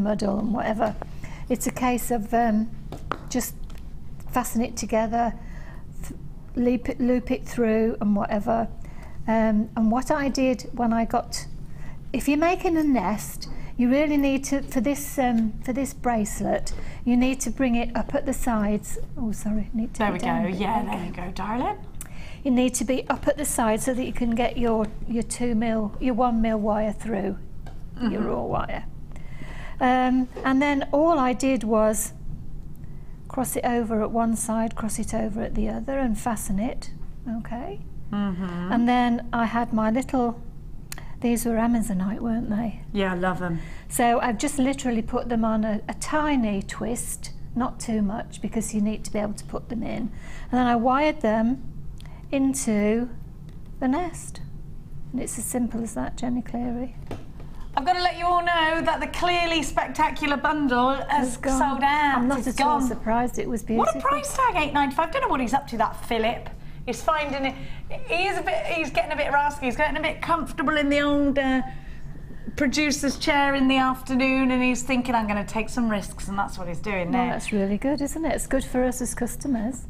muddle and whatever. It's a case of just fasten it together, loop it through and whatever. And what I did when I got, if you're making a nest, you really need to, for this bracelet, you need to bring it up at the sides. Oh, sorry, need to. There we go. Yeah, there you go, darling. You need to be up at the side so that you can get your 1 mil wire through your raw wire. And then all I did was cross it over at one side, cross it over at the other, and fasten it. Okay. And then I had my little. These were Amazonite, weren't they? Yeah, I love them. So I've just literally put them on a tiny twist, not too much, because you need to be able to put them in. And then I wired them into the nest. And it's as simple as that, Jenny Cleary. I've got to let you all know that the clearly spectacular bundle has sold out. I'm not at all surprised. It was beautiful. What a price tag, $8.95. I don't know what he's up to, that Philip. He's finding it. He's getting a bit rascal. He's getting a bit comfortable in the old producer's chair in the afternoon, and he's thinking, I'm going to take some risks, and that's what he's doing now. Well, that's really good, isn't it? It's good for us as customers.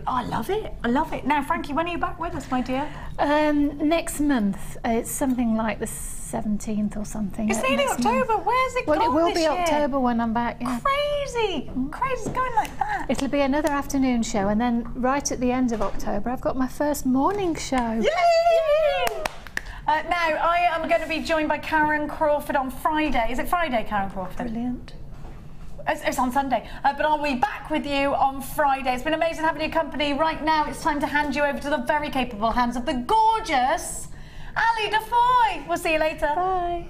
I love it. I love it. Now, Frankie, when are you back with us, my dear? Next month. It's something like the 17th or something. It's nearly October. Where's it gone Well, it will be year? October when I'm back. Yeah. Crazy. Crazy. It's going like that. It'll be another afternoon show, and then right at the end of October, I've got my first morning show. Yay! Now, I am going to be joined by Karen Crawford on Friday. Is it Friday, Karen Crawford? Brilliant. It's on Sunday, but I'll be back with you on Friday. It's been amazing having your company. Right now, it's time to hand you over to the very capable hands of the gorgeous Ali Defoy. We'll see you later. Bye.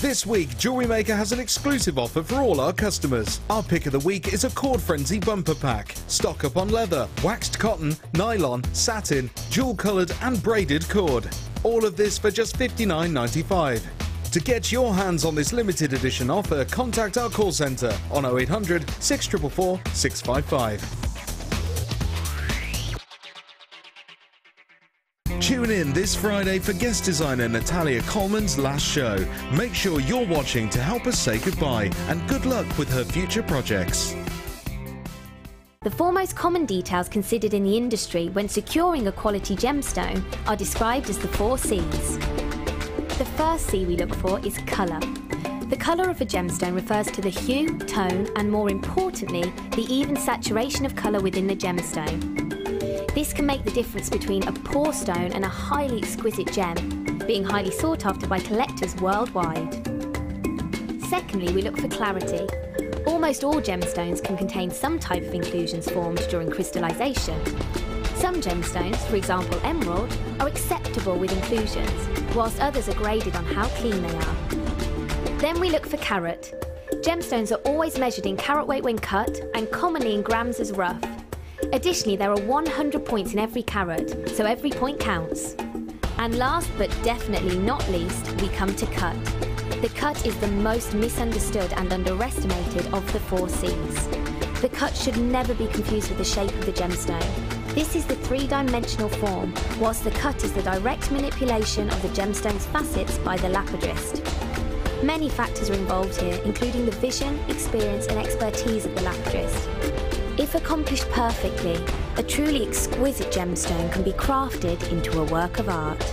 This week, JewelleryMaker has an exclusive offer for all our customers. Our pick of the week is a Cord Frenzy bumper pack. Stock up on leather, waxed cotton, nylon, satin, jewel-coloured and braided cord. All of this for just $59.95. To get your hands on this limited edition offer, contact our call centre on 0800 644 655. Tune in this Friday for guest designer Natalia Coleman's last show. Make sure you're watching to help us say goodbye, and good luck with her future projects. The four most common details considered in the industry when securing a quality gemstone are described as the 4 C's. The first C we look for is colour. The colour of a gemstone refers to the hue, tone, and more importantly, the even saturation of colour within the gemstone. This can make the difference between a poor stone and a highly exquisite gem, being highly sought after by collectors worldwide. Secondly, we look for clarity. Almost all gemstones can contain some type of inclusions formed during crystallisation. Some gemstones, for example emerald, are acceptable with inclusions, whilst others are graded on how clean they are. Then we look for carat. Gemstones are always measured in carat weight when cut, and commonly in grams as rough. Additionally, there are 100 points in every carat, so every point counts. And last but definitely not least, we come to cut. The cut is the most misunderstood and underestimated of the 4 C's. The cut should never be confused with the shape of the gemstone. This is the 3-dimensional form, whilst the cut is the direct manipulation of the gemstone's facets by the lapidrist. Many factors are involved here, including the vision, experience and expertise of the lapidrist. If accomplished perfectly, a truly exquisite gemstone can be crafted into a work of art.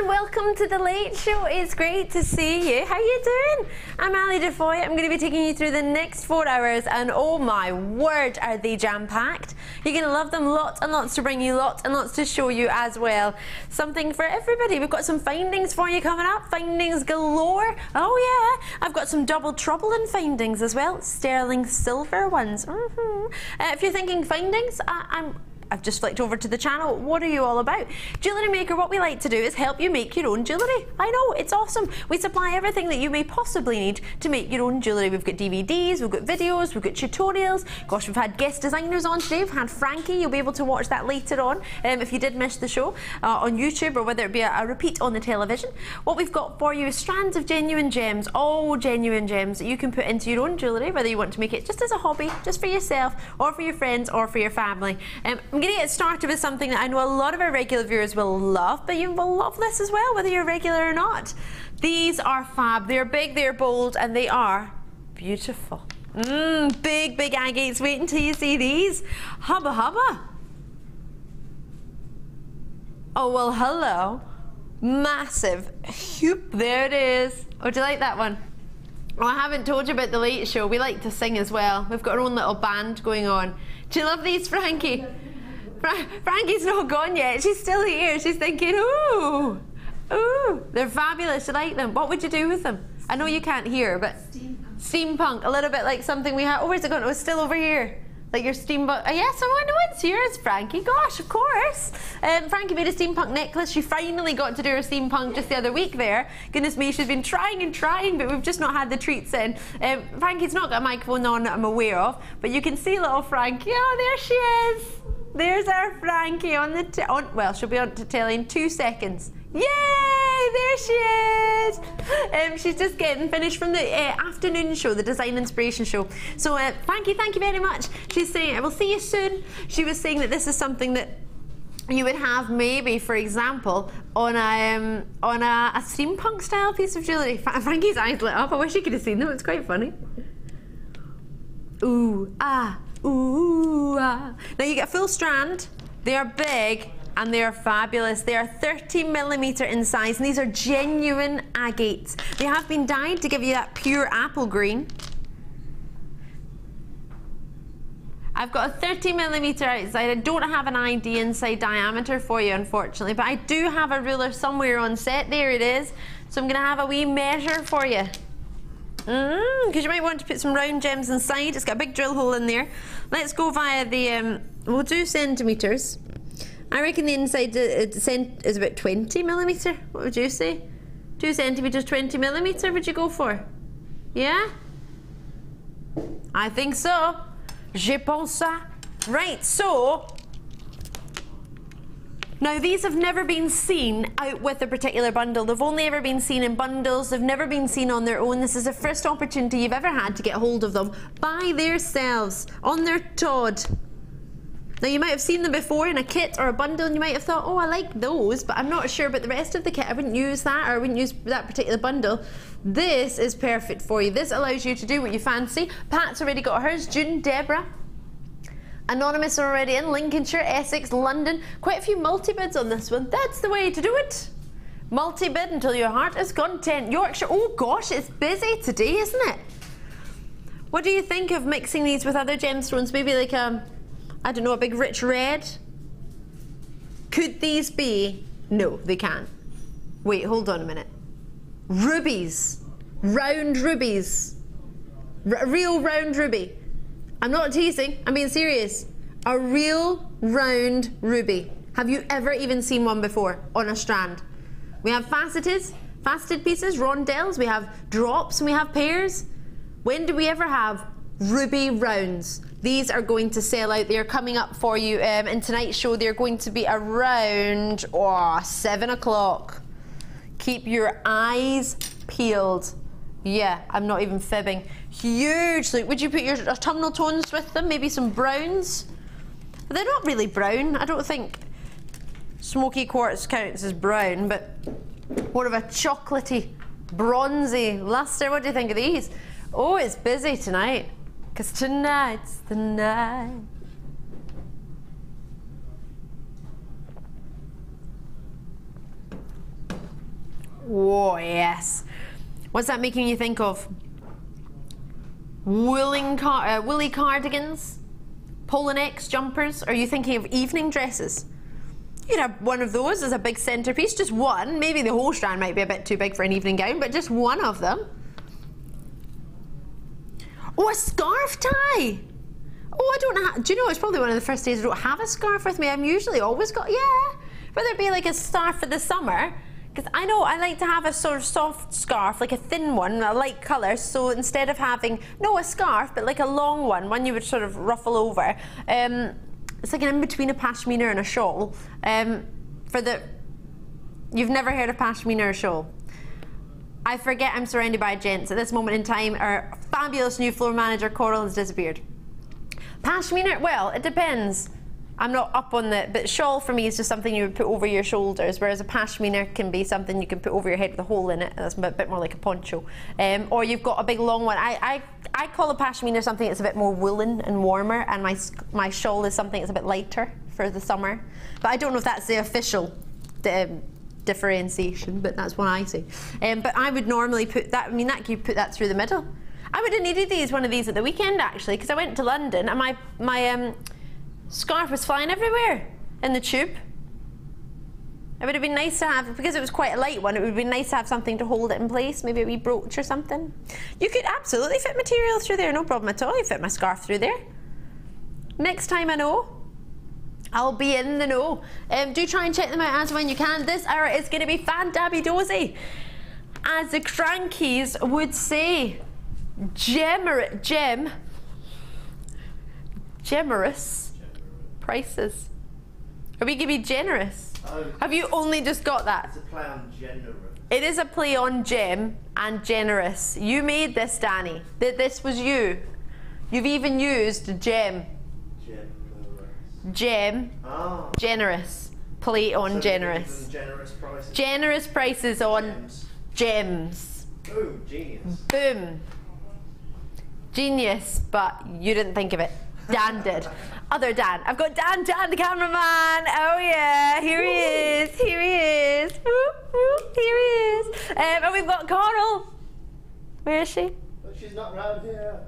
Welcome to the Late Show. It's great to see you. How you doing? I'm Ali Defoy. I'm going to be taking you through the next 4 hours, and oh my word, are they jam-packed. You're going to love them. Lots and lots to bring you, lots and lots to show you as well. Something for everybody. We've got some findings for you coming up. Findings galore. Oh yeah, I've got some double trouble in findings as well. Sterling silver ones. If you're thinking findings, I'm I've just flicked over to the channel. What are you all about? Jewellery Maker, what we like to do is help you make your own jewellery. I know, it's awesome. We supply everything that you may possibly need to make your own jewellery. We've got DVDs, we've got videos, we've got tutorials. Gosh, we've had guest designers on today. We've had Frankie. You'll be able to watch that later on if you did miss the show on YouTube, or whether it be a repeat on the television. What we've got for you is strands of genuine gems, all genuine gems that you can put into your own jewellery, whether you want to make it just as a hobby, just for yourself, or for your friends, or for your family. I'm going to get started with something that I know a lot of our regular viewers will love, but you will love this as well, whether you're regular or not. These are fab. They're big, they're bold, and they are beautiful. Big, big agates. Wait until you see these. Hubba hubba. Oh, well, hello. Massive. Whoop, there it is. Oh, do you like that one? Oh, I haven't told you about the late show. We like to sing as well. We've got our own little band going on. Do you love these, Frankie? Frankie's not gone yet. She's still here. She's thinking, ooh, ooh, they're fabulous. You like them? What would you do with them? I know you can't hear, but steampunk. A little bit like something we had. Oh, where's it gone? It was still over here. Like your steampunk. Yes, oh, I know it's yours, Frankie. Gosh, of course. Frankie made a steampunk necklace. She finally got to do her steampunk just the other week there. Goodness me, she's been trying and trying, but we've just not had the treats in. Frankie's not got a microphone on that I'm aware of, but you can see little Frankie. Oh, there she is. There's our Frankie on the well, she'll be on to telly in 2 seconds. Yay! There she is! She's just getting finished from the afternoon show, the Design Inspiration show. So, Frankie, thank you very much. She's saying, I will see you soon. She was saying that this is something that you would have maybe, for example, on a steampunk style piece of jewellery. Frankie's eyes lit up. I wish you could have seen them. It's quite funny. Ooh, ah. Ooh, ah. Now you get a full strand. They are big and they are fabulous. They are 30mm in size, and these are genuine agates. They have been dyed to give you that pure apple green. I've got a 30mm outside. I don't have an ID inside diameter for you, unfortunately, but I do have a ruler somewhere on set. There it is. So I'm going to have a wee measure for you. Because you might want to put some round gems inside. It's got a big drill hole in there. Let's go via the, we'll do centimetres. I reckon the inside is about 20mm. What would you say? 2 centimetres, 20mm would you go for? Yeah? I think so. Je pense ça. Right, so now these have never been seen out with a particular bundle. They've only ever been seen in bundles. They've never been seen on their own. This is the first opportunity you've ever had to get hold of them by themselves, on their Todd. Now you might have seen them before in a kit or a bundle, and you might have thought, oh, I like those, but I'm not sure about the rest of the kit. I wouldn't use that, or I wouldn't use that particular bundle. This is perfect for you. This allows you to do what you fancy. Pat's already got hers. June, Deborah. Anonymous are already in. Lincolnshire, Essex, London. Quite a few multi-bids on this one. That's the way to do it. Multi-bid until your heart is content. Yorkshire. Oh gosh, it's busy today, isn't it? What do you think of mixing these with other gemstones? Maybe like I don't know, a big rich red? Could these be? No, they can't. Wait, hold on a minute. Rubies. Round rubies. Real round ruby. I'm not teasing, I'm being serious. A real round ruby. Have you ever even seen one before on a strand? We have faceted pieces, rondelles, we have drops, and we have pairs. When do we ever have ruby rounds? These are going to sell out. They're coming up for you in tonight's show. They're going to be around 7 o'clock. Keep your eyes peeled. Yeah, I'm not even fibbing. Huge. Like, would you put your autumnal tones with them? Maybe some browns? They're not really brown. I don't think smoky quartz counts as brown, but more of a chocolatey, bronzy luster. What do you think of these? Oh, it's busy tonight. Because tonight's the night. Whoa, yes. What's that making you think of? Woolly cardigans? Polo necks, jumpers? Are you thinking of evening dresses? You could have one of those as a big centerpiece, just one. Maybe the whole strand might be a bit too big for an evening gown, but just one of them. Oh, a scarf tie! Oh, I don't have, do you know, it's probably one of the first days I don't have a scarf with me. I'm usually always got, yeah. Whether it be like a scarf for the summer, because I know I like to have a sort of soft scarf, like a thin one, a light colour, so instead of having, no, a scarf, but like a long one you would sort of ruffle over. It's like an in-between a pashmina and a shawl. You've never heard of pashmina or shawl? I forget I'm surrounded by gents. At this moment in time, our fabulous new floor manager, Coral, has disappeared. Pashmina, well, it depends. I'm not up on the, but shawl for me is just something you would put over your shoulders, whereas a pashmina can be something you can put over your head with a hole in it. That's a bit more like a poncho. Or you've got a big long one. I call a pashmina something that's a bit more woolen and warmer, and my shawl is something that's a bit lighter for the summer. But I don't know if that's the official differentiation, but that's what I say. But I would normally put that, I mean, that you put that through the middle. I would have needed one of these at the weekend actually, because I went to London and my scarf was flying everywhere in the tube. It would have been nice to have, because it was quite a light one, it would have been nice to have something to hold it in place, maybe a wee brooch or something. You could absolutely fit material through there, no problem at all. You fit my scarf through there. Next time I know, I'll be in the know. Do try and check them out as when you can. This hour is going to be fan-dabby-dozy. As the crankies would say, generous prices. Are we going to be generous? Oh. Have you only just got that? It's a play on generous. It is a play on gem and generous. You made this, Danny. This was you. You've even used gem. Gem. Ah. Generous. Play on So generous. Generous prices. Generous prices on gems. Boom, genius. Boom. Genius, but you didn't think of it. Dan did. Other Dan. I've got Dan, the cameraman. Oh yeah, here he is. Here he is. Whoop, whoop, here he is. And we've got Coral. Where is she? But she's not round here.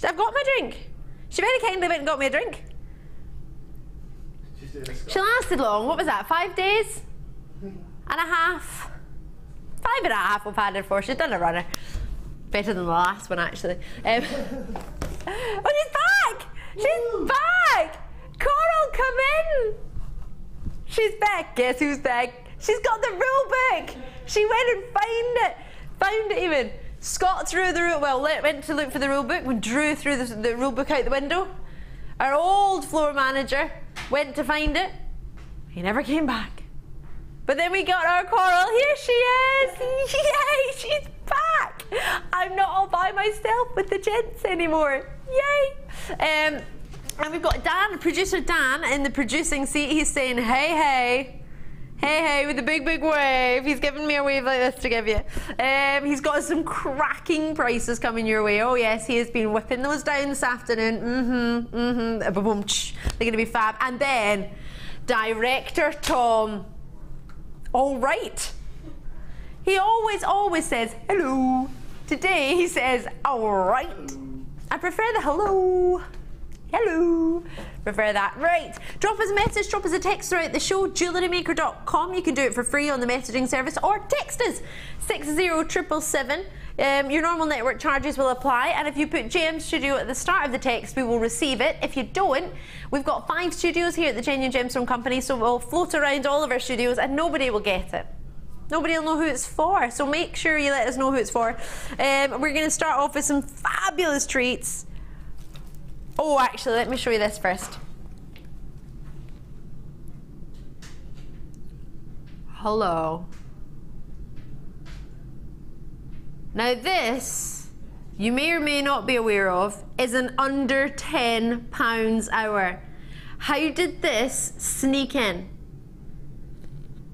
I've got my drink. She very kindly went and got me a drink. She's doing a scarf. She lasted long. What was that? 5 days? And a half. 5.5 we've had her for. She's done a runner. Better than the last one, actually. Oh, she's back! She's back! Coral, come in! She's back. Guess who's back? She's got the rule book! She went and found it even. Scott threw the rule, well, went to look for the rule book, and Drew threw the rule book out the window. Our old floor manager went to find it. He never came back. But then we got our Coral. Here she is! Yay! She's back! I'm not all by myself with the gents anymore. Yay! And we've got Dan, producer Dan, in the producing seat. He's saying, hey, hey. Hey, hey, with a big, big wave. He's giving me a wave like this to give you. He's got some cracking prices coming your way. Oh, yes, he has been whipping those down this afternoon. They're going to be fab. And then, Director Tom. All right. He always says, hello. Today, he says, all right. I prefer the hello. Hello. Prefer that. Right. Drop us a message, drop us a text throughout the show, JewelleryMaker.com. You can do it for free on the messaging service, or text us 60777. Your normal network charges will apply, and if you put JM Studio at the start of the text, we will receive it. If you don't, we've got 5 studios here at the Genuine Gemstone Company, so we'll float around all of our studios and nobody will get it. Nobody will know who it's for, so make sure you let us know who it's for. We're going to start off with some fabulous treats. Oh, actually, let me show you this first. Hello. Now this, you may or may not be aware of, is an under £10 hour. How did this sneak in?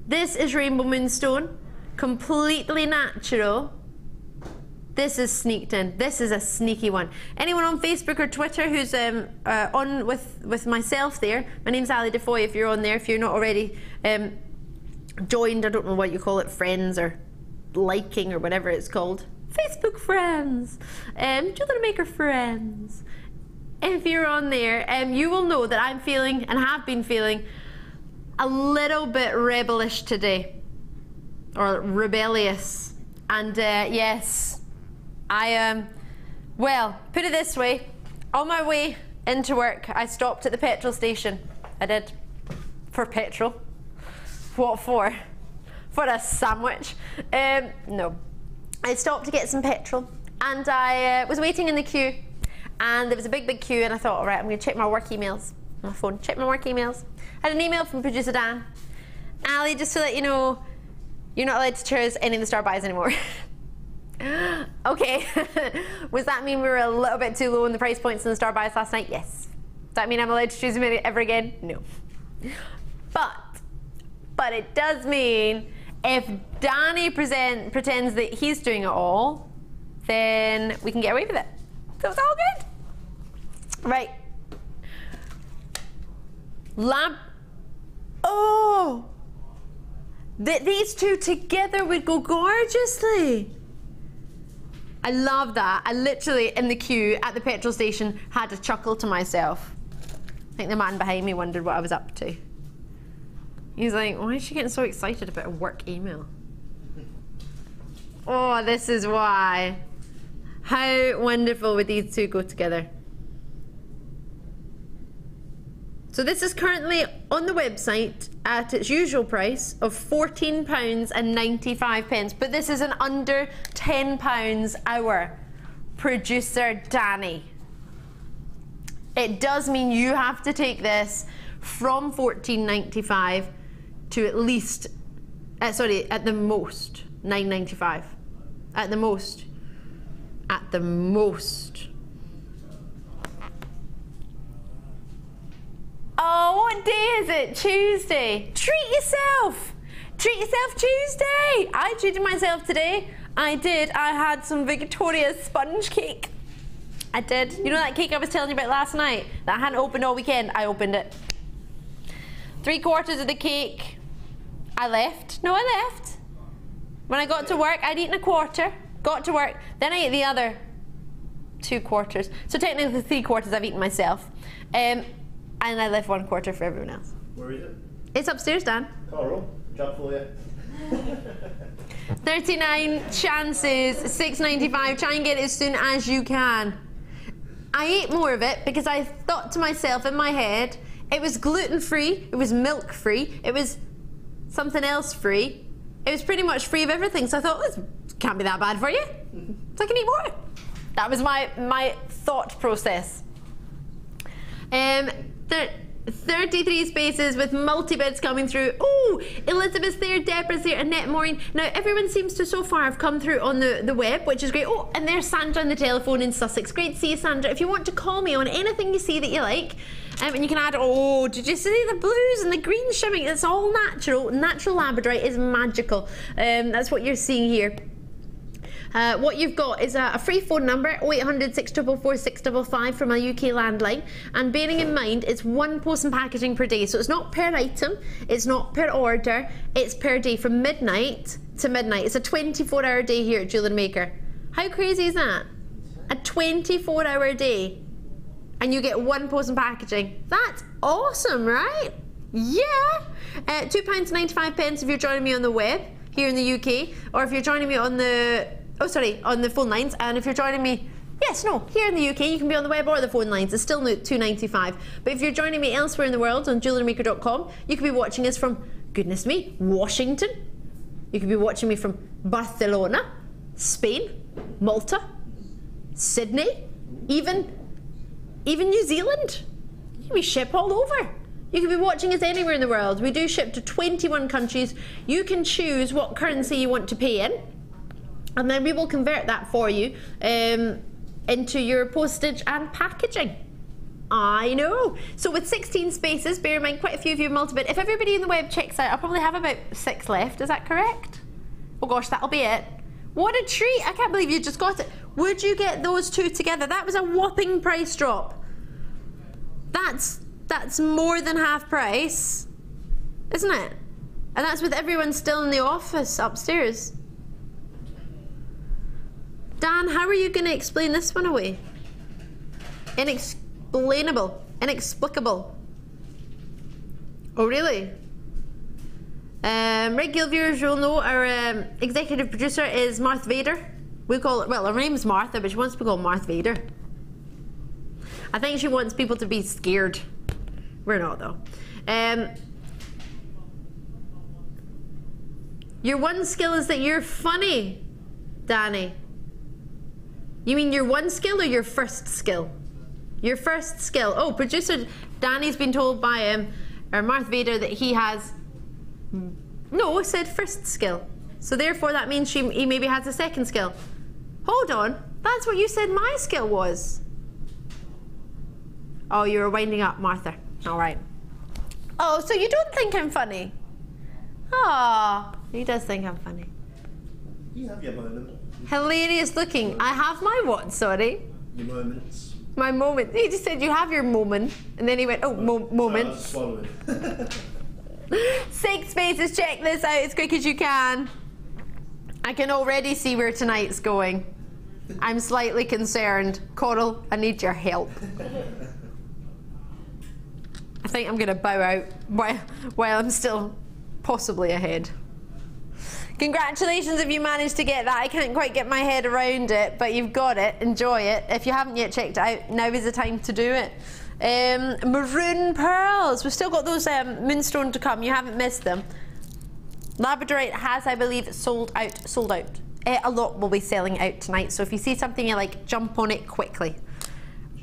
This is Rainbow Moonstone, completely natural. This is sneaked in. This is a sneaky one. Anyone on Facebook or Twitter who's on with myself there, my name's Ali Defoy, if you're on there, if you're not already joined, I don't know what you call it, friends or liking or whatever it's called. Facebook friends, JewelleryMaker friends. If you're on there, you will know that I'm feeling, and have been feeling, a little bit rebellish today. Or rebellious. And yes, I well, put it this way, On my way into work, I stopped at the petrol station. I did. For petrol. What for? For a sandwich? No. I stopped to get some petrol, and I was waiting in the queue, and there was a big queue, and I thought, all right, I'm going to check my work emails on my phone. Check my work emails. I had an email from producer Dan. Ali, just to let you know, you're not allowed to choose any of the star buys anymore. Okay. Does that mean we were a little bit too low in the price points in the star buys last night? Yes. Does that mean I'm allowed to choose them ever again? No. But it does mean if Danny pretends that he's doing it all, then we can get away with it. So it's all good. Right. Oh! These two together would go gorgeously. I love that. I literally, in the queue at the petrol station, had to chuckle to myself. I think the man behind me wondered what I was up to. He's like, why is she getting so excited about a work email? Oh, this is why. How wonderful would these two go together? So this is currently on the website at its usual price of £14.95, but this is an under £10 hour. Producer Danny. It does mean you have to take this from £14.95 to at least, at the most, £9.95. At the most. At the most. Oh, what day is it? Tuesday. Treat yourself. Treat yourself Tuesday. I treated myself today. I did. I had some Victoria's sponge cake. I did. You know that cake I was telling you about last night that I hadn't opened all weekend? I opened it. 3/4 of the cake. I left. No, I left. When I got to work, I'd eaten 1/4. Got to work. Then I ate the other 2/4. So technically 3/4 I've eaten myself. And I left 1/4 for everyone else. Where is it? It's upstairs, Dan. Coral, job for you. 39 chances, £6.95. Try and get it as soon as you can. I ate more of it because I thought to myself in my head, it was gluten-free, it was milk-free, it was something else free. It was pretty much free of everything. So I thought, this can't be that bad for you. So I can eat more. That was my thought process. 33 spaces with multi-bids coming through. Oh, Elizabeth's there, Deborah's there, Annette, Maureen. Now, everyone seems to so far have come through on the web, which is great. Oh, and there's Sandra on the telephone in Sussex. Great to see you, Sandra. If you want to call me on anything you see that you like, and you can add, oh, did you see the blues and the green shimmering? It's all natural. Natural Labradorite is magical. That's what you're seeing here. What you've got is a free phone number, 0800 644 655 from a UK landline, and bearing in mind it's 1 post and packaging per day, so it's not per item, it's not per order, it's per day from midnight to midnight. It's a 24-hour day here at JewelleryMaker. How crazy is that? A 24-hour day and you get 1 post and packaging. That's awesome, right? Yeah. £2.95 if you're joining me on the web here in the UK, or if you're joining me on the on the phone lines, and if you're joining me, here in the UK, you can be on the web or the phone lines. It's still £2.95. But if you're joining me elsewhere in the world on jewellerymaker.com, you could be watching us from, goodness me, Washington. You could be watching me from Barcelona, Spain, Malta, Sydney, even New Zealand. We ship all over. You can be watching us anywhere in the world. We do ship to 21 countries. You can choose what currency you want to pay in, and then we will convert that for you into your postage and packaging. I know. So with 16 spaces, bear in mind quite a few of you have multi-bid. If everybody in the web checks out, I'll probably have about 6 left. Is that correct? Oh gosh, that'll be it. What a treat. I can't believe you just got it. Would you get those two together? That was a whopping price drop. That's more than half price, isn't it? And that's with everyone still in the office upstairs. Dan, how are you going to explain this one away? Inexplainable. Inexplicable. Oh, really? Regular viewers will know our executive producer is Martha Vader. We call it, well, her name's Martha, but she wants to be called Martha Vader. I think she wants people to be scared. We're not though. Your one skill is that you're funny, Danny. You mean your one skill or your first skill? Your first skill. Oh, producer Danny's been told by or Marth Vader that he has, no, it said first skill. So therefore that means he maybe has a second skill. Hold on, that's what you said my skill was. Oh, you were winding up, Martha. All right. Oh, so you don't think I'm funny? Oh, he does think I'm funny. You have your moment. Hilarious looking. I have my what, sorry? Your moments. My moment. He just said you have your moment. And then he went, oh, moments. Swallowing. 6 spaces, check this out as quick as you can. I can already see where tonight's going. I'm slightly concerned. Coral, I need your help. I think I'm going to bow out while I'm still possibly ahead. Congratulations if you managed to get that. I can't quite get my head around it, but you've got it. Enjoy it. If you haven't yet checked it out, now is the time to do it. Maroon pearls. We've still got those Moonstone to come. You haven't missed them. Labradorite has, I believe, sold out. A lot will be selling out tonight, so if you see something you like, jump on it quickly.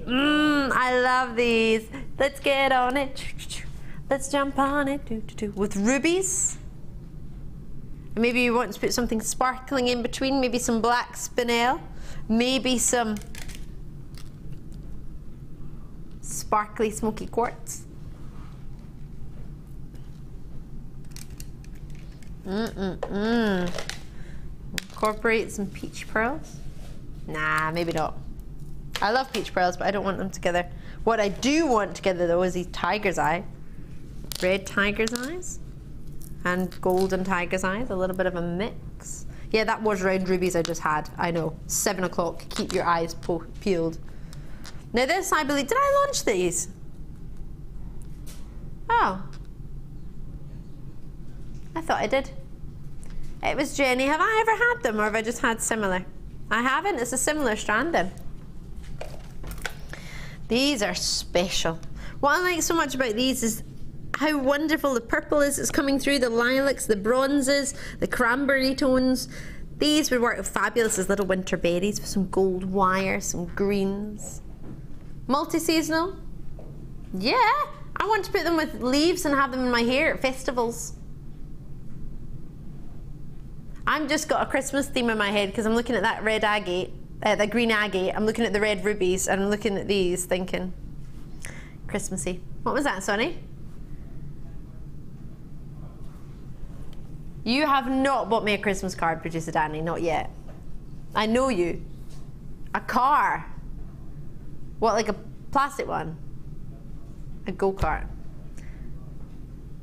I love these. Let's get on it. Let's jump on it. With rubies. Maybe you want to put something sparkling in between, maybe some black spinel, maybe some sparkly smoky quartz. Incorporate some peach pearls. Nah, maybe not. I love peach pearls, but I don't want them together. What I do want together though is these tiger's eye. Red tiger's eyes. And golden tiger's eyes, a little bit of a mix. Yeah, that was round rubies I just had. I know. 7 o'clock. Keep your eyes peeled. Now this, I believe, did I launch these? Oh. I thought I did. It was Jenny. Have I ever had them, or have I just had similar? I haven't. It's a similar strand then. These are special. What I like so much about these is how wonderful the purple is. It's coming through, the lilacs, the bronzes, the cranberry tones. These would work fabulous as little winter berries with some gold wire, some greens. Multi-seasonal? Yeah, I want to put them with leaves and have them in my hair at festivals. I've just got a Christmas theme in my head because I'm looking at that red agate, the green agate. I'm looking at the red rubies and I'm looking at these thinking Christmassy. What was that, Sonny? You have not bought me a Christmas card, Producer Danny, not yet. I know you. A car. What, like a plastic one? A go-kart.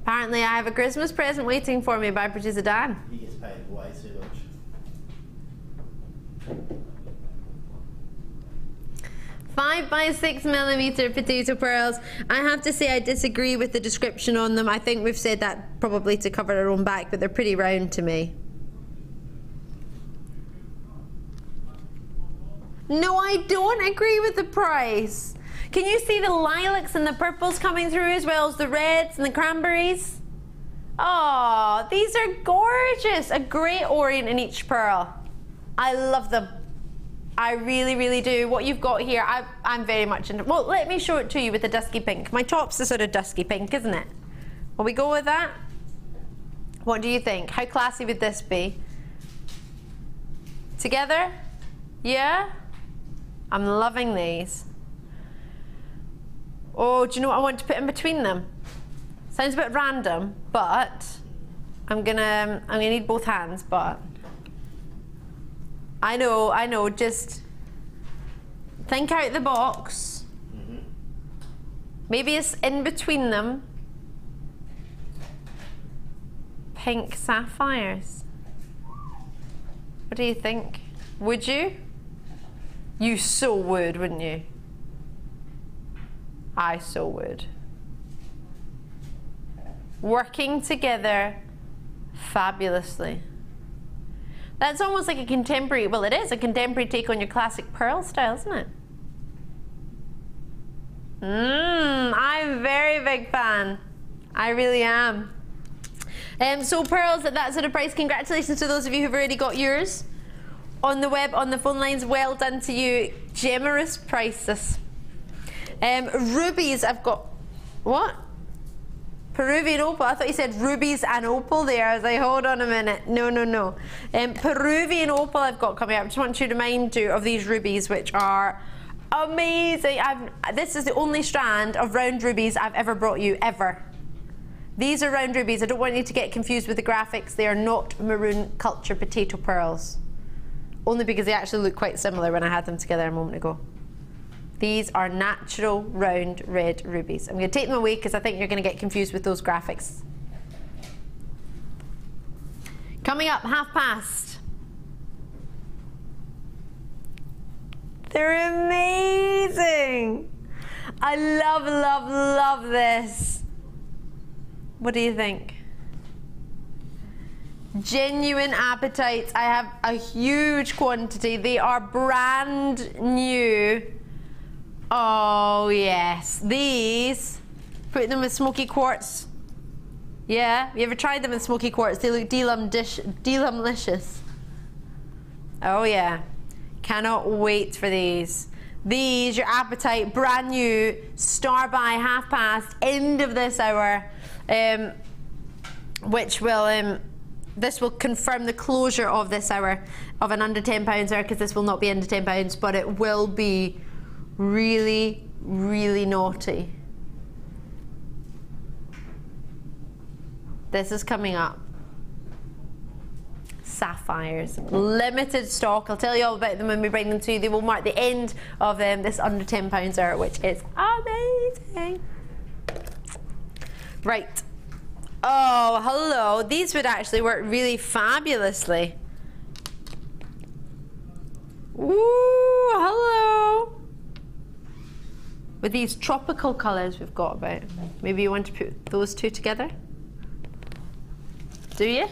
Apparently I have a Christmas present waiting for me by Producer Dan. He gets paid way too much. 5x6mm potato pearls. I have to say I disagree with the description on them. I think we've said that probably to cover our own back, but they're pretty round to me. No, I don't agree with the price. Can you see the lilacs and the purples coming through as well as the reds and the cranberries? Oh, these are gorgeous. A grey orient in each pearl. I love them. I really, really do. What you've got here, I'm very much into. Well, let me show it to you with the dusky pink. My top's a sort of dusky pink, isn't it? Will we go with that? What do you think? How classy would this be? Together? Yeah? I'm loving these. Oh, do you know what I want to put in between them? Sounds a bit random, but I'm gonna need both hands, but I know, just think out the box. Maybe it's in between them. Pink sapphires. What do you think? Would you? You so would, wouldn't you? I so would. Working together fabulously. That's almost like a contemporary, well, it is a contemporary take on your classic pearl style, isn't it? I'm a very big fan. I really am. So pearls at that sort of price. Congratulations to those of you who've already got yours. On the web, on the phone lines, well done to you. Generous prices. Rubies, I've got, what? Peruvian opal. I thought you said rubies and opal there. I was like, hold on a minute. No, no, no. Peruvian opal I've got coming up. I just want to remind you of these rubies, which are amazing. This is the only strand of round rubies I've ever brought you, ever. These are round rubies. I don't want you to get confused with the graphics. They are not maroon culture potato pearls. Only because they actually look quite similar when I had them together a moment ago. These are natural round red rubies. I'm going to take them away because I think you're going to get confused with those graphics. Coming up, past. They're amazing. I love, love, love this. What do you think? Genuine apatites. I have a huge quantity. They are brand new. Oh yes, these. Put them with smoky quartz. Yeah, you ever tried them with smoky quartz? They look delumlicious. Oh yeah, cannot wait for these. These, your apatite, brand new, starbuy, past, end of this hour, which will this will confirm the closure of this hour of an under £10 hour, because this will not be under £10, but it will be really, really naughty. This is coming up. Sapphires, limited stock. I'll tell you all about them when we bring them to you. They will mark the end of this under £10 hour, which is amazing. Right. Oh, hello. These would actually work really fabulously. Ooh, hello. With these tropical colours we've got about. Maybe you want to put those two together? Do you?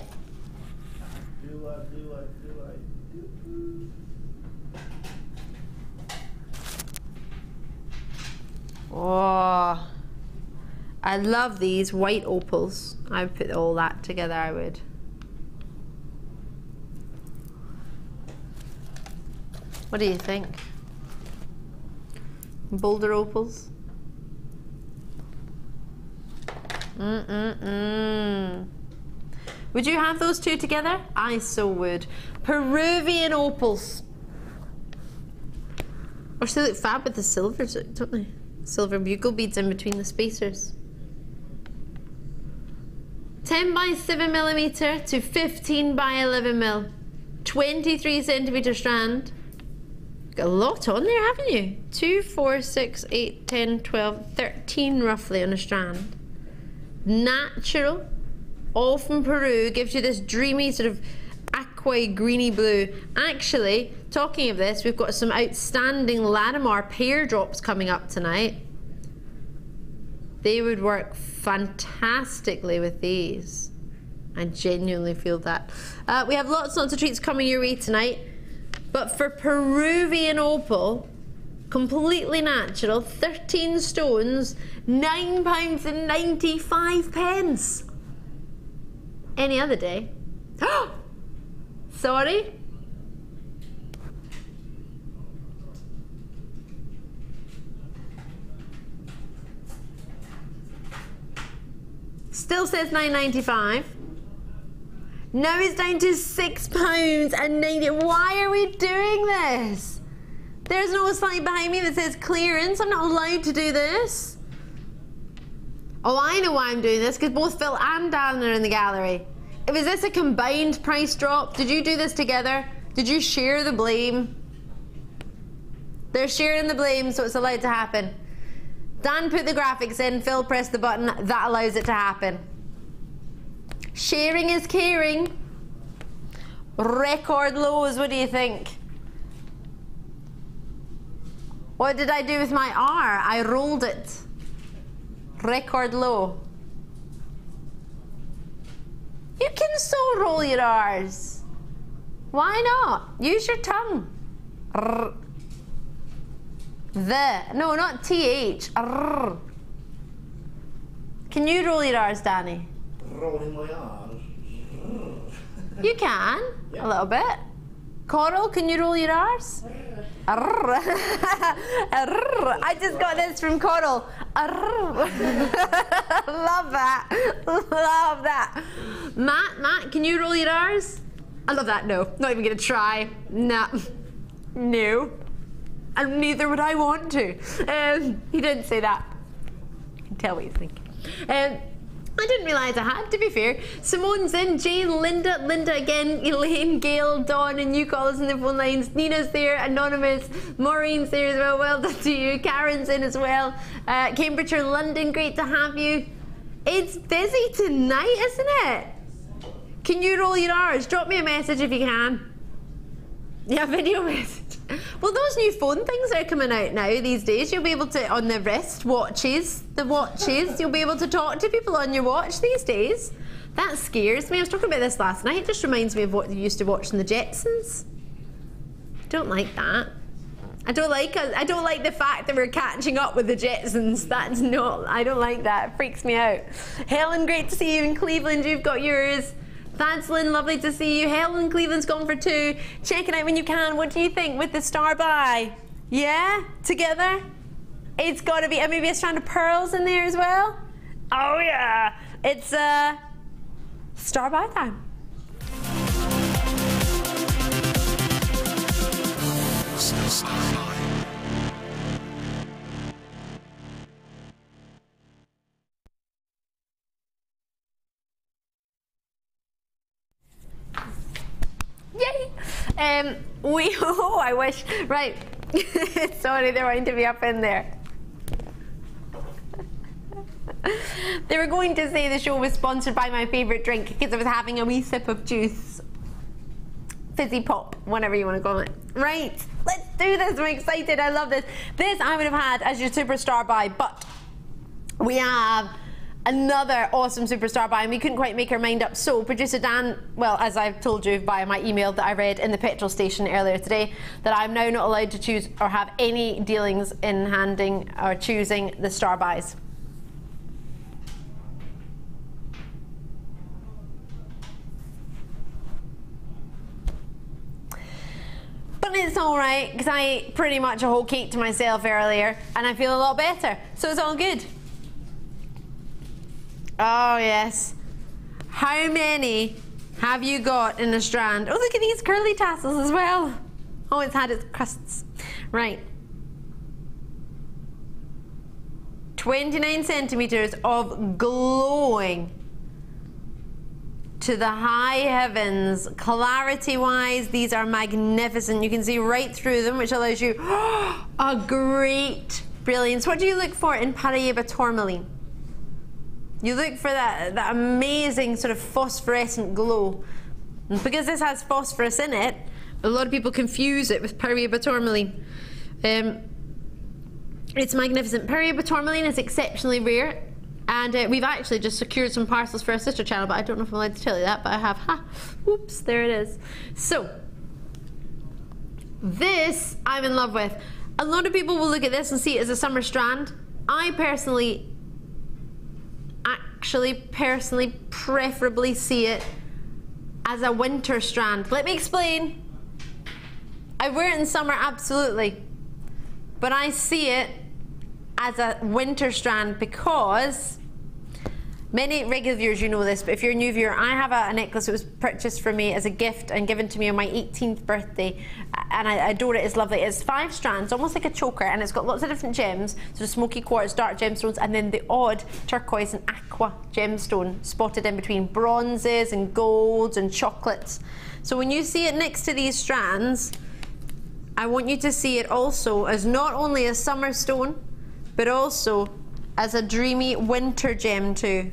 Oh, I love these white opals. I would put all that together, I would. What do you think? Boulder opals? Would you have those two together? I so would. Peruvian opals. Or they look fab with the silvers, don't they? Silver bugle beads in between the spacers. 10 by 7mm to 15 by 11mm. 23cm strand. Got a lot on there, haven't you? 2, 4, 6, 8, 10, 12, 13 roughly on a strand. Natural. All from Peru. Gives you this dreamy sort of aqua greeny blue. Actually, talking of this, we've got some outstanding Latimer pear drops coming up tonight. They would work fantastically with these. I genuinely feel that. We have lots of treats coming your way tonight. But for Peruvian opal, completely natural, 13 stones, £9.95. Any other day. Sorry? Still says £9.95. Now it's down to £6.90. Why are we doing this? There's no sign behind me that says clearance. I'm not allowed to do this. Oh, I know why I'm doing this, because both Phil and Dan are in the gallery. Was this a combined price drop? Did you do this together? Did you share the blame? They're sharing the blame, so it's allowed to happen. Dan put the graphics in, Phil pressed the button, that allows it to happen. Sharing is caring. Record lows, what do you think? What did I do with my R? I rolled it. Record low. You can so roll your R's. Why not? Use your tongue. No, not TH. Arr. Can you roll your R's, Danny? Rolling my R's. You can, Yeah. a little bit. Coral, can you roll your R's? Arr. Arr. I just got this from Coral. Arr. Love that. Love that. Matt, can you roll your R's? I love that. No, not even gonna try. Nah. No. And neither would I want to. He didn't say that. You can tell what he's thinking. I didn't realise I had, to be fair. Simone's in, Jane, Linda again, Elaine, Gail, Dawn, and you callers in the phone lines. Nina's there, Anonymous, Maureen's there as well, well done to you. Karen's in as well. Cambridgeshire, London, great to have you. It's busy tonight, isn't it? Can you roll your R's? Drop me a message if you can. Yeah, video message. Well, those new phone things are coming out now these days. You'll be able to, on the wrist watches, you'll be able to talk to people on your watch these days. That scares me. I was talking about this last night. It just reminds me of what you used to watch in the Jetsons. Don't like that. I don't like the fact that we're catching up with the Jetsons. That's not, I don't like that. It freaks me out. Helen, great to see you in Cleveland. You've got yours. Thanks, Lynn, lovely to see you. Helen, Cleveland's gone for 2. Check it out when you can. What do you think with the starbuy? Yeah? Together? It's got to be, and maybe a strand of pearls in there as well? Oh, yeah. It's starbuy time. Yay! Oh, I wish. Right. Sorry, they wanted to be up in there. They were going to say the show was sponsored by my favourite drink because I was having a wee sip of juice. Fizzy pop, whatever you want to call it. Right, let's do this. I'm excited. I love this. This I would have had as your superstar buy, but we have another awesome superstar buy and we couldn't quite make our mind up. So producer Dan, well, as I've told you via my email that I read in the petrol station earlier today, that I'm now not allowed to choose or have any dealings in handing or choosing the star buys. But it's alright because I ate pretty much a whole cake to myself earlier and I feel a lot better, so it's all good. Oh yes. How many have you got in a strand? Oh, look at these curly tassels as well. Oh, it's had its crusts. Right. 29 centimeters of glowing to the high heavens. Clarity wise, these are magnificent. You can see right through them, which allows you a great brilliance. What do you look for in Peridot tourmaline? You look for that amazing sort of phosphorescent glow. And because this has phosphorus in it, a lot of people confuse it with Peridot tourmaline. It's magnificent. Peridot tourmaline is exceptionally rare, and we've actually just secured some parcels for our sister channel, but I don't know if I'm allowed to tell you that, but I have. Ha! Oops, there it is. So, this I'm in love with. A lot of people will look at this and see it as a summer strand. I personally preferably see it as a winter strand. Let me explain. I wear it in summer, absolutely, but I see it as a winter strand because many regular viewers, you know this, but if you're a new viewer, I have a necklace that was purchased for me as a gift and given to me on my 18th birthday, and I adore it. It's lovely. It's 5 strands, almost like a choker, and it's got lots of different gems, sort of smoky quartz, dark gemstones, and then the odd turquoise and aqua gemstone spotted in between, bronzes and golds and chocolates. So when you see it next to these strands, I want you to see it also as not only a summer stone, but also as a dreamy winter gem too.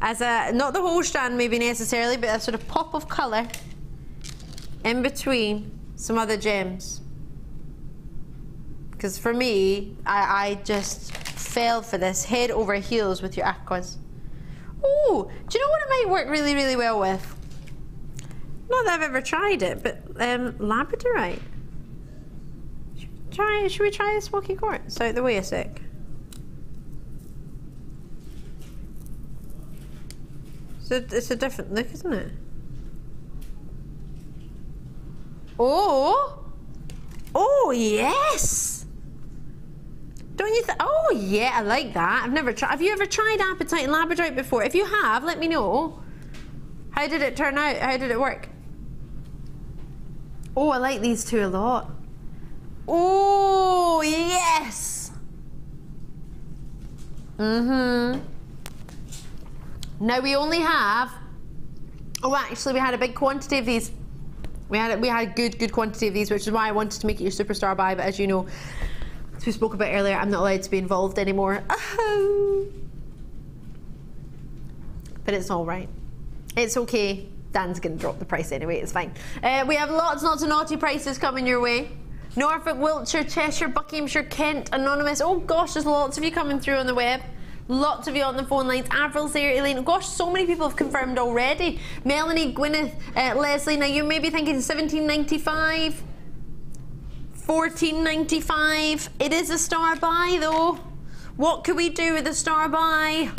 As a, not the whole strand maybe necessarily, but a sort of pop of colour in between some other gems. Because for me, I just fell for this head over heels with your aquas. Oh, do you know what it might work really, really well with? Not that I've ever tried it, but Labradorite. Should we try the smoky quartz? Out the way a sec. So it's a different look, isn't it? Oh! Oh, yes! Don't you think? Oh, yeah, I like that. I've never tried. Have you ever tried Apatite and Labradorite before? If you have, let me know. How did it turn out? How did it work? Oh, I like these two a lot. Oh, yes! Mm-hmm. Now we only have... Oh, actually, we had a big quantity of these. We had a good quantity of these, which is why I wanted to make it your superstar buy. But as you know, as we spoke about earlier, I'm not allowed to be involved anymore. But it's all right. It's okay. Dan's going to drop the price anyway. It's fine. We have lots and lots of naughty prices coming your way. Norfolk, Wiltshire, Cheshire, Buckinghamshire, Kent, Anonymous. Oh gosh, there's lots of you coming through on the web. Lots of you on the phone lines. Avril's there, Elaine. Gosh, so many people have confirmed already. Melanie, Gwyneth, Leslie. Now you may be thinking $17.95, $14.95. It is a star buy though. What could we do with a star buy?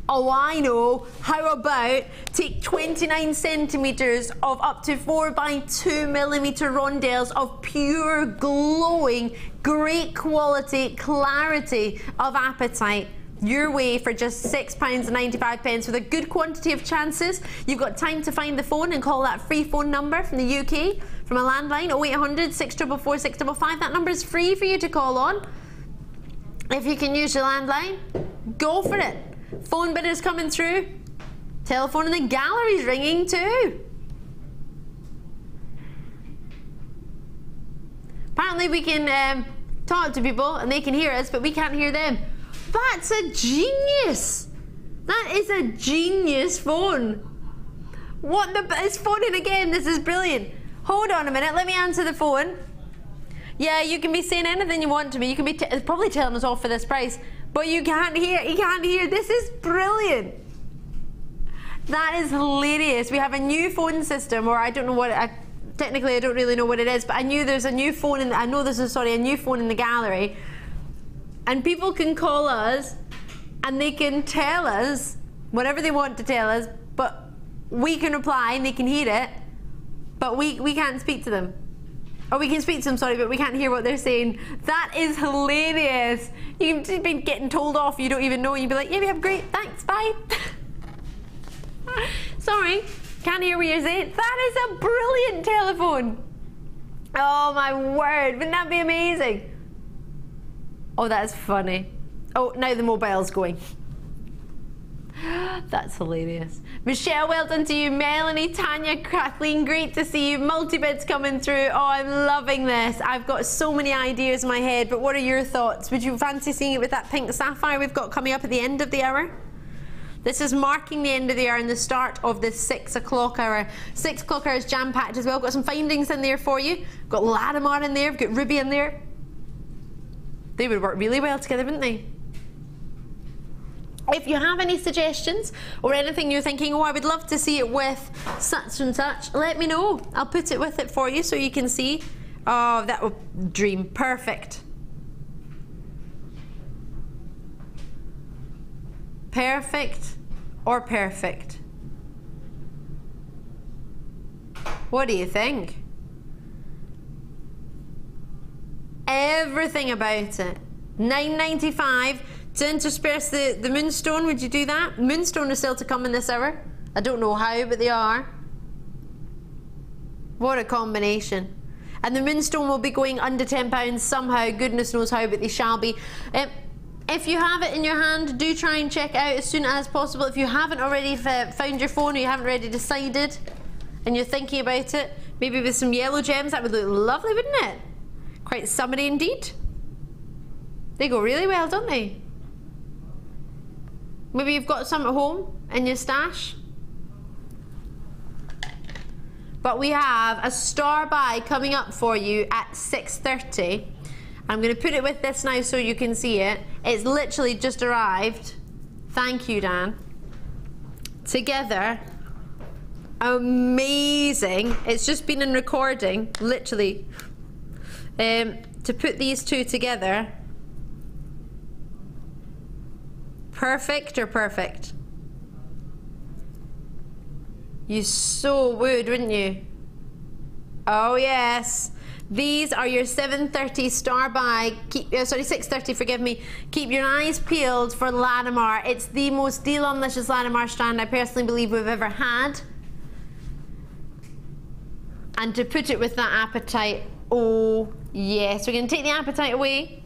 Oh, I know. How about take 29 centimetres of up to 4 by 2 millimetre rondelles of pure glowing, great quality, clarity of apatite your way for just £6.95 with a good quantity of chances. You've got time to find the phone and call that free phone number from the UK, from a landline, 0800 644 655. That number is free for you to call on. If you can use your landline, go for it. Phone bid is coming through. Telephone in the gallery's ringing too. Apparently we can talk to people and they can hear us, but we can't hear them. That's a genius. That is a genius phone. What the... It's phoning again. This is brilliant. Hold on a minute. Let me answer the phone. Yeah, you can be saying anything you want to me. You can be probably telling us off for this price. But you can't hear. You can't hear. This is brilliant. That is hilarious. We have a new phone system, or I don't know what... technically, I don't really know what it is, but I knew there's a new phone in... I know there's a new phone in the gallery. And people can call us and they can tell us whatever they want to tell us, but we can reply and they can hear it, but we can't speak to them. Or we can speak to them, sorry, but we can't hear what they're saying. That is hilarious. You've just been getting told off, you don't even know, you'd be like, yeah, we have great, thanks, bye. Sorry, can't hear what you're saying. That is a brilliant telephone. Oh my word, wouldn't that be amazing? Oh, that's funny. Oh, now the mobile's going. That's hilarious. Michelle, well done to you. Melanie, Tanya, Kathleen, great to see you. Multi-bids coming through. Oh, I'm loving this. I've got so many ideas in my head, but what are your thoughts? Would you fancy seeing it with that pink sapphire we've got coming up at the end of the hour? This is marking the end of the hour and the start of the 6 o'clock hour. 6 o'clock hour is jam-packed as well. Got some findings in there for you. Got Larimar in there. We've got Ruby in there. They would work really well together, wouldn't they? If you have any suggestions or anything you're thinking, oh, I would love to see it with such and such, let me know. I'll put it with it for you so you can see. Oh, that would dream. Perfect. Perfect or perfect? What do you think? Everything about it. $9.95 to intersperse the Moonstone. Would you do that? Moonstone is still to come in this hour. I don't know how, but they are. What a combination. And the Moonstone will be going under £10 somehow. Goodness knows how, but they shall be. If you have it in your hand, do try and check it out as soon as possible. If you haven't already found your phone or you haven't already decided and you're thinking about it, maybe with some yellow gems, that would look lovely, wouldn't it? Quite summery indeed. They go really well, don't they? Maybe you've got some at home in your stash. But we have a star buy coming up for you at 6:30. I'm going to put it with this now so you can see it. It's literally just arrived. Thank you, Dan. Together. Amazing. It's just been in recording, literally. to put these two together. Perfect or perfect? You so would, wouldn't you? Oh yes. These are your 730 starbuy. Sorry, 630. Forgive me. Keep your eyes peeled for Larimar. It's the most delicious Larimar strand I personally believe we've ever had. And to put it with that Apatite, oh yes, we're going to take the Apatite away.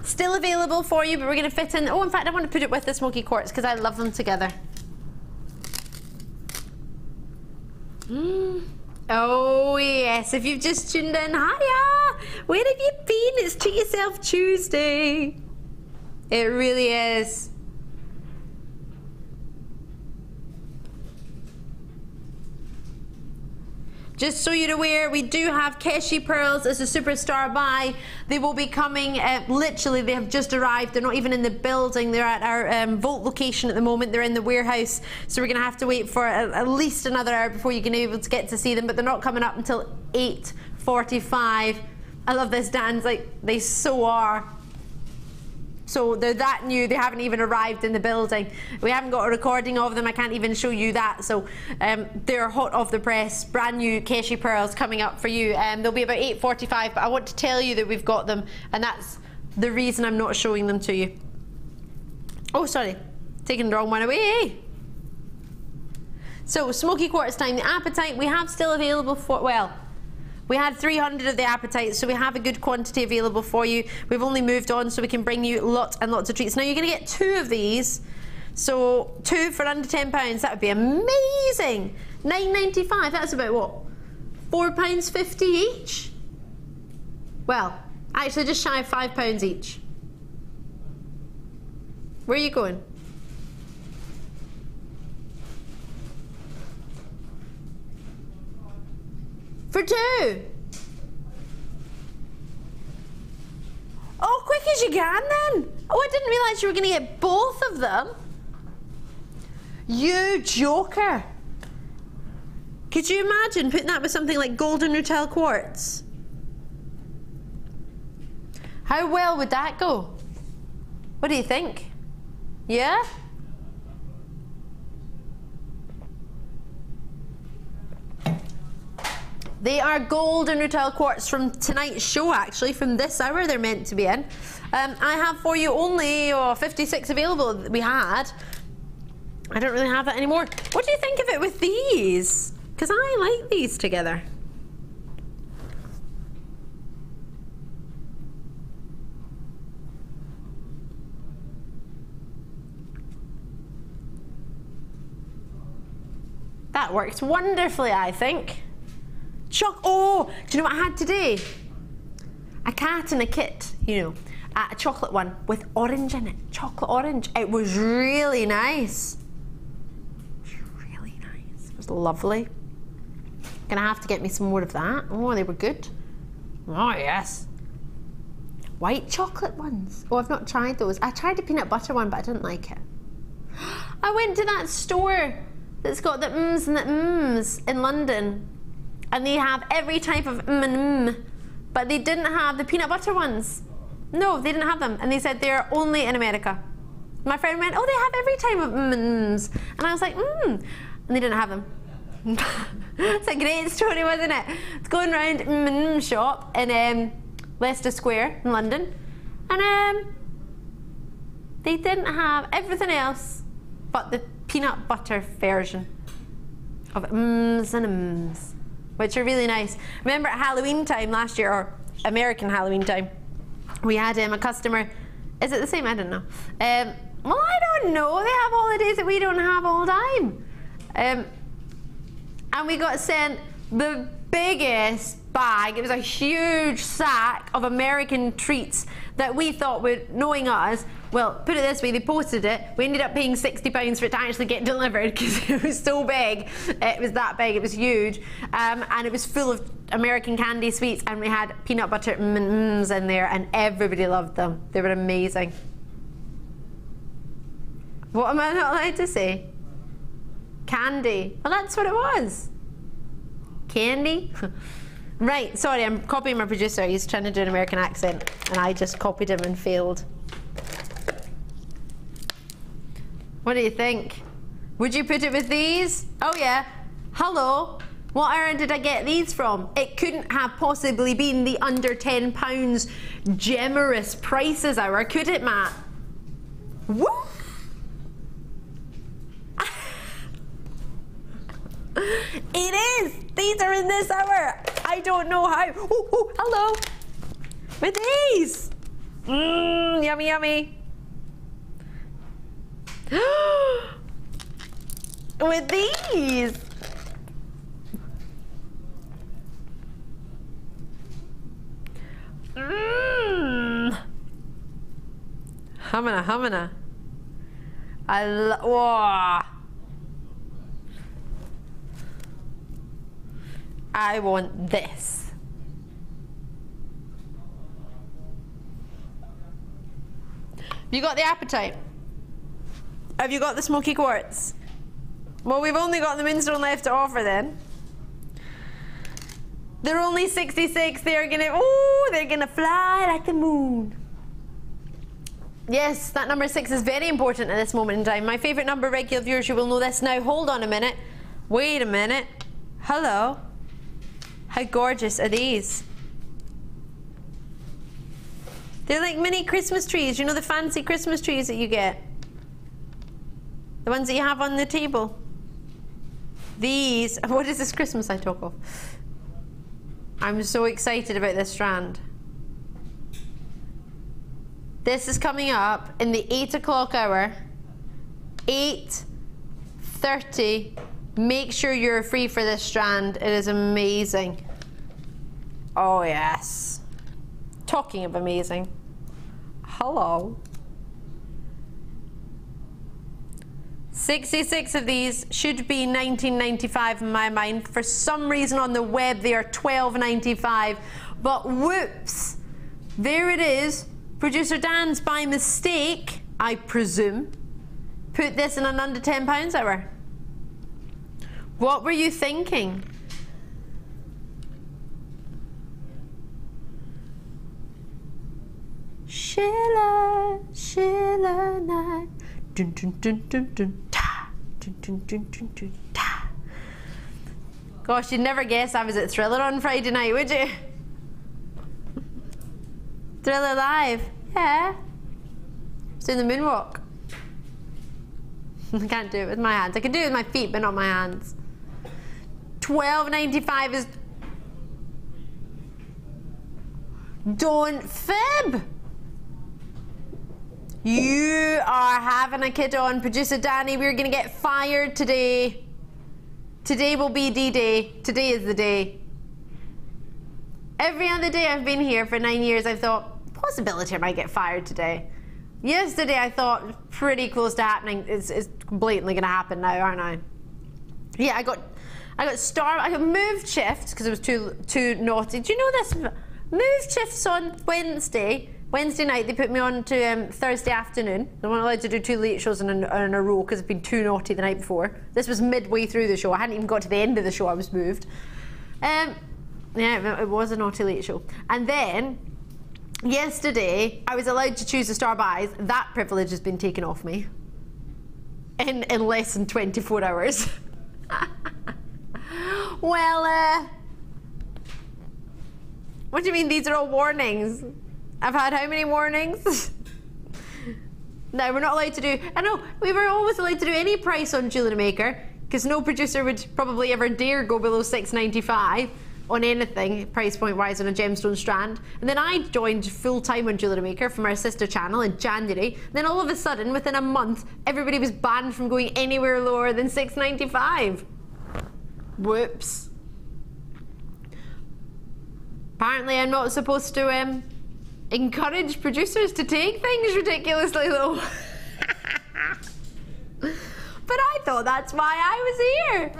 Still available for you, but we're going to fit in. Oh, in fact, I want to put it with the smoky quartz because I love them together. Oh yes, if you've just tuned in, hiya! Where have you been? It's Treat Yourself Tuesday. It really is. Just so you're aware, we do have Keshi Pearls as a superstar buy. They will be coming, literally they have just arrived. They're not even in the building. They're at our Vault location at the moment. They're in the warehouse. So we're going to have to wait for at least another hour before you're going to be able to get to see them. But they're not coming up until 8:45. I love this dance, like they so are. So they're that new, they haven't even arrived in the building. We haven't got a recording of them, I can't even show you that. So they're hot off the press, brand new Keshi Pearls coming up for you. They'll be about 8:45, but I want to tell you that we've got them, and that's the reason I'm not showing them to you. Oh, sorry, taking the wrong one away. So smoky quartz time, the Apatite we have still available for, well, we had 300 of the Apatite, so we have a good quantity available for you. We've only moved on so we can bring you lots and lots of treats. Now you're going to get 2 of these, so 2 for under £10. That would be amazing. £9.95, that's about what? £4.50 each? Well, actually just shy of £5 each. Where are you going? For 2. Oh, quick as you can then. Oh, I didn't realise you were going to get both of them. You joker. Could you imagine putting that with something like golden rutile quartz? How well would that go? What do you think? Yeah? They are gold and rutile quartz from tonight's show, actually, from this hour they're meant to be in. I have for you only 56 available that we had. I don't really have that anymore. What do you think of it with these? Because I like these together. That works wonderfully, I think. Oh, do you know what I had today? A cat in a kit, you know, a chocolate one with orange in it, chocolate orange. It was really nice. It was really nice. It was lovely. Gonna have to get me some more of that. Oh, they were good. Oh yes. White chocolate ones. Oh, I've not tried those. I tried a peanut butter one, but I didn't like it. I went to that store that's got the mms and the mms in London. And they have every type of but they didn't have the peanut butter ones. No, they didn't have them. And they said they're only in America. My friend went, oh, they have every type of mms. And I was like, And they didn't have them. It's a great story, wasn't it? It's going around shop in Leicester Square in London. And they didn't have everything else but the peanut butter version of mms and mms, which are really nice. Remember at Halloween time last year, or American Halloween time, we had a customer. Is it the same? I don't know. Well, I don't know. They have holidays that we don't have all the time. And we got sent the biggest bag. It was a huge sack of American treats that we thought would, knowing us, well, put it this way, they posted it. We ended up paying £60 for it to actually get delivered because it was so big. It was that big, it was huge. And it was full of American candy sweets, and we had peanut butter mms in there, and everybody loved them. They were amazing. What am I not allowed to say? Candy. Well, that's what it was. Candy. Right, sorry, I'm copying my producer. He's trying to do an American accent, and I just copied him and failed. What do you think? Would you put it with these? Oh yeah. Hello. What hour did I get these from? It couldn't have possibly been the under £10 generous prices hour, could it, Matt? Woo! It is! These are in this hour! I don't know how. Oh, oh, hello! With these! Mmm, yummy, yummy. With these! Mmm! Humana, humana. Whoa! I want this. You got the Apatite? Have you got the smoky quartz? Well, we've only got the Moonstone left to offer then. They're only 66. They're gonna fly like the moon. Yes, that number 6 is very important at this moment in time. My favourite number, regular viewers, you will know this now. Hold on a minute. Wait a minute. Hello. How gorgeous are these? They're like mini Christmas trees. You know the fancy Christmas trees that you get? The ones that you have on the table. These, what is this Christmas I talk of? I'm so excited about this strand. This is coming up in the 8 o'clock hour. 8:30. Make sure you're free for this strand. It is amazing. Oh yes. Talking of amazing. Hello. 66 of these should be $19.95 in my mind. For some reason on the web they are $12.95. But whoops. There it is. Producer Dan's by mistake, I presume, put this in an under £10 hour. What were you thinking? Sheila, Sheila night. Dun dun dun dun dun ta. Dun dun dun dun dun ta. Gosh, you'd never guess I was at Thriller on Friday night, would you? Thriller Live, yeah. It's doing the moonwalk. I can't do it with my hands. I can do it with my feet, but not my hands. $12.95 is... Don't fib! You are having a kid on. Producer Danny, we're going to get fired today. Today will be D-Day. Today is the day. Every other day I've been here for 9 years, I've thought, possibility I might get fired today. Yesterday I thought, pretty close to happening. It's blatantly going to happen now, aren't I? Yeah, I got moved shifts because it was too naughty. Do you know this? Moved shifts on Wednesday night. They put me on to Thursday afternoon. They weren't allowed to do 2 late shows in a row because it'd been too naughty the night before. This was midway through the show. I hadn't even got to the end of the show. I was moved. Yeah, it was a naughty late show. And then yesterday I was allowed to choose the starbuys. That privilege has been taken off me in less than 24 hours. Well, what do you mean these are all warnings? I've had how many warnings? No, we're not allowed to do... I know, we were always allowed to do any price on JewelleryMaker because no producer would probably ever dare go below $6.95 on anything, price point wise, on a gemstone strand. And then I joined full time on JewelleryMaker from our sister channel in January. Then all of a sudden, within a month, everybody was banned from going anywhere lower than $6.95. Whoops. Apparently I'm not supposed to encourage producers to take things ridiculously low. But I thought that's why I was here.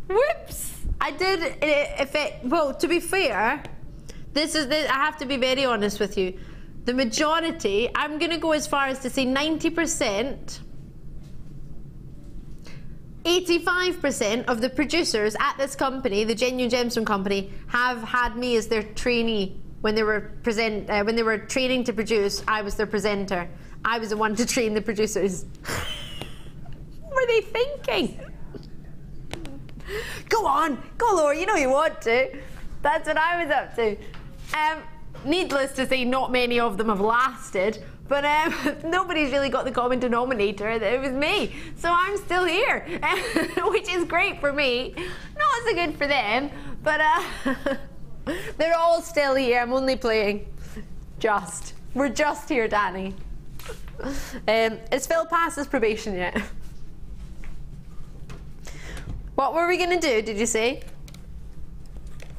Whoops. I did, well, to be fair, I have to be very honest with you. The majority, I'm going to go as far as to say 90% 85% of the producers at this company, the Genuine Gemstone Company, have had me as their trainee when they were training to produce. I was their presenter. I was the one to train the producers. What were they thinking? Go on, go Laura, you know you want to. That's what I was up to. Needless to say, not many of them have lasted, but nobody's really got the common denominator that it was me. So I'm still here, which is great for me. Not so good for them, but they're all still here. I'm only playing. We're just here, Danny. Is Phil past his probation yet? What were we gonna do, did you say?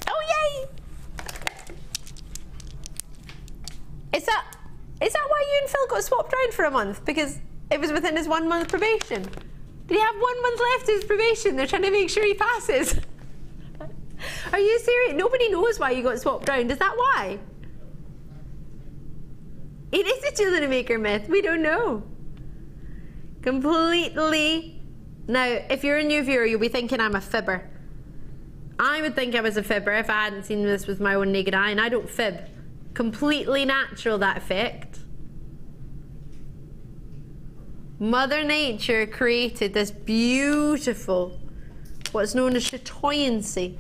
Oh, yay! Is that why you and Phil got swapped around for a month? Because it was within his 1 month probation? Did he have 1 month left of his probation? They're trying to make sure he passes. Are you serious? Nobody knows why you got swapped around. Is that why? It is a JewelleryMaker myth. We don't know. Completely. Now, if you're a new viewer, you'll be thinking I'm a fibber. I would think I was a fibber if I hadn't seen this with my own naked eye, and I don't fib. Completely natural, that effect. Mother Nature created this beautiful, what's known as chatoyancy,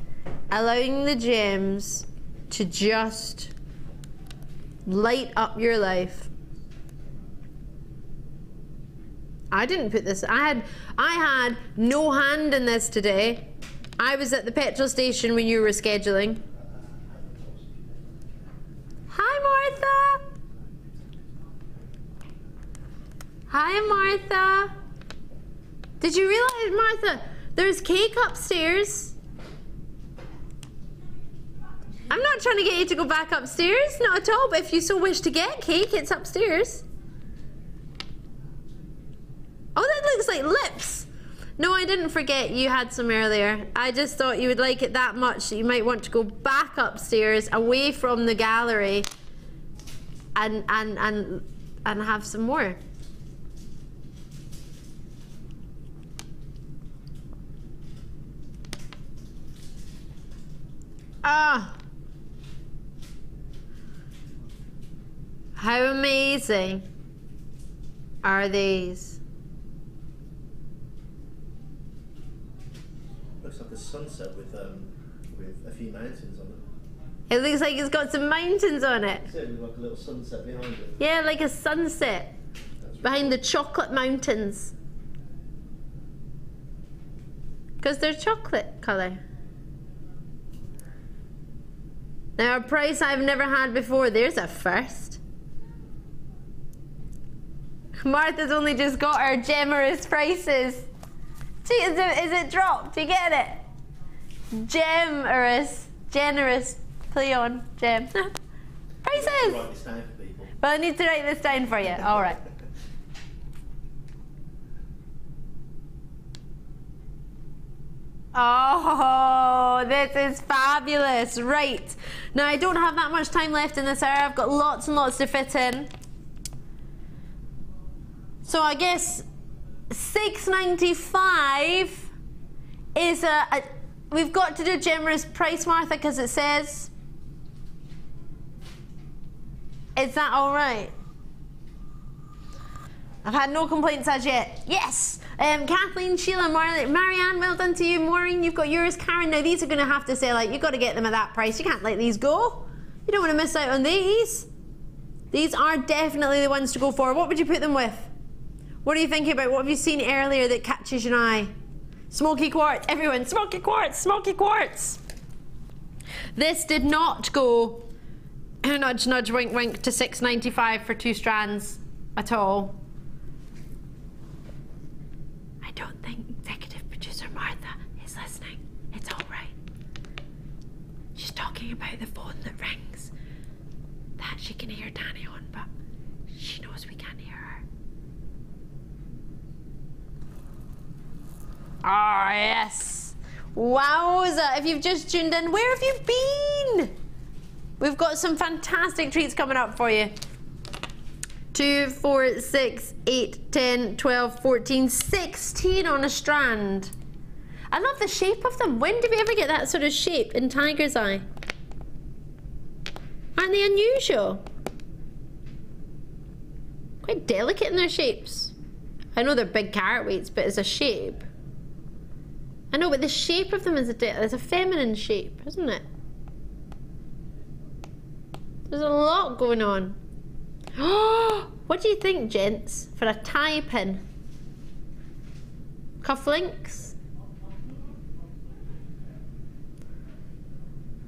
allowing the gems to just light up your life. I didn't put this, I had no hand in this today. I was at the petrol station when you were scheduling. Hi, Martha. Hi, Martha. Did you realize, Martha, there's cake upstairs? I'm not trying to get you to go back upstairs, not at all, but if you so wish to get cake, it's upstairs. Oh, that looks like lips. No, I didn't forget you had some earlier. I just thought you would like it that much that you might want to go back upstairs, away from the gallery, and have some more. Ah. How amazing are these? Looks like a sunset with a few mountains on it. It looks like it's got some mountains on it. That's it, with like a little sunset behind it. Yeah, like a sunset behind the chocolate mountains. Because they're chocolate colour. Now, a price I've never had before. There's a first. Martha's only just got her generous prices. See, is it dropped? Do you get it? Generous. Play on, gem. Prices! Write this down for people. Well, I need to write this down for you. All right. Oh, this is fabulous. Right. Now, I don't have that much time left in this hour. I've got lots and lots to fit in. So I guess $6.95 is we've got to do generous price, Martha, because it says. Is that all right? I've had no complaints as yet. Yes! Kathleen, Sheila, Marianne, well done to you. Maureen, you've got yours. Karen, now these are going to have to sell out. You've got to get them at that price. You can't let these go. You don't want to miss out on these. These are definitely the ones to go for. What would you put them with? What are you thinking about? What have you seen earlier that catches your eye? Smoky quartz. Everyone, smoky quartz, smoky quartz. This did not go, nudge, nudge, wink, wink, to $6.95 for 2 strands at all. I don't think executive producer Martha is listening. It's all right. She's talking about the phone that rings. That she can hear Danny on, but she knows we can't hear her. Ah, yes. Wowza. If you've just tuned in, where have you been? We've got some fantastic treats coming up for you. 2, 4, 6, 8, 10, 12, 14, 16 on a strand. I love the shape of them. When did we ever get that sort of shape in tiger's eye? Aren't they unusual? Quite delicate in their shapes. I know they're big carat weights, but it's a shape. I know, but the shape of them is a feminine shape, isn't it? There's a lot going on. What do you think, gents, for a tie pin? Cufflinks?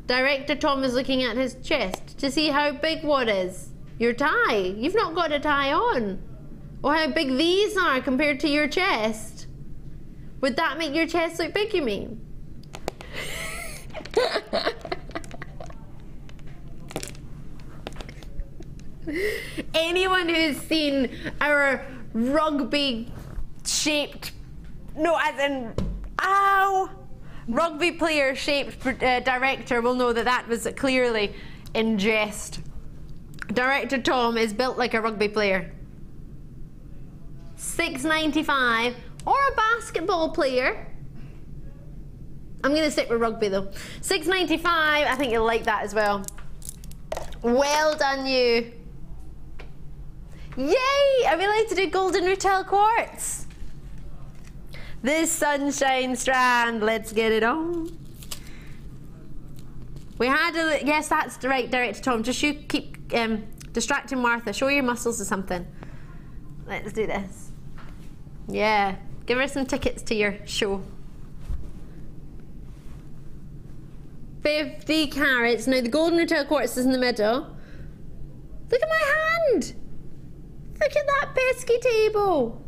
Director Tom is looking at his chest to see how big what is. Your tie. You've not got a tie on. Or how big these are compared to your chest. Would that make your chest look big, you mean? Anyone who's seen our rugby shaped, no, as in, ow, rugby player shaped director will know that that was clearly in jest. Director Tom is built like a rugby player. $6.95, or a basketball player. I'm gonna stick with rugby though. $6.95, I think you'll like that as well. Well done, you. Yay! Are we allowed to do golden retail quartz? This sunshine strand, let's get it on. We had a, yes, that's the right director Tom. Just you keep distracting Martha. Show your muscles or something. Let's do this. Yeah, give her some tickets to your show. 50 carats. Now the golden retail quartz is in the middle. Look at my hand. Look at that pesky table.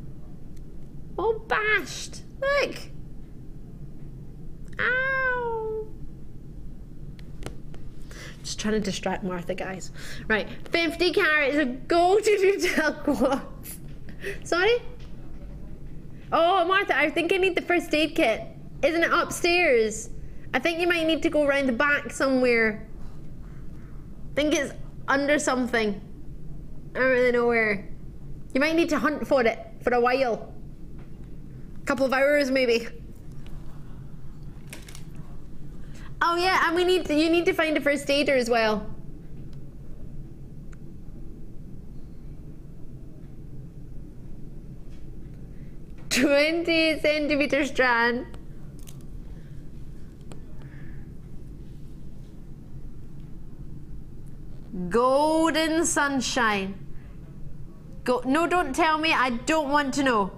All bashed. Look. Ow. Just trying to distract Martha, guys. Right, 50 carats of golden retail quartz. Sorry? Oh, Martha, I think I need the first aid kit. Isn't it upstairs? I think you might need to go around the back somewhere. I think it's under something. I don't really know where. You might need to hunt for it for a while. A couple of hours maybe. Oh yeah, and you need to find a first aider as well. $20 cm strand. Golden sunshine. No, don't tell me. I don't want to know.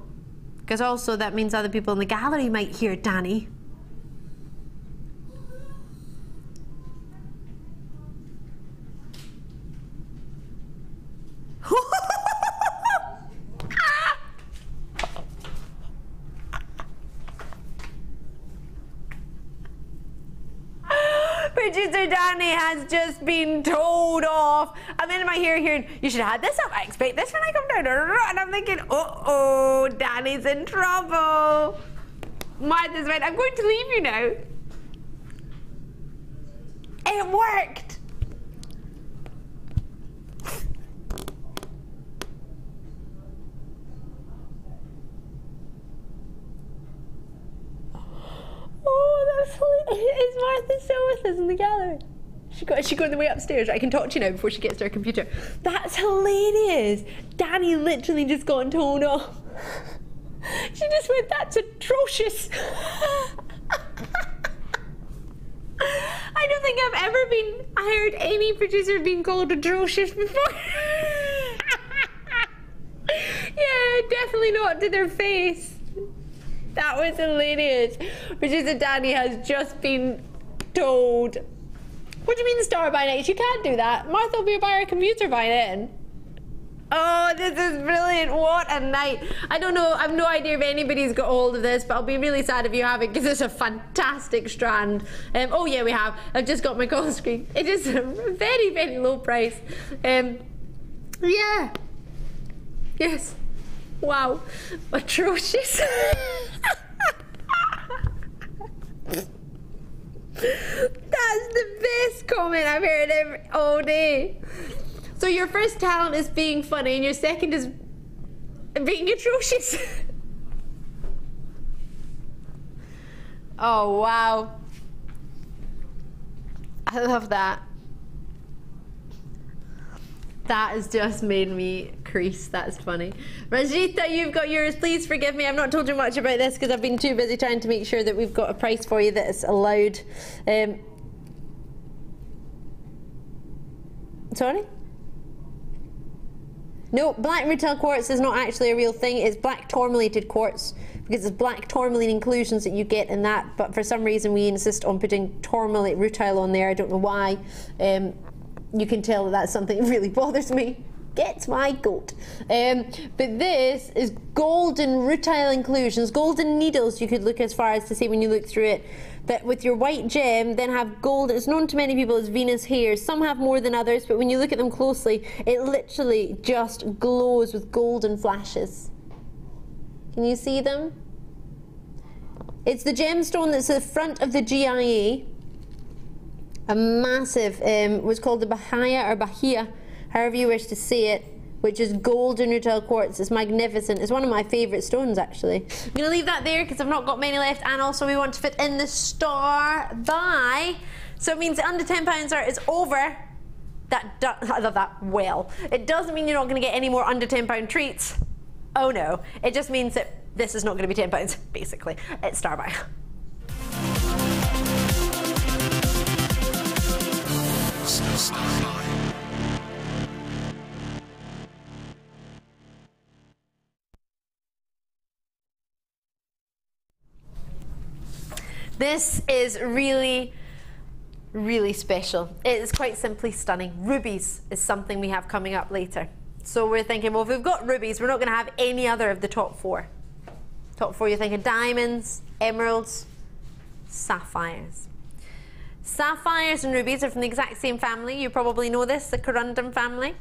Because also that means other people in the gallery might hear Danny. Producer Danny has just been told off. I'm in my ear hearing, you should have had this up. I expect this when I come down. And I'm thinking, uh-oh, Danny's in trouble. Martha's right, I'm going to leave you now. It worked. Oh, that's hilarious. Is Martha still with us in the gallery? Is she going the way upstairs? I can talk to you now before she gets to her computer. That's hilarious. Danny literally just got told off. She just went, that's atrocious. I don't think I've ever heard any producer being called atrocious before. Yeah, definitely not to their face. That was hilarious. Producer Danny has just been told. What do you mean starbuy nights? You can't do that. Martha will be by her computer by then. Oh, this is brilliant. What a night. I don't know. I have no idea if anybody's got hold of this, but I'll be really sad if you haven't because it's a fantastic strand. Oh, yeah, we have. I've just got my call screen. It is a very, very low price. Yeah. Yes. Wow. Atrocious. That's the best comment I've heard all day. So your first talent is being funny and your second is being atrocious. Oh, wow. I love that. That has just made me crease. That's funny. Rajita, you've got yours. Please forgive me. I've not told you much about this because I've been too busy trying to make sure that we've got a price for you that is allowed. Sorry? No, black retail quartz is not actually a real thing. It's black tourmalated quartz because it's black tourmaline inclusions that you get in that. But for some reason we insist on putting tourmalate rutile on there. I don't know why. You can tell that that's something that really bothers me. Gets my goat. But this is golden rutile inclusions, golden needles you could look as far as to see when you look through it. But with your white gem, then have gold. It's known to many people as Venus hairs. Some have more than others, but when you look at them closely, it literally just glows with golden flashes. Can you see them? It's the gemstone that's at the front of the GIA. A massive, what's called the Bahia, however you wish to say it, which is golden rutile quartz. It's magnificent. It's one of my favourite stones, actually. I'm going to leave that there because I've not got many left, and also we want to fit in the star buy. So it means under £10 art is over. I love that. Well, it doesn't mean you're not going to get any more under £10 treats. Oh no. It just means that this is not going to be £10, basically. It's star buy. This is really, really special. It is quite simply stunning. Rubies is something we have coming up later. So we're thinking, well, if we've got rubies, we're not going to have any other of the top four. Top four, you're thinking diamonds, emeralds, sapphires. Sapphires and rubies are from the exact same family. You probably know this, the corundum family.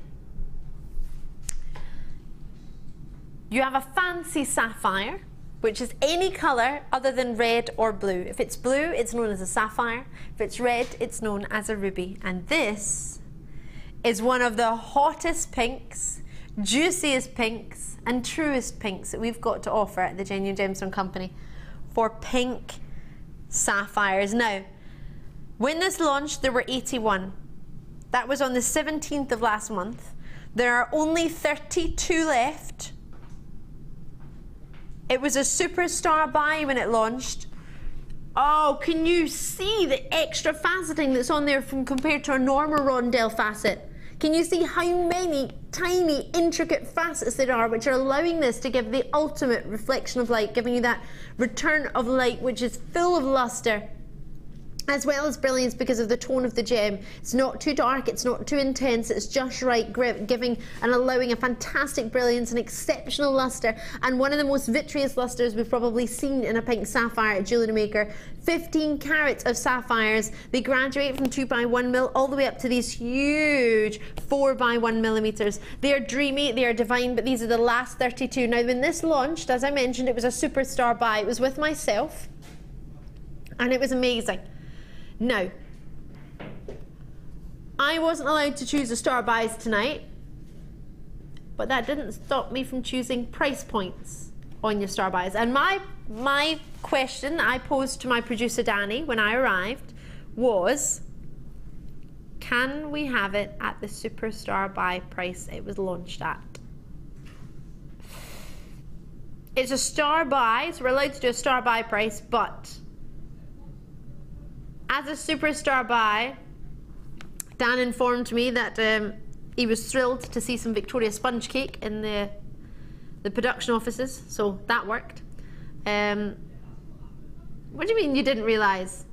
You have a fancy sapphire, which is any colour other than red or blue. If it's blue, it's known as a sapphire. If it's red, it's known as a ruby. And this is one of the hottest pinks, juiciest pinks, and truest pinks that we've got to offer at the Genuine Gemstone Company for pink sapphires. Now, when this launched, there were 81. That was on the 17th of last month. There are only 32 left. It was a superstar buy when it launched. Oh, can you see the extra faceting that's on there from compared to a normal rondelle facet? Can you see how many tiny, intricate facets there are which are allowing this to give the ultimate reflection of light, giving you that return of light which is full of luster, as well as brilliance because of the tone of the gem. It's not too dark, it's not too intense, it's just right, giving and allowing a fantastic brilliance and exceptional luster, and one of the most vitreous lusters we've probably seen in a pink sapphire at JewelleryMaker. 15 carats of sapphires. They graduate from 2x1mm all the way up to these huge 4x1mm. They are dreamy, they are divine, but these are the last 32. Now when this launched, as I mentioned, it was a superstar buy. It was with myself and it was amazing. Now, I wasn't allowed to choose the star buys tonight, but that didn't stop me from choosing price points on your star buys. And my question I posed to my producer Danny when I arrived was, can we have it at the superstar buy price it was launched at? It's a star buy, so we're allowed to do a star buy price, but as a superstar buy, Dan informed me that he was thrilled to see some Victoria sponge cake in the production offices, so that worked. What do you mean you didn't realise?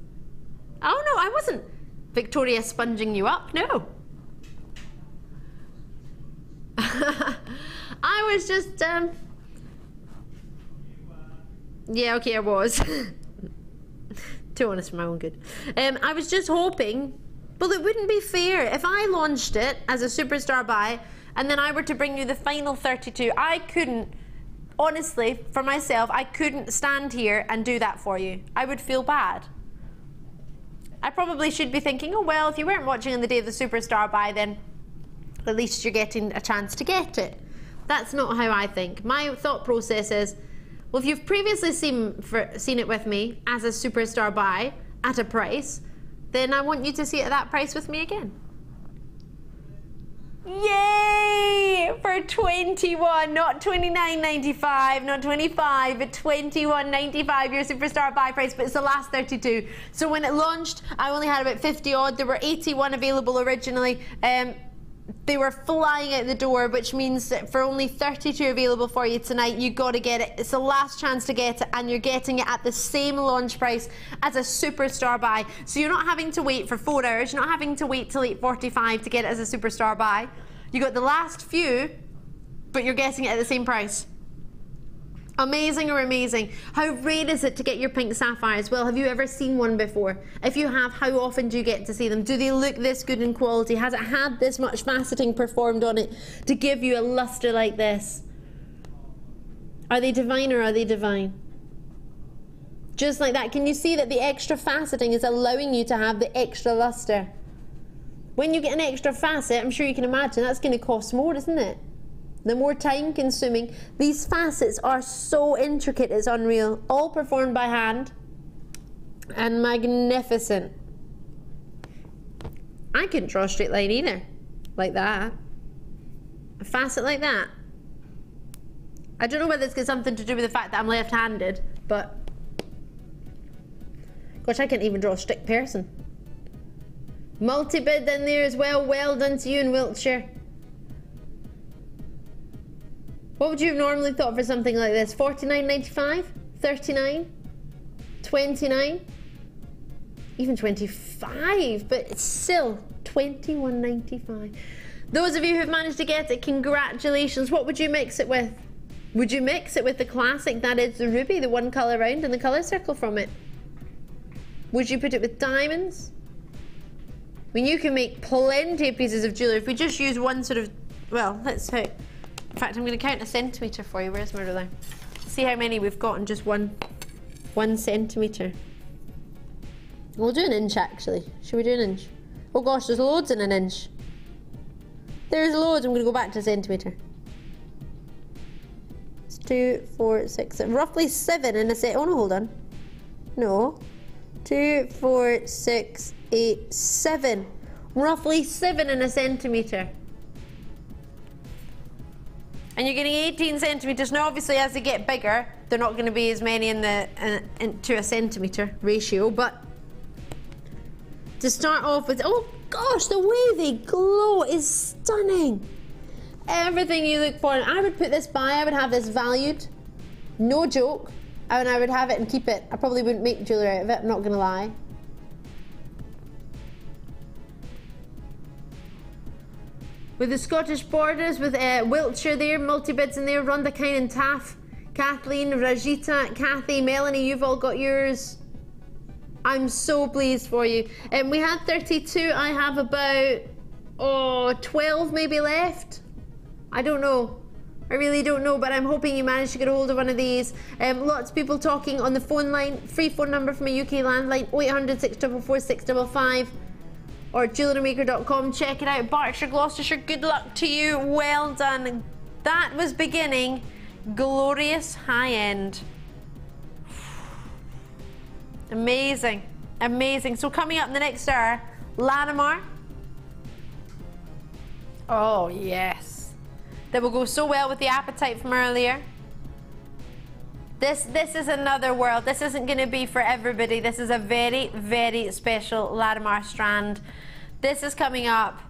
Oh no, I wasn't Victoria sponging you up, no. I was just, yeah, okay, I was. Too honest for my own good. I was just hoping, well, it wouldn't be fair if I launched it as a superstar buy and then I were to bring you the final 32. I couldn't, honestly, for myself, I couldn't stand here and do that for you. I would feel bad. I probably should be thinking, oh well, if you weren't watching on the day of the superstar buy, then at least you're getting a chance to get it. That's not how I think. My thought process is, well, if you've previously seen it with me as a superstar buy at a price, then I want you to see it at that price with me again. Yay! For 21, not 29.95, not 25, but 21.95, your superstar buy price, but it's the last 32. So when it launched, I only had about 50 odd. There were 81 available originally. They were flying out the door, which means that for only 32 available for you tonight, you got to get it. It's the last chance to get it, and you're getting it at the same launch price as a superstar buy. So you're not having to wait for 4 hours. You're not having to wait till 8:45 to get it as a superstar buy. You got the last few, but you're getting it at the same price. Amazing or amazing. How rare is it to get your pink sapphires? Well, have you ever seen one before? If you have, how often do you get to see them? Do they look this good in quality? Has it had this much faceting performed on it to give you a luster like this? Are they divine or are they divine? Just like that. Can you see that the extra faceting is allowing you to have the extra luster? When you get an extra facet, I'm sure you can imagine that's going to cost more, isn't it? The more time consuming. These facets are so intricate, it's unreal. All performed by hand and magnificent. I couldn't draw a straight line either, like that. A facet like that. I don't know whether it's got something to do with the fact that I'm left-handed, but gosh, I can't even draw a strict person. Multi-bid in there as well. Well done to you in Wiltshire. What would you have normally thought for something like this? 49.95? 39? 29? Even 25, but it's still 21.95. Those of you who've managed to get it, congratulations. What would you mix it with? Would you mix it with the classic, that is the ruby, the one colour round and the colour circle from it? Would you put it with diamonds? I mean, you can make plenty of pieces of jewellery. If we just use one sort of, well, let's say, in fact, I'm going to count a centimetre for you. Where's my ruler? See how many we've got in just one centimetre. We'll do an inch, actually. Should we do an inch? Oh gosh, there's loads in an inch. There's loads. I'm going to go back to a centimetre. It's 2, 4, 6, 7. Roughly 7 in a set. Oh no, hold on. No. 2, 4, 6, 8, 7. Roughly 7 in a centimetre. And you're getting 18 centimetres. Now obviously as they get bigger, they're not going to be as many in the to a centimetre ratio, but to start off with, oh gosh, the way they glow is stunning. Everything you look for, and I would put this by, I would have this valued, no joke, and I would have it and keep it. I probably wouldn't make jewellery out of it, I'm not going to lie. With the Scottish borders, with Wiltshire there, multi-bids in there, Rhonda, Kine and Taff, Kathleen, Rajita, Kathy, Melanie, you've all got yours. I'm so pleased for you. We had 32, I have about 12 maybe left. I don't know. I really don't know, but I'm hoping you managed to get a hold of one of these. Lots of people talking on the phone line. Free phone number from a UK landline, 0800 644 655. Or JewelleryMaker.com. Check it out. Berkshire, Gloucestershire, good luck to you. Well done. That was beginning. Glorious high end. Amazing. Amazing. So coming up in the next hour, Larimar. Oh, yes. That will go so well with the Apatite from earlier. This is another world. This isn't going to be for everybody. This is a very, very special Larimar strand. This is coming up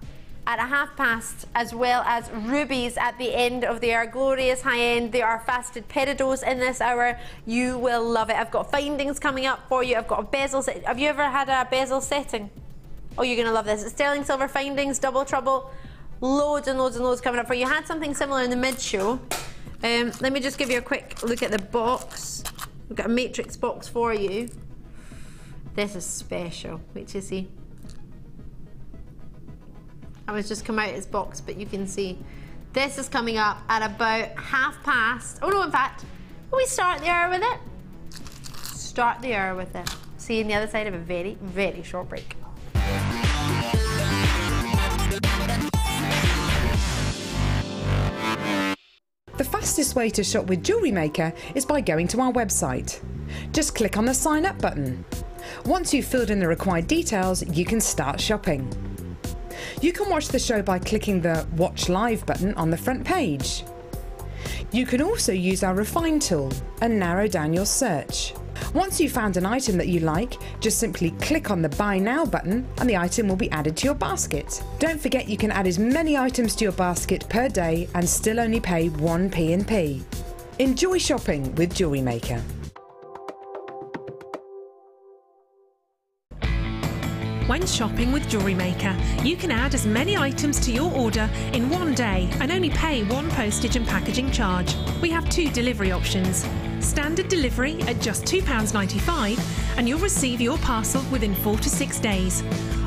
at past, as well as rubies at the end of the hour. Glorious high end. There are faceted peridots in this hour. You will love it. I've got findings coming up for you. I've got a bezel set. Have you ever had a bezel setting? Oh, you're going to love this. It's sterling silver findings, double trouble. Loads and loads and loads coming up for you. You had something similar in the mid-show. Let me just give you a quick look at the box. We've got a matrix box for you. This is special. Wait till you see. I was just come out of its box, but you can see. This is coming up at about past. Oh no, in fact, will we start the hour with it? Start the hour with it. See you on the other side of a very, very short break. fastest way to shop with JewelleryMaker is by going to our website. Just click on the sign up button. Once you've filled in the required details, you can start shopping. You can watch the show by clicking the Watch Live button on the front page. You can also use our Refine tool and narrow down your search. Once you've found an item that you like, just simply click on the Buy Now button and the item will be added to your basket. Don't forget you can add as many items to your basket per day and still only pay 1 P&P. Enjoy shopping with JewelleryMaker. When shopping with JewelleryMaker, you can add as many items to your order in one day and only pay 1 postage and packaging charge. We have 2 delivery options. Standard delivery at just £2.95 and you'll receive your parcel within 4 to 6 days.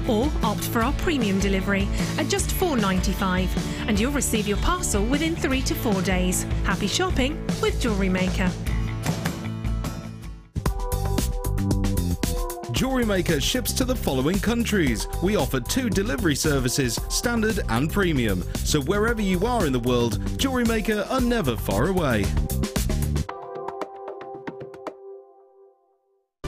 Or opt for our premium delivery at just £4.95 and you'll receive your parcel within 3 to 4 days. Happy shopping with JewelleryMaker. JewelleryMaker ships to the following countries. We offer 2 delivery services, standard and premium. So wherever you are in the world, JewelleryMaker are never far away.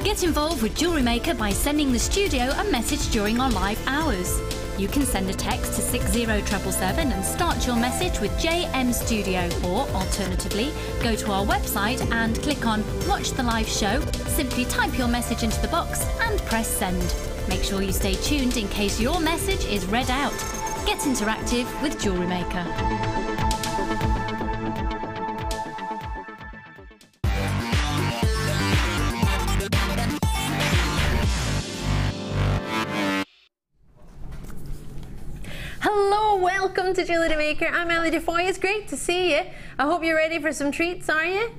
Get involved with JewelleryMaker by sending the studio a message during our live hours. You can send a text to 60777 and start your message with JM Studio, or alternatively, go to our website and click on Watch the Live Show, simply type your message into the box and press send. Make sure you stay tuned in case your message is read out. Get interactive with JewelleryMaker. Hello, welcome to JewelleryMaker. I'm Ali Defoy. It's great to see you. I hope you're ready for some treats, are you?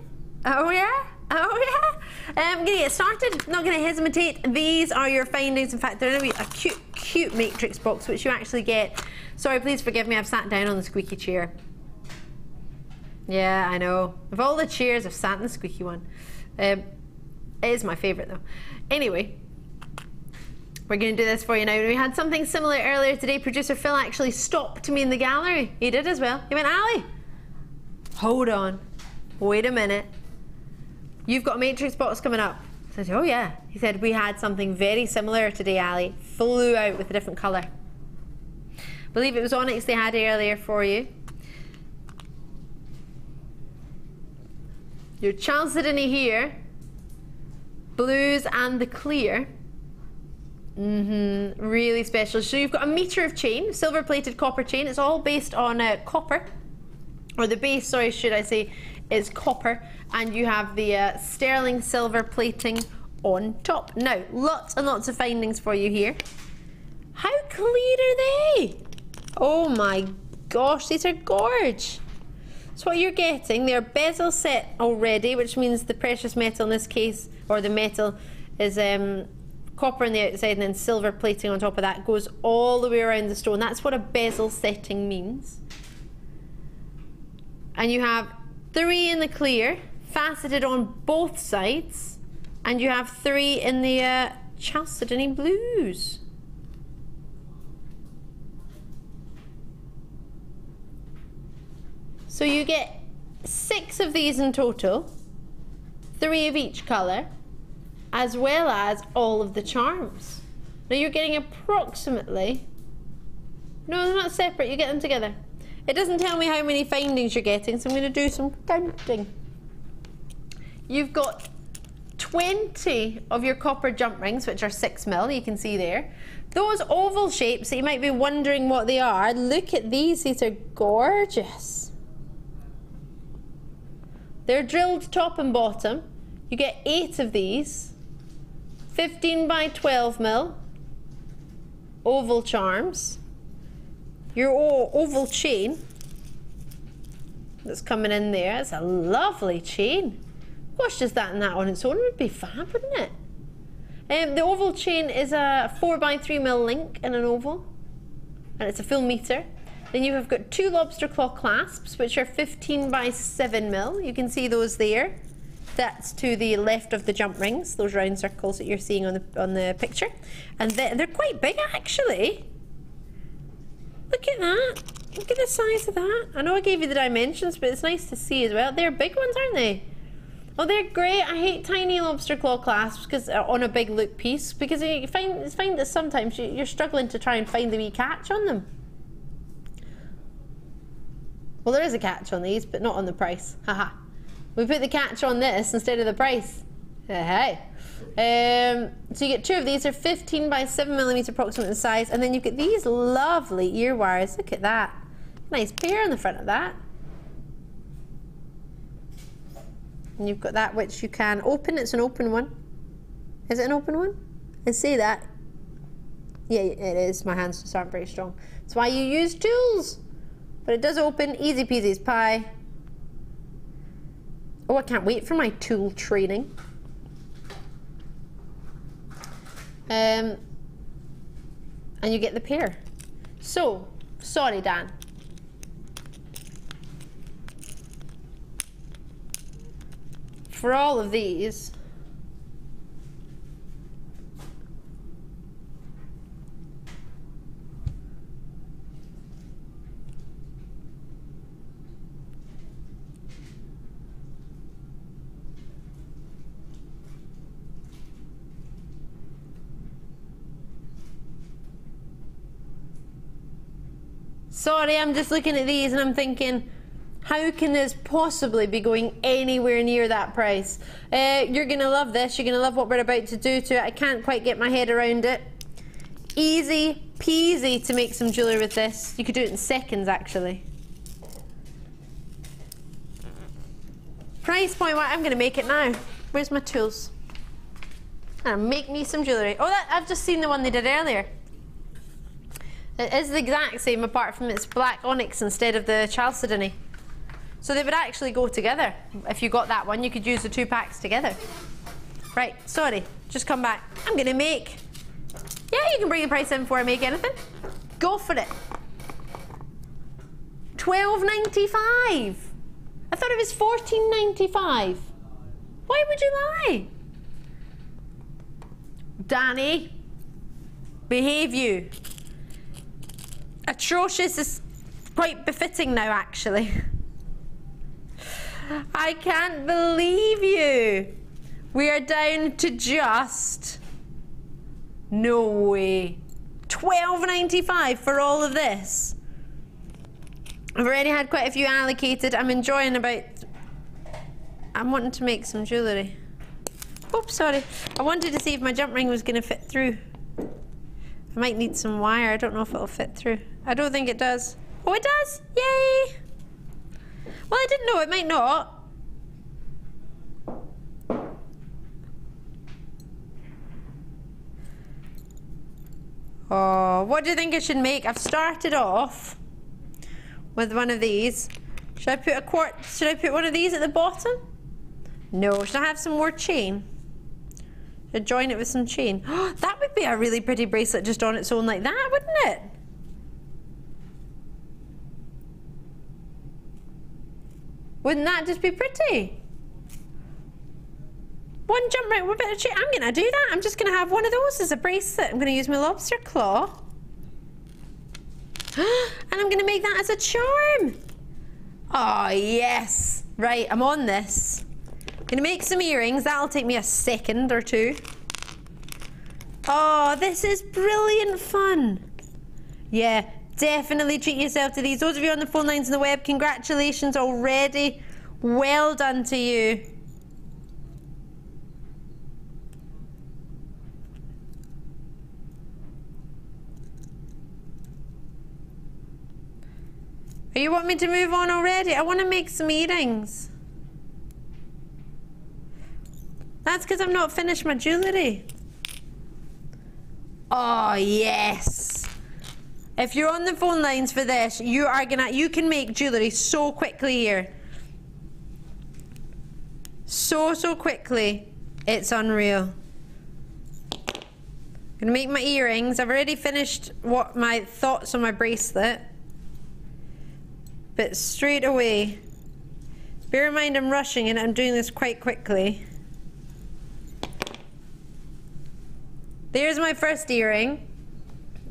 Oh yeah? Oh yeah? I'm going to get started. Not going to hesitate. These are your findings. In fact, they're going to be a cute matrix box, which you actually get. Sorry, please forgive me. I've sat down on the squeaky chair. Yeah, I know. Of all the chairs, I've sat in the squeaky one. It is my favourite though. Anyway, we're going to do this for you now. We had something similar earlier today. Producer Phil actually stopped me in the gallery. He did as well. He went, Ali, hold on. Wait a minute. You've got a matrix box coming up. I said, oh yeah. He said, we had something very similar today, Ali. Flew out with a different colour. I believe it was onyx they had earlier for you. Your chalcedony here. Blues and the clear. Really special. So you've got 1 metre of chain, silver plated copper chain. It's all based on copper, or the base, sorry, should I say, is copper, and you have the sterling silver plating on top. Now, lots and lots of findings for you here. How clean are they? Oh my gosh, these are gorge. So what you're getting, they're bezel set already, which means the precious metal in this case, or the metal, is copper on the outside and then silver plating on top of that, goes all the way around the stone. That's what a bezel setting means. And you have 3 in the clear, faceted on both sides, and you have 3 in the chalcedony blues. So you get 6 of these in total, 3 of each colour, as well as all of the charms. Now you're getting approximately, no, they're not separate, you get them together. It doesn't tell me how many findings you're getting, so I'm going to do some counting. You've got 20 of your copper jump rings, which are 6mm, you can see there. Those oval shapes that you might be wondering what they are, look at these are gorgeous. They're drilled top and bottom. You get 8 of these. 15 by 12mm oval charms. Your oval chain that's coming in there. It's a lovely chain. Gosh, just that and that on its own would be fab, wouldn't it? The oval chain is a 4 by 3mm link in an oval, and it's a full metre. Then you have got 2 lobster claw clasps, which are 15 by 7mm. You can see those there. That's to the left of the jump rings, those round circles that you're seeing on the picture. And they're quite big actually. Look at that. Look at the size of that. I know I gave you the dimensions, but it's nice to see as well. They're big ones, aren't they? Oh, they're great. I hate tiny lobster claw clasps because on a big loop piece, because you find that sometimes you're struggling to try and find the wee catch on them. Well, there is a catch on these, but not on the price. Haha. We put the catch on this instead of the price. Hey. So you get 2 of these. They're 15 by 7mm approximate in size, and then you get these lovely ear wires. Look at that. Nice pair on the front of that. And you've got that which you can open. It's an open one. Is it an open one? I see that. Yeah, it is. My hands just aren't very strong. That's why you use tools. But it does open. Easy peasy as pie. Oh, I can't wait for my tool training. And you get the pair. So, sorry, Dan. For all of these, sorry, I'm just looking at these and I'm thinking, how can this possibly be going anywhere near that price? You're gonna love this. You're gonna love what we're about to do to it. I can't quite get my head around it. Easy peasy to make some jewellery with this. You could do it in seconds, actually. Price point, I'm gonna make it now. Where's my tools? Make me some jewellery. Oh, I've just seen the one they did earlier. It is the exact same, apart from it's black onyx instead of the chalcedony. So they would actually go together. If you got that one, you could use the 2 packs together. Right, sorry, just come back. I'm gonna make, yeah, you can bring the price in before I make anything. Go for it. $12.95. I thought it was $14.95. Why would you lie? Danny, behave you. Atrocious is quite befitting now, actually. I can't believe you. We are down to just, no way, $12.95 for all of this. I've already had quite a few allocated. I'm enjoying I'm wanting to make some jewellery. Oops, sorry. I wanted to see if my jump ring was going to fit through. I might need some wire. I don't know if it'll fit through. I don't think it does. Oh, it does! Yay! Well, I didn't know. It might not. Oh, what do you think I should make? I've started off with one of these. Should I put a quartz? Should I put one of these at the bottom? No. Should I have some more chain? Should I join it with some chain? Oh, that would be a really pretty bracelet just on its own like that, wouldn't it? Wouldn't that just be pretty? One jump right, one bit of chain. I'm gonna do that. I'm just gonna have one of those as a bracelet. I'm gonna use my lobster claw. And I'm gonna make that as a charm. Oh, yes. Right, I'm on this. I'm gonna make some earrings. That'll take me a second or 2. Oh, this is brilliant fun. Yeah. Definitely treat yourself to these. Those of you on the phone lines and the web, congratulations already. Well done to you. Are you want me to move on already? I want to make some earrings. That's because I've not finished my jewellery. Oh, yes. If you're on the phone lines for this, you can make jewellery so quickly here. So quickly. It's unreal. I'm gonna make my earrings. I've already finished what my thoughts on my bracelet. But straight away, bear in mind I'm rushing and I'm doing this quite quickly. There's my first earring.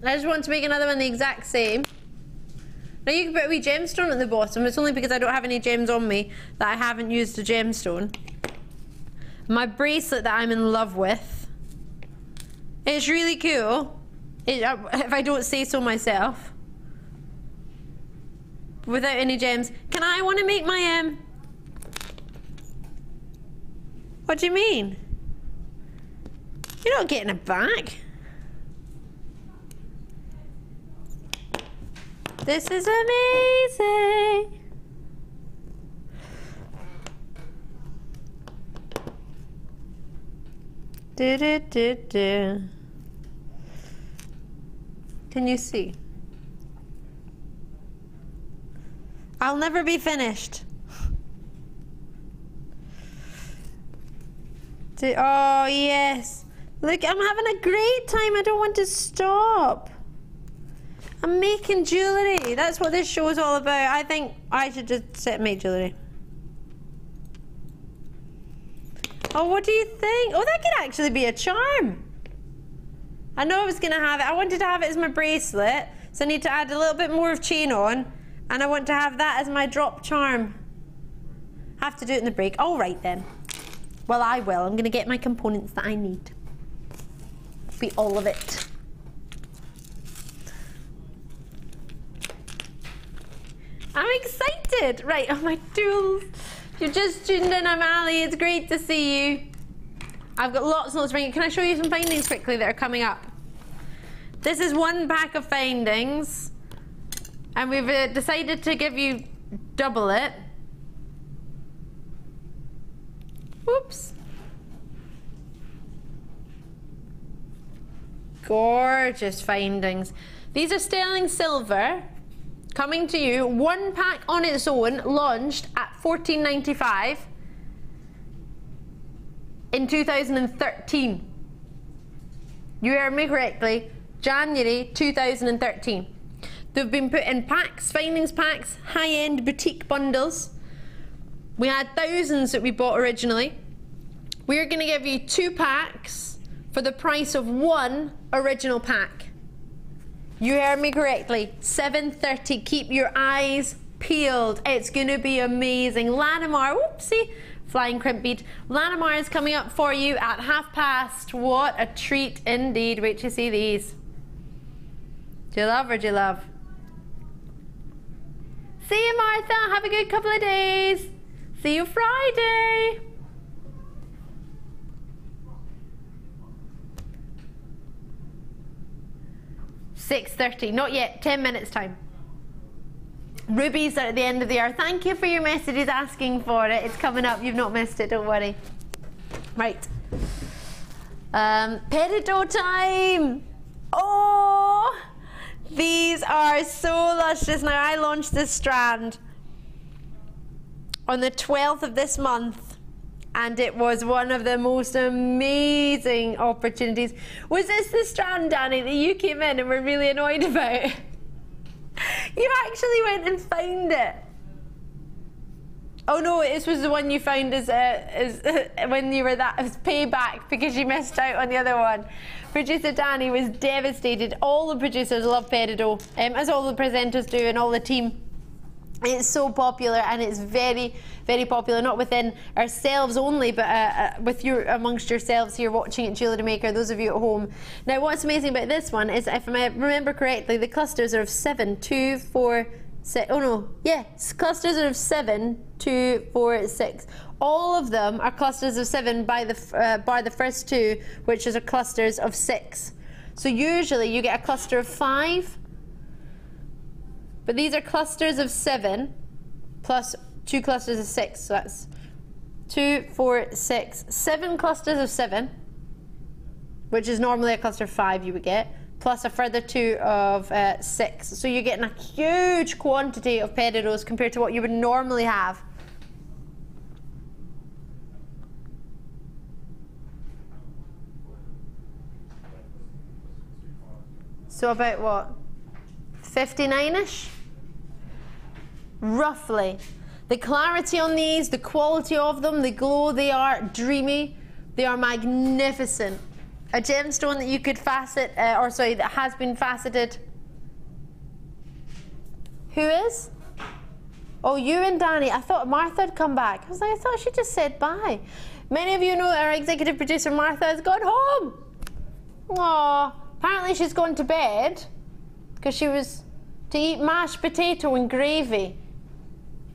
I just want to make another one the exact same. Now you can put a wee gemstone at the bottom. It's only because I don't have any gems on me that I haven't used a gemstone. My bracelet that I'm in love with. It's really cool. If I don't say so myself. Without any gems. I want to make my What do you mean? You're not getting it back. This is amazing. Can you see? I'll never be finished. Oh yes. Look, I'm having a great time. I don't want to stop. I'm making jewellery. That's what this show is all about. I think I should just sit and make jewellery. Oh, what do you think? Oh, that could actually be a charm. I know I was going to have it. I wanted to have it as my bracelet, so I need to add a little bit more of chain on, and I want to have that as my drop charm. Have to do it in the break. All right then. Well, I will. I'm going to get my components that I need. Be all of it. I'm excited. Right, oh my tools. If you've just tuned in, I'm Ali. It's great to see you. I've got lots and lots of findings. Can I show you some findings quickly that are coming up? This is one pack of findings, and we've decided to give you double it. Whoops. Gorgeous findings. These are sterling silver. Coming to you, one pack on its own launched at $14.95 in 2013. You heard me correctly, January 2013. They've been put in packs, findings packs, high-end boutique bundles. We had thousands that we bought originally. We're going to give you 2 packs for the price of 1 original pack. You heard me correctly, $7.30. Keep your eyes peeled. It's going to be amazing. Lanimar, whoopsie, flying crimp bead. Lanimar is coming up for you at 1:30. What a treat indeed. Wait till you see these. Do you love or do you love? See you, Martha. Have a good couple of days. See you Friday. $6.30, not yet, 10 minutes time. Rubies are at the end of the hour. Thank you for your messages asking for it. It's coming up, you've not missed it, don't worry. Right. Peridot time. Oh, these are so luscious. Now, I launched this strand on the 12th of this month, and it was one of the most amazing opportunities. Was this the strand, Danny, that you came in and were really annoyed about? You actually went and found it. Oh no, this was the one you found as when you were that, as payback because you missed out on the other one. Producer Danny was devastated. All the producers love Peridot, as all the presenters do and all the team. It's so popular, and it's very, very popular, not within ourselves only, but with amongst yourselves here watching at JewelleryMaker, those of you at home. Now, what's amazing about this one is, if I remember correctly, the clusters are of 7, 2, 4, 6. Oh no, yeah, clusters are of 7, 2, 4, 6. All of them are clusters of 7 by the first 2, which are clusters of 6. So usually you get a cluster of 5. But these are clusters of 7 plus 2 clusters of 6. So that's 2, 4, 6, 7 clusters of 7, which is normally a cluster of 5 you would get, plus a further 2 of 6. So you're getting a huge quantity of peridots compared to what you would normally have. So about what? 59-ish? Roughly. The clarity on these, the quality of them, the glow, they are dreamy. They are magnificent. A gemstone that you could facet, that has been faceted. Who is? Oh, you and Danny. I thought Martha had come back. I was like, I thought she just said bye. Many of you know that our executive producer Martha has gone home. Aw, apparently she's gone to bed because she was to eat mashed potato and gravy.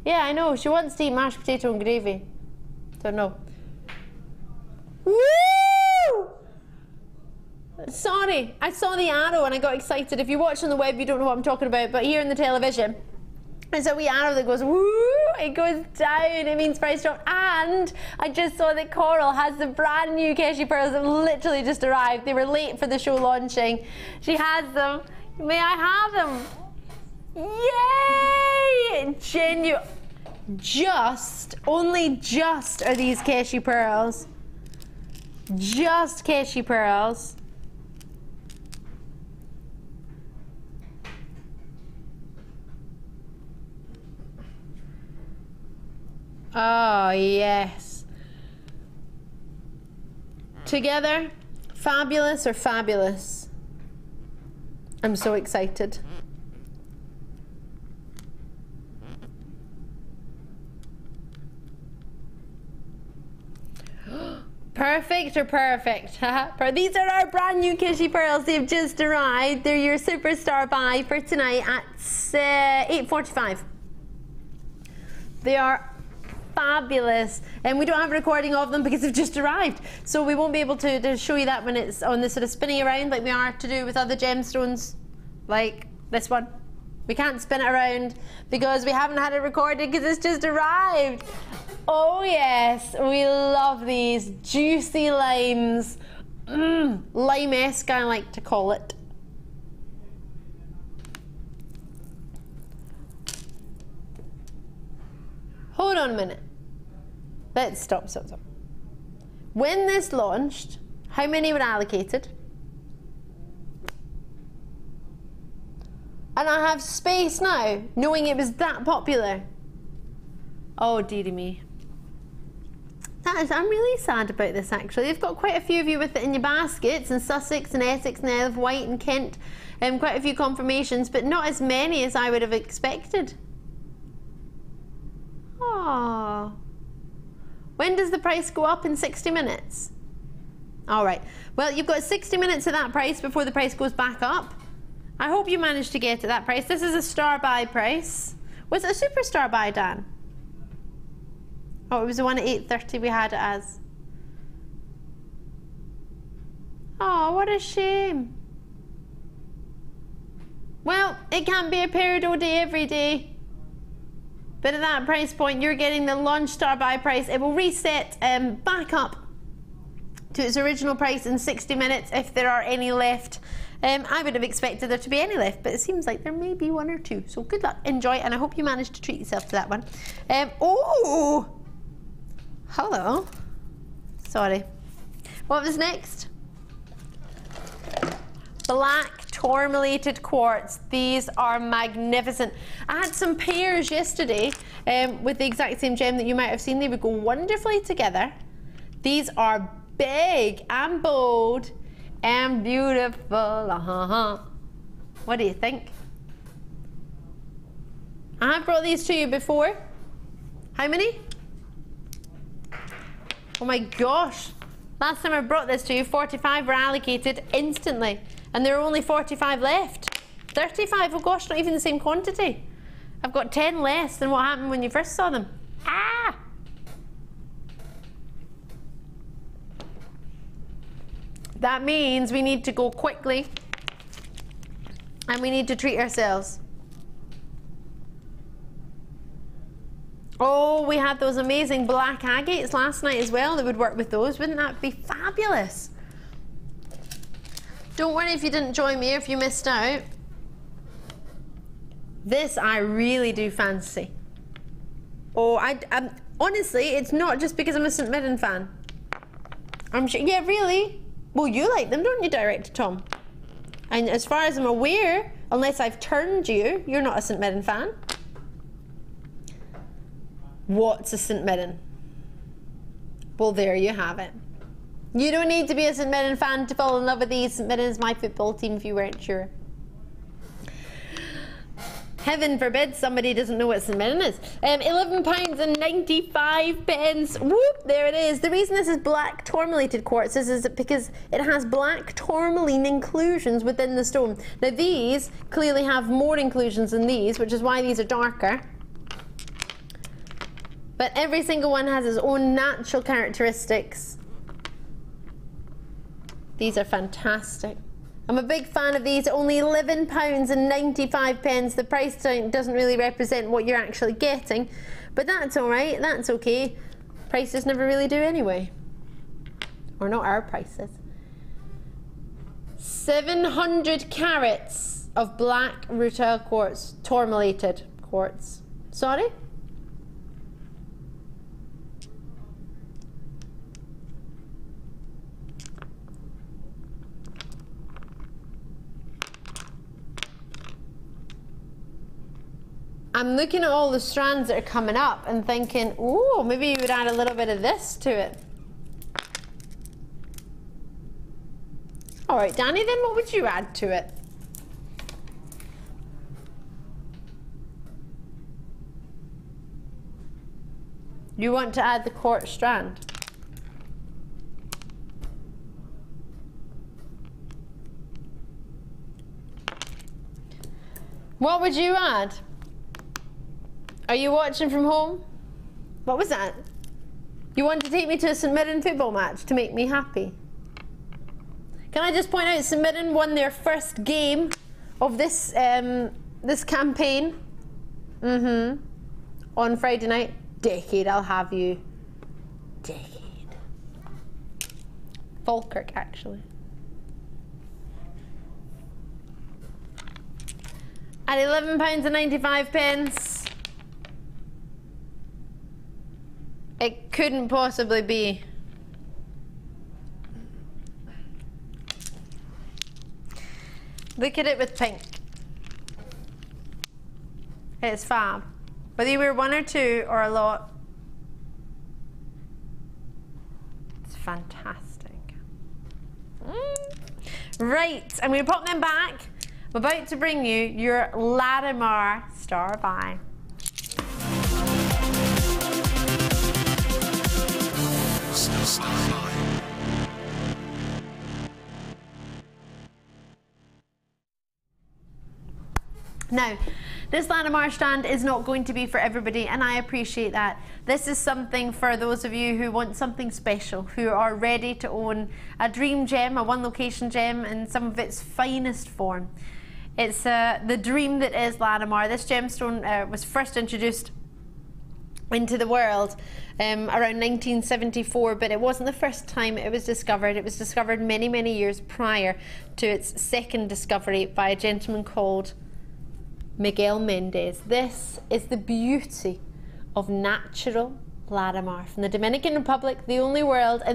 Yeah, I know. She wants to eat mashed potato and gravy. Don't know. Woo! Sorry, I saw the arrow and I got excited. If you watch on the web, you don't know what I'm talking about, but here in the television, there's a wee arrow that goes woo, it goes down, it means price drop. And I just saw that Coral has the brand new Keshi Pearls that literally just arrived. They were late for the show launching. She has them. May I have them? Yay! Only just are these Keshi Pearls. Just Keshi Pearls. Oh, yes. Together, fabulous or fabulous? I'm so excited. Perfect or perfect? These are our brand new Keshi Pearls. They've just arrived. They're your superstar buy for tonight at 8:45. They are fabulous, and we don't have a recording of them because they've just arrived, so we won't be able to show you that when it's on the sort of spinning around like we are to do with other gemstones like this one. We can't spin it around because we haven't had it recorded because it's just arrived. Oh yes, we love these juicy limes. Lime-esque, I like to call it. Hold on a minute. Let's stop. When this launched, how many were allocated? And I have space now, knowing it was that popular. Oh, dearie me. I'm really sad about this, actually. They've got quite a few of you with it in your baskets, and Sussex and Essex and Isle of Wight and Kent, and quite a few confirmations, but not as many as I would have expected. Aww. When does the price go up? In 60 minutes? All right. Well, you've got 60 minutes at that price before the price goes back up. I hope you managed to get at that price. This is a star buy price. Was it a superstar buy, Dan? Oh, it was the one at 8:30 we had it as. Oh, what a shame. Well, it can't be a Peridot day every day. But at that price point, you're getting the launch star buy price. It will reset back up to its original price in 60 minutes if there are any left. I would have expected there to be any left, but it seems like there may be one or two. So good luck, enjoy, and I hope you manage to treat yourself to that one. Oh, hello. Sorry. What was next? Black tourmalated quartz. These are magnificent. I had some pairs yesterday with the exact same gem that you might have seen. They would go wonderfully together. These are big and bold and beautiful. What do you think? I have brought these to you before. How many? Oh my gosh. Last time I brought this to you, 45 were allocated instantly. And there are only 45 left. 35, oh gosh, not even the same quantity. I've got 10 less than what happened when you first saw them. Ah! That means we need to go quickly and we need to treat ourselves. Oh, we had those amazing black agates last night as well that would work with those. Wouldn't that be fabulous? Don't worry if you didn't join me or if you missed out. This I really do fancy. Oh, honestly, it's not just because I'm a St. Mirren fan. I'm sure, yeah, really? Well, you like them, don't you, Director Tom? And as far as I'm aware, unless I've turned you, you're not a St. Mirren fan. What's a St. Mirren? Well, there you have it. You don't need to be a St. Mirren fan to fall in love with these. St. Mirren is my football team if you weren't sure. Heaven forbid somebody doesn't know what St Mirren is. £11.95. Whoop, there it is. The reason this is black tourmalated quartz is because it has black tourmaline inclusions within the stone. Now these clearly have more inclusions than these, which is why these are darker. But every single one has its own natural characteristics. These are fantastic. I'm a big fan of these. Only £11.95. The price doesn't really represent what you're actually getting, but that's all right. That's okay. Prices never really do anyway, or not our prices. 700 carats of black rutile quartz, tourmalated quartz. Sorry? I'm looking at all the strands that are coming up and thinking, ooh, maybe you would add a little bit of this to it. All right, Danny, then what would you add to it? You want to add the quartz strand. What would you add? Are you watching from home? What was that? You want to take me to a St Mirren football match to make me happy? Can I just point out St Mirren won their first game of this this campaign on Friday night. Decade, I'll have you. Decade. Falkirk, actually. At £11.95. It couldn't possibly be. Look at it with pink. It's fab. Whether you wear one or two or a lot, it's fantastic. Right, I'm going to pop them back. I'm about to bring you your Latimer Starbuy. Now, this Latimer strand is not going to be for everybody, and I appreciate that. This is something for those of you who want something special, who are ready to own a dream gem, a one location gem in some of its finest form. It's the dream that is Latimer. This gemstone was first introduced into the world around 1974, but it wasn't the first time it was discovered. It was discovered many, many years prior to its second discovery by a gentleman called Miguel Mendez. This is the beauty of natural Latimer from the Dominican Republic, the only location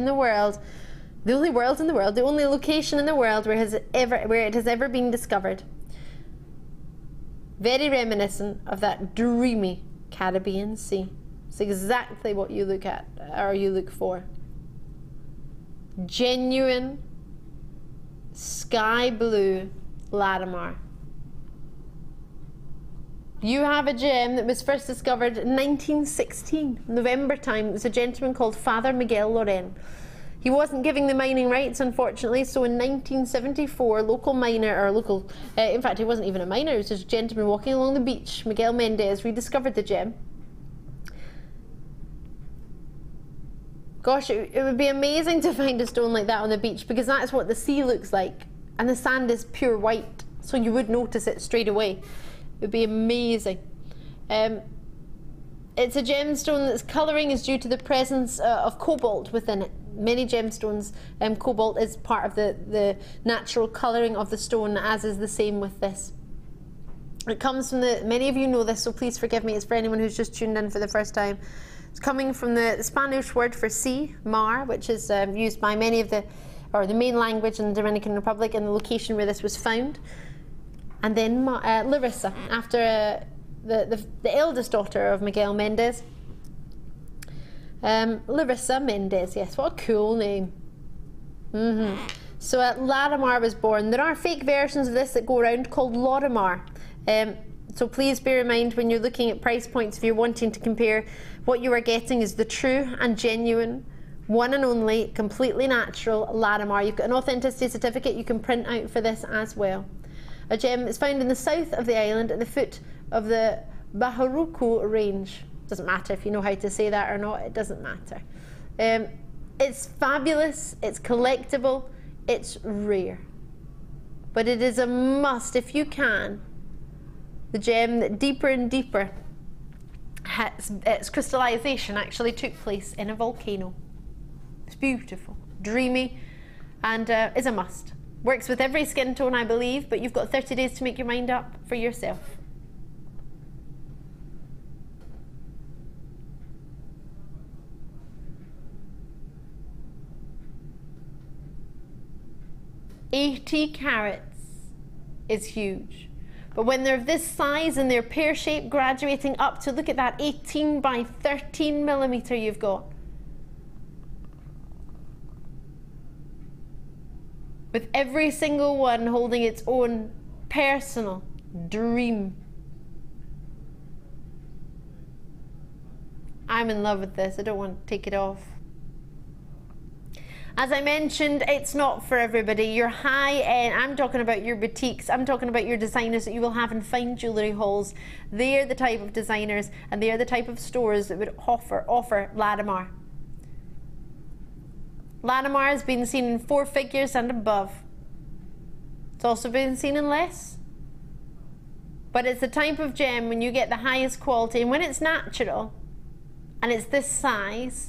in the world where it has ever been discovered. Very reminiscent of that dreamy Caribbean Sea. It's exactly what you look at, or you look for. Genuine sky blue Latimer. You have a gem that was first discovered in 1916, November time. It was a gentleman called Father Miguel Loren. He wasn't giving the mining rights, unfortunately, so in 1974, in fact, he wasn't even a miner, he was just a gentleman walking along the beach. Miguel Mendez rediscovered the gem. Gosh, it would be amazing to find a stone like that on the beach, because that's what the sea looks like, and the sand is pure white, so you would notice it straight away. It would be amazing. It's a gemstone that's colouring is due to the presence of cobalt within it. Many gemstones, cobalt is part of the natural colouring of the stone, as is the same with this. It comes from many of you know this, so please forgive me, it's for anyone who's just tuned in for the first time. It's coming from the Spanish word for sea, mar, which is used by many of the main language in the Dominican Republic, and the location where this was found. And then Larissa, after the eldest daughter of Miguel Mendez. Larissa Mendez, yes, what a cool name. So Latimer was born. There are fake versions of this that go around called Lorimer. So please bear in mind when you're looking at price points, if you're wanting to compare, what you are getting is the true and genuine, one and only, completely natural Larimar. You've got an authenticity certificate you can print out for this as well. A gem is found in the south of the island at the foot of the Baharuku range. Doesn't matter if you know how to say that or not, it doesn't matter. It's fabulous, it's collectible, it's rare. But it is a must, if you can, the gem that deeper and deeper its crystallization actually took place in a volcano. It's beautiful, dreamy, and is a must. Works with every skin tone, I believe, but you've got 30 days to make your mind up for yourself. $80 carats is huge. But when they're of this size and they're pear-shaped, graduating up to, look at that, 18 by 13 millimeter you've got. With every single one holding its own personal dream. I'm in love with this, I don't want to take it off. As I mentioned, it's not for everybody. Your high-end, I'm talking about your boutiques, I'm talking about your designers that you will have in fine jewellery halls. They're the type of designers and they're the type of stores that would offer Larimar. Larimar has been seen in 4 figures and above. It's also been seen in less. But it's the type of gem when you get the highest quality and when it's natural and it's this size,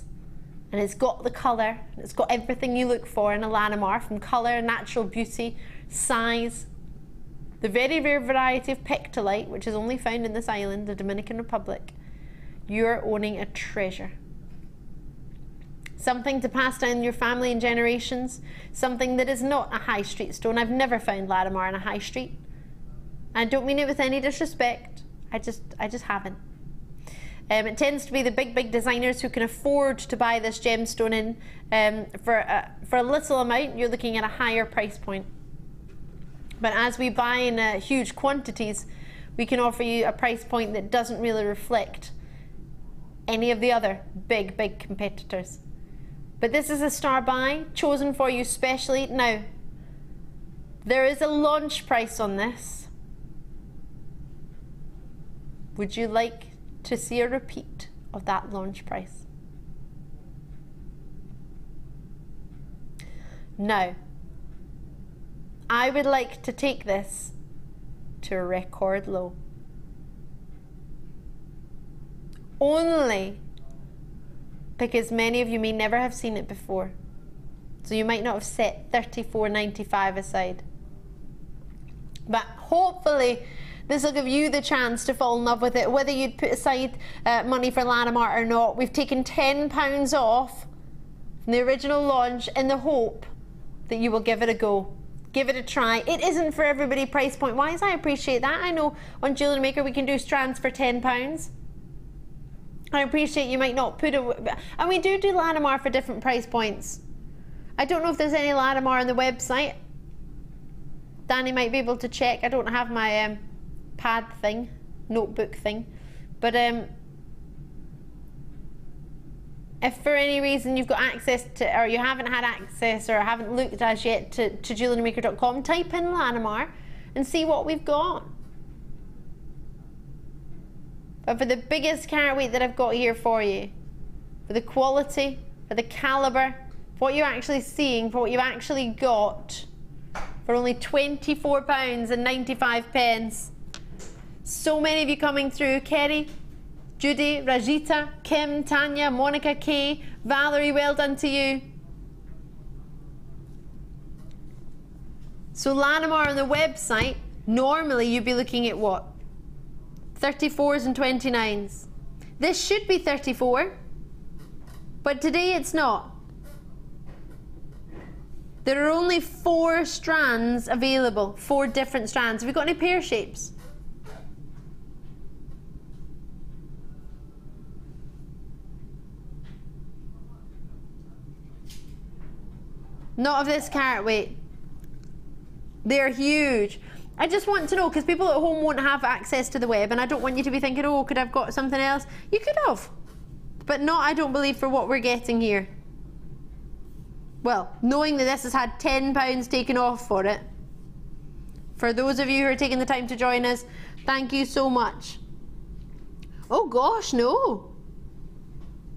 and it's got the colour, it's got everything you look for in a Larimar, from colour, natural beauty, size, the very rare variety of pectolite, which is only found in this island, the Dominican Republic. You're owning a treasure. Something to pass down your family and generations, something that is not a high street stone. I've never found Larimar in a high street. I don't mean it with any disrespect, I just haven't. It tends to be the big designers who can afford to buy this gemstone in for a little amount. You're looking at a higher price point. But as we buy in huge quantities, we can offer you a price point that doesn't really reflect any of the other big competitors. But this is a star buy chosen for you specially. Now, there is a launch price on this. Would you like to see a repeat of that launch price? Now, I would like to take this to a record low. Only because many of you may never have seen it before. So you might not have set $34.95 aside. But hopefully this will give you the chance to fall in love with it, whether you'd put aside money for Larimar or not. We've taken £10 off from the original launch in the hope that you will give it a go. Give it a try. It isn't for everybody price point wise. I appreciate that. I know on JewelleryMaker we can do strands for £10. I appreciate you might not put a... And we do Larimar for different price points. I don't know if there's any Larimar on the website. Danny might be able to check. I don't have my... pad thing, notebook thing, but if for any reason you've got access to, or you haven't had access or haven't looked as yet to JewelleryMaker.com, type in Larimar and see what we've got. But for the biggest carat weight that I've got here for you, for the quality, for the calibre, for what you're actually seeing, for what you've actually got, for only £24.95. So many of you coming through. Kerry, Judy, Rajita, Kim, Tanya, Monica, Kay, Valerie, well done to you. So Larimar on the website, normally you'd be looking at what? 34s and 29s. This should be 34, but today it's not. There are only 4 strands available, 4 different strands. Have we got any pear shapes? Not of this carat weight. They're huge. I just want to know, because people at home won't have access to the web, and I don't want you to be thinking, oh, could I have got something else? You could have, but not, I don't believe, for what we're getting here. Well, knowing that this has had £10 taken off for it. For those of you who are taking the time to join us, thank you so much. Oh gosh, no.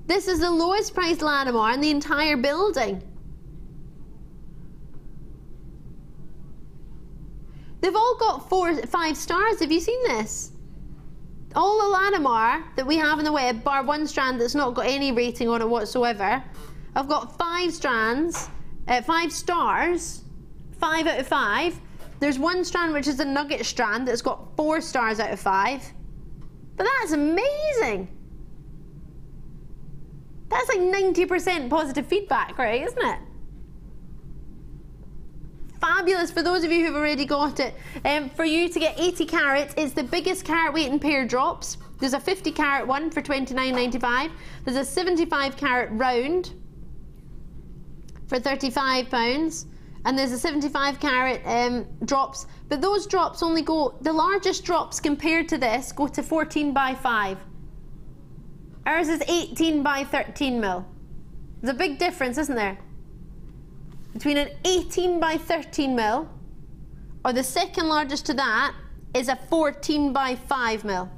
This is the lowest priced Latimer in the entire building. They've all got 4 or 5 stars. Have you seen this? All the Latimer that we have in the web, bar one strand that's not got any rating on it whatsoever, I've got 5 strands, 5 stars, 5 out of 5. There's one strand which is a nugget strand that's got 4 stars out of 5. But that's amazing. That's like 90% positive feedback, right, isn't it? Fabulous for those of you who've already got it. For you to get 80 carats, it's the biggest carat weight in pear drops. There's a 50 carat one for £29.95. There's a 75 carat round for £35. And there's a 75 carat drops, but those drops only go, the largest drops compared to this go to 14 by 5. Ours is 18 by 13 mil. There's a big difference, isn't there? Between an 18 by 13 mil, or the second largest to that is a 14 by 5 mil.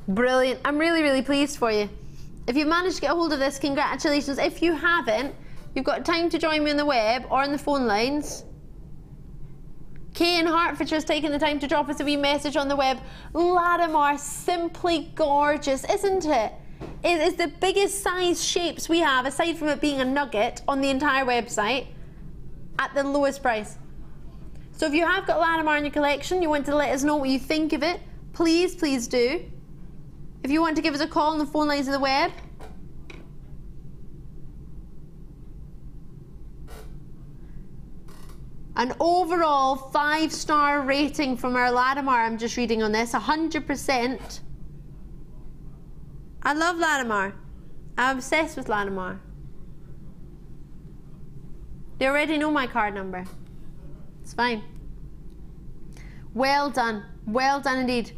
Brilliant. I'm really, really pleased for you. If you've managed to get a hold of this, congratulations. If you haven't, you've got time to join me on the web or on the phone lines. Kay in Hertfordshire has taken the time to drop us a wee message on the web. Latimer, simply gorgeous, isn't it? It is the biggest size shapes we have, aside from it being a nugget, on the entire website, at the lowest price. So if you have got Latimer in your collection, you want to let us know what you think of it, please, please do. If you want to give us a call on the phone lines of the web, an overall 5-star rating from our Latimer, I'm just reading on this, 100%. I love Latimer. I'm obsessed with Latimer. They already know my card number. It's fine. Well done indeed.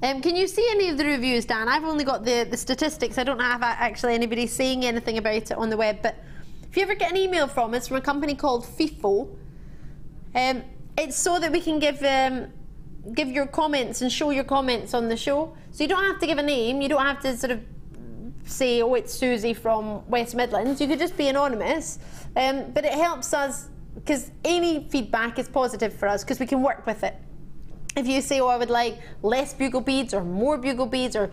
Can you see any of the reviews, Dan? I've only got the statistics. I don't have actually anybody saying anything about it on the web, but if you ever get an email from us from a company called FIFO, it's so that we can give your comments and show your comments on the show. So you don't have to give a name, you don't have to sort of say, oh, it's Susie from West Midlands. You could just be anonymous, but it helps us, because any feedback is positive for us, because we can work with it. If you say, oh, I would like less bugle beads or more bugle beads or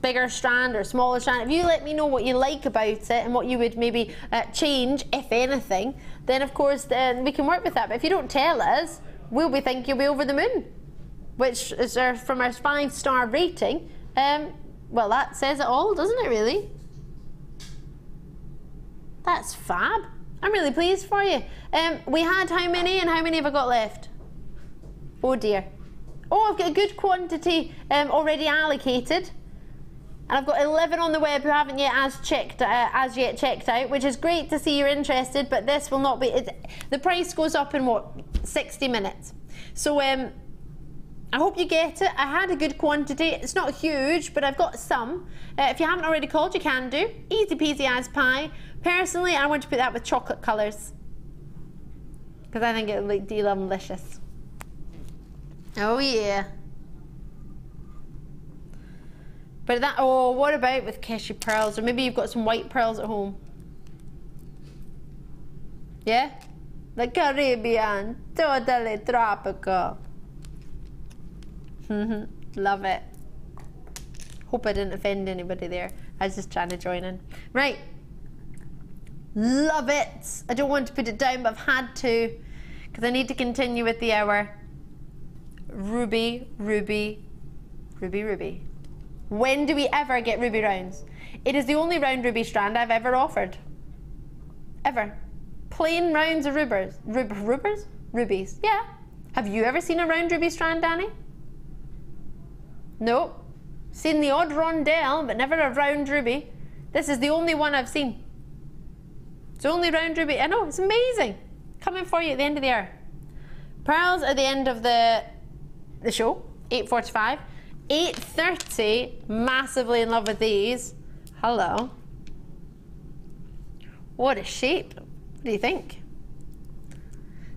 bigger strand or smaller strand, if you let me know what you like about it and what you would maybe change, if anything, then of course we can work with that. But if you don't tell us, we'll be thinking you'll be over the moon, which is from our 5-star rating. Well, that says it all, doesn't it, really? That's fab. I'm really pleased for you. We had how many, and how many have I got left? Oh dear. Oh, I've got a good quantity already allocated. And I've got 11 on the web who haven't yet as yet checked out, which is great to see you're interested, but this will not be, the price goes up in what, 60 minutes. So I hope you get it. I had a good quantity. It's not huge, but I've got some. If you haven't already called, you can do. Easy peasy as pie. Personally, I want to put that with chocolate colours, because I think it would look delicious. Oh yeah. But that, oh, what about with Keshi Pearls? Or maybe you've got some white pearls at home. Yeah? The Caribbean, totally tropical. Love it. Hope I didn't offend anybody there. I was just trying to join in. Right. Love it. I don't want to put it down, but I've had to, because I need to continue with the hour. Ruby, ruby, ruby, ruby. When do we ever get ruby rounds? It is the only round ruby strand I've ever offered. Ever. Plain rounds of rubies. Yeah. Have you ever seen a round ruby strand, Danny? Nope. Seen the odd rondelle, but never a round ruby. This is the only one I've seen. It's only round ruby. I know, it's amazing. Coming for you at the end of the hour. Pearls at the end of the show, 8:45. 8:30, massively in love with these. Hello. What a shape. What do you think?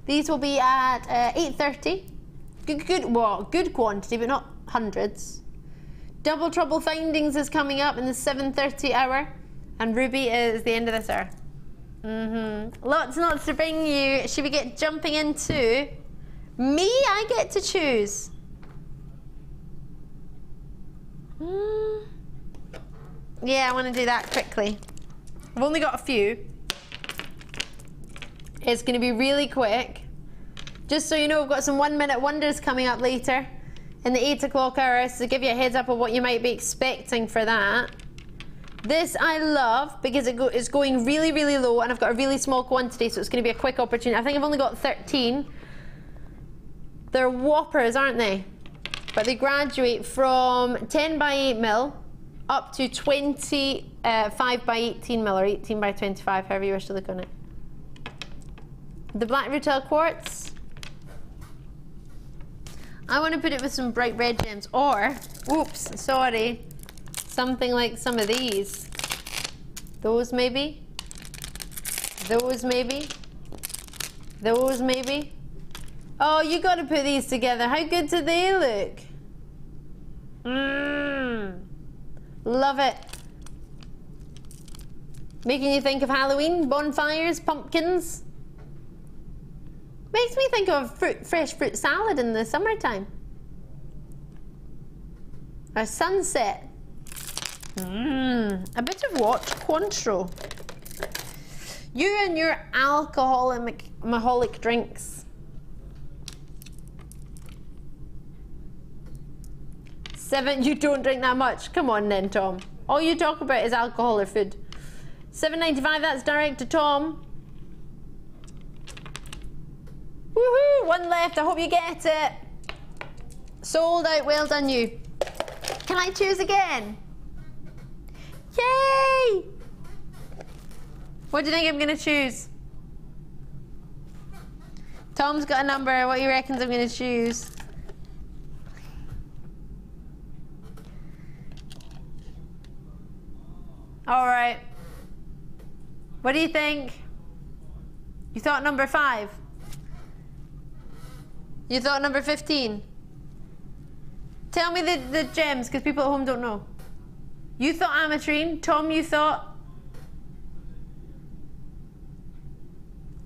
These will be at 8:30. Good quantity, but not hundreds. Double Trouble Findings is coming up in the 7:30 hour, and Ruby is the end of this hour. Lots and lots to bring you. Should we get jumping into? Me, I get to choose. Yeah, I want to do that quickly. I've only got a few. It's going to be really quick. Just so you know, we've got some 1 minute wonders coming up later in the 8 o'clock hour, so to give you a heads up of what you might be expecting for that. This I love because it's going really, really low, and I've got a really small quantity, so it's going to be a quick opportunity. I think I've only got 13. They're whoppers, aren't they? But they graduate from 10 by 8 mil up to 25 by 18 mil, or 18 by 25, however you wish to look on it. The black retail quartz. I want to put it with some bright red gems, or, oops, sorry, something like some of these. Those maybe. Those maybe. Those maybe. Oh, you got to put these together. How good do they look? Love it. Making you think of Halloween, bonfires, pumpkins. Makes me think of fresh fruit salad in the summertime. A sunset. A bit of what? Cointreau. You and your alcoholic drinks. 7, you don't drink that much. Come on then, Tom. All you talk about is alcohol or food. $7.95, that's direct to Tom. Woohoo! 1 left. I hope you get it. Sold out. Well done, you. Can I choose again? Yay! What do you think I'm going to choose? Tom's got a number. What do you reckon I'm going to choose? All right. What do you think? You thought number 5? You thought number 15? Tell me the gems, because people at home don't know. You thought Ametrine. Tom, you thought?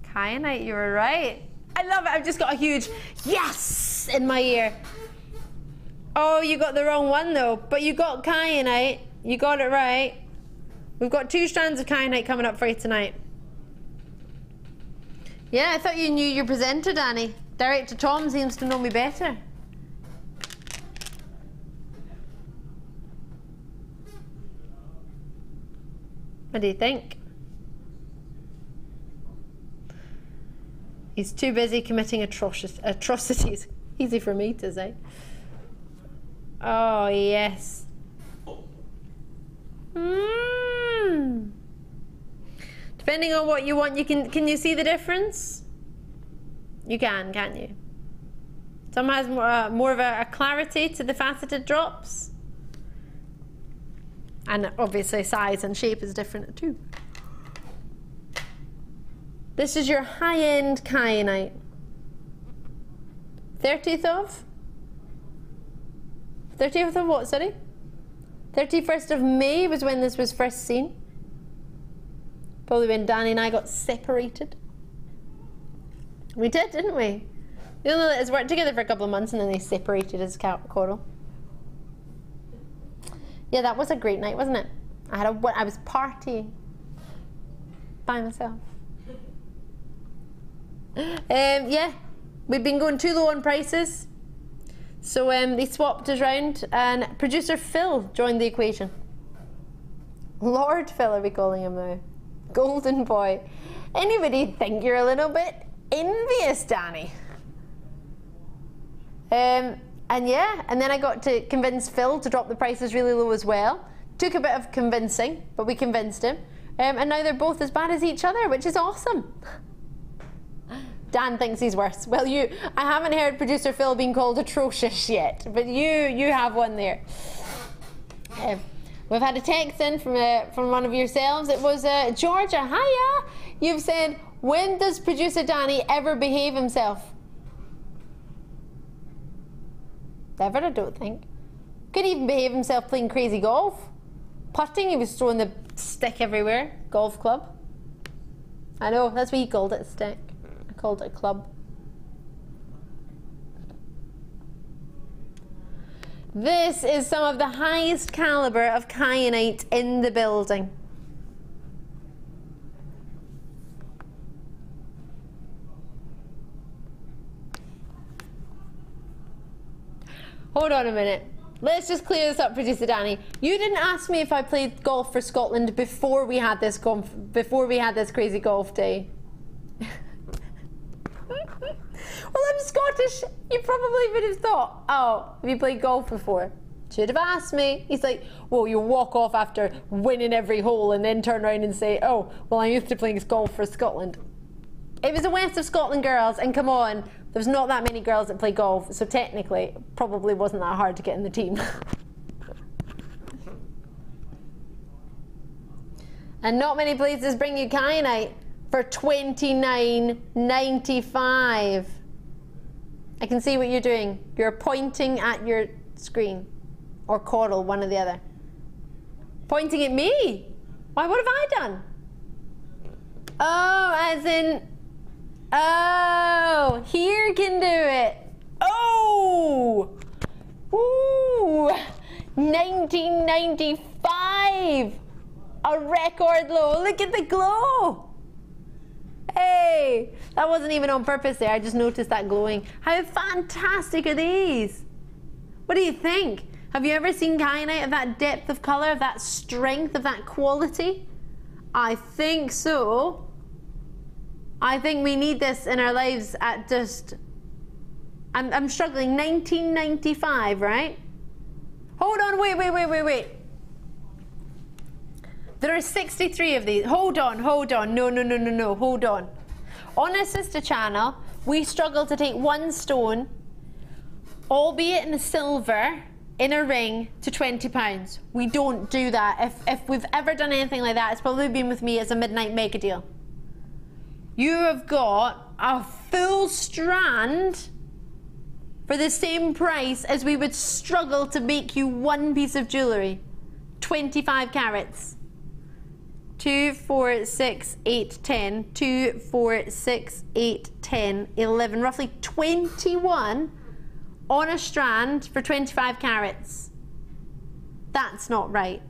Kyanite, you were right. I love it. I've just got a huge yes in my ear. Oh, you got the wrong one though, but you got kyanite. You got it right. We've got 2 strands of kyanite coming up for you tonight. Yeah, I thought you knew your presenter, Danny. Director Tom seems to know me better. What do you think? He's too busy committing atrocities. Easy for me to say. Oh, yes. Depending on what you want, you can you see the difference? You can, can't you? Some has more of a clarity to the faceted drops. And obviously size and shape is different too. This is your high-end kyanite. 30th of? 30th of what, sorry? 31st of May was when this was first seen. Probably when Danny and I got separated. We did, didn't we? You know, let's work together for a couple of months and then they separated as coral. Yeah, that was a great night, wasn't it? I was partying by myself. Yeah, we've been going too low on prices. So they swapped us round and producer Phil joined the equation. Lord Phil are we calling him now? Golden boy. Anybody think you're a little bit envious, Danny? And yeah, and then I got to convince Phil to drop the prices really low as well. Took a bit of convincing, but we convinced him. And now they're both as bad as each other, which is awesome. Dan thinks he's worse. Well, I haven't heard producer Phil being called atrocious yet, but you have one there. We've had a text in from one of yourselves. It was Georgia. Hiya. You've said, when does producer Danny ever behave himself? Never, I don't think. Could even behave himself playing crazy golf. Putting, he was throwing the stick everywhere. Golf club. I know, that's what he called it, a stick. I called it a club. This is some of the highest caliber of kyanite in the building. Hold on a minute. Let's just clear this up, producer Danny. You didn't ask me if I played golf for Scotland before we had this crazy golf day. Well, I'm Scottish. You probably would have thought, oh, have you played golf before? Should have asked me. He's like, well, you walk off after winning every hole and then turn around and say, oh, well, I'm used to playing golf for Scotland. It was the West of Scotland girls, and come on, there's not that many girls that play golf, so technically, it probably wasn't that hard to get in the team. And not many places bring you kyanite for $29.95. I can see what you're doing. You're pointing at your screen. Or Coral, one or the other. Pointing at me? Why, what have I done? Oh, as in... Oh, here can do it. Oh! Ooh! 1995! A record low. Look at the glow! Hey! That wasn't even on purpose there. I just noticed that glowing. How fantastic are these? What do you think? Have you ever seen kyanite of that depth of colour, of that strength, of that quality? I think so. I think we need this in our lives at just... I'm struggling. 1995, right? Hold on, wait. There are 63 of these. Hold on. No, hold on. On our sister channel, we struggle to take one stone, albeit in a silver, in a ring, to £20. We don't do that. If we've ever done anything like that, it's probably been with me as a midnight mega deal. You have got a full strand for the same price as we would struggle to make you one piece of jewellery. 25 carats. 2, 4, 6, 8, 10. 2, 4, 6, 8, 10, 11. Roughly 21 on a strand for 25 carats. That's not right.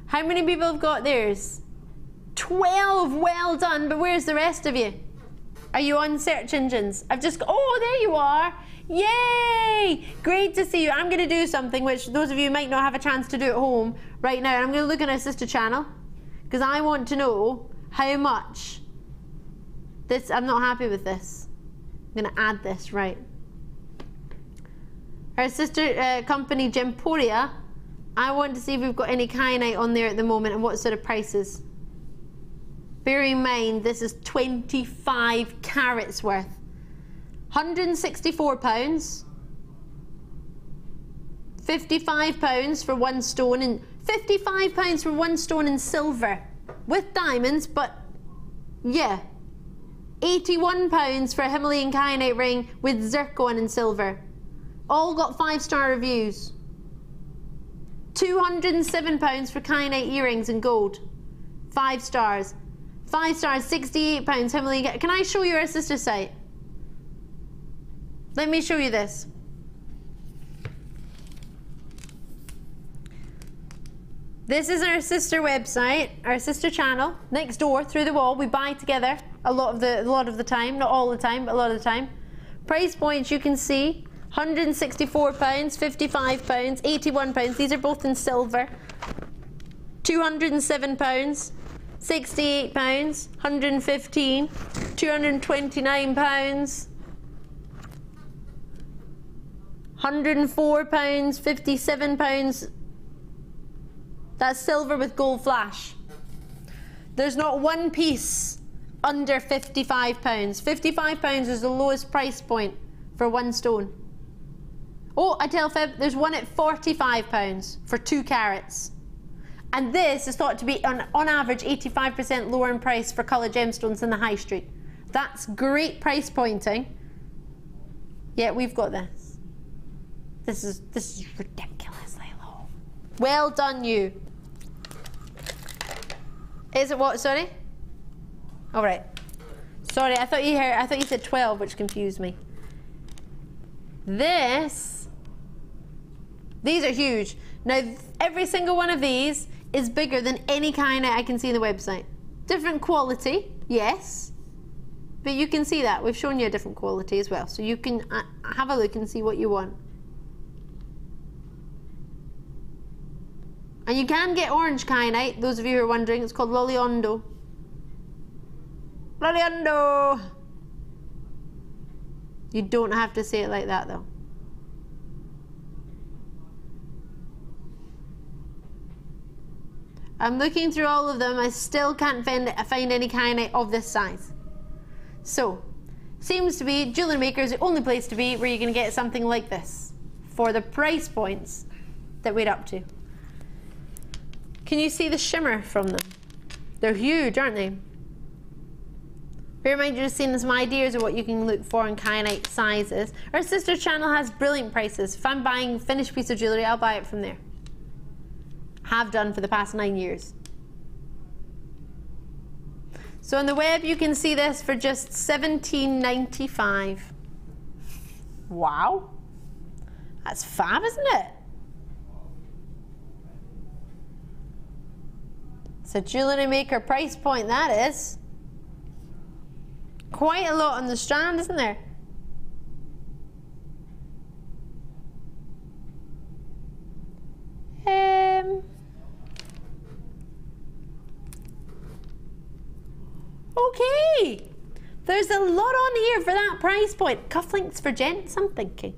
How many people have got theirs? 12, well done, but where's the rest of you? Are you on search engines? Oh, there you are. Yay! Great to see you. I'm going to do something which those of you might not have a chance to do at home right now. I'm going to look at our sister channel because I want to know how much this, I'm not happy with this. I'm going to add this, right. Our sister company, Gemporia, I want to see if we've got any kyanite on there at the moment and what sort of prices. Bear in mind, this is 25 carats worth. £164, £55 for one stone, and £55 for one stone in silver with diamonds, but yeah, £81 for a Himalayan kyanite ring with zircon and silver. All got 5-star reviews. £207 for kyanite earrings in gold, 5 stars. 5 stars, £68 Himalayan. Can I show you our sister site? Let me show you this. This is our sister website, our sister channel. Next door, through the wall, we buy together a lot of the time, not all the time, but a lot of the time. Price points you can see: £164, £55, £81. These are both in silver. £207. £68, £115, £229, £104, £57, That's silver with gold flash. There's not one piece under £55. £55 is the lowest price point for one stone. Oh, I tell Fib, there's one at £45 for 2 carats. And this is thought to be on average 85% lower in price for coloured gemstones than the high street. That's great price pointing. Yet we've got this. This is ridiculously low. Well done, you. Is it what? Sorry. All right. Sorry, I thought you said 12, which confused me. These are huge. Now, every single one of these is bigger than any kind I can see on the website. Different quality, yes, but you can see that. We've shown you a different quality as well, so you can have a look and see what you want. And you can get orange kyanite, those of you who are wondering. It's called Loliondo. Loliondo! You don't have to say it like that, though. I'm looking through all of them. I still can't find any kyanite of this size. So, seems to be JewelleryMaker is the only place to be where you're going to get something like this for the price points that we're up to. Can you see the shimmer from them? They're huge, aren't they? Bear in mind, you're just seeing some ideas of what you can look for in kyanite sizes. Our sister channel has brilliant prices. If I'm buying a finished piece of jewellery, I'll buy it from there. Have done for the past 9 years. So on the web, you can see this for just $17.95. Wow. That's fab, isn't it? It's a JewelleryMaker price point, that is. Quite a lot on the strand, isn't there? Okay. There's a lot on here for that price point. Cufflinks for gents, I'm thinking.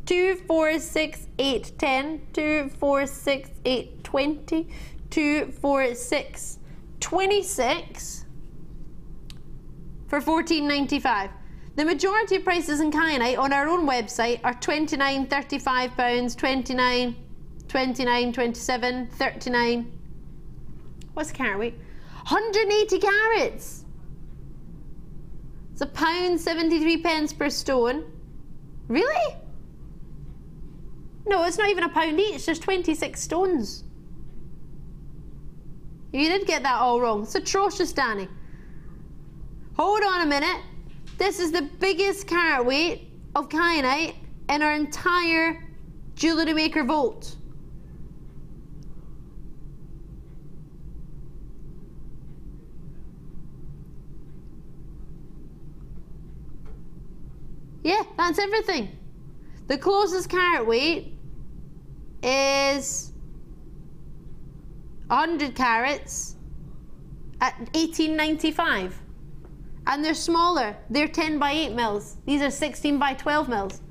2, 4, 6, 8, 10. 2, 4, 6, 8, 20. 2, 4, 6, 26 for $14.95. The majority of prices in kyanite on our own website are £29, £35, £29, £29, £27, £39. What's the carat weight? 180 carats. It's £1.73 per stone. Really? No, it's not even £1 each. There's 26 stones. You did get that all wrong. It's atrocious, Danny. Hold on a minute. This is the biggest carat weight of kyanite in our entire JewelleryMaker vault. Yeah, that's everything. The closest carat weight is 100 carats at $18.95. And they're smaller. They're 10 by 8 mils. These are 16 by 12 mils.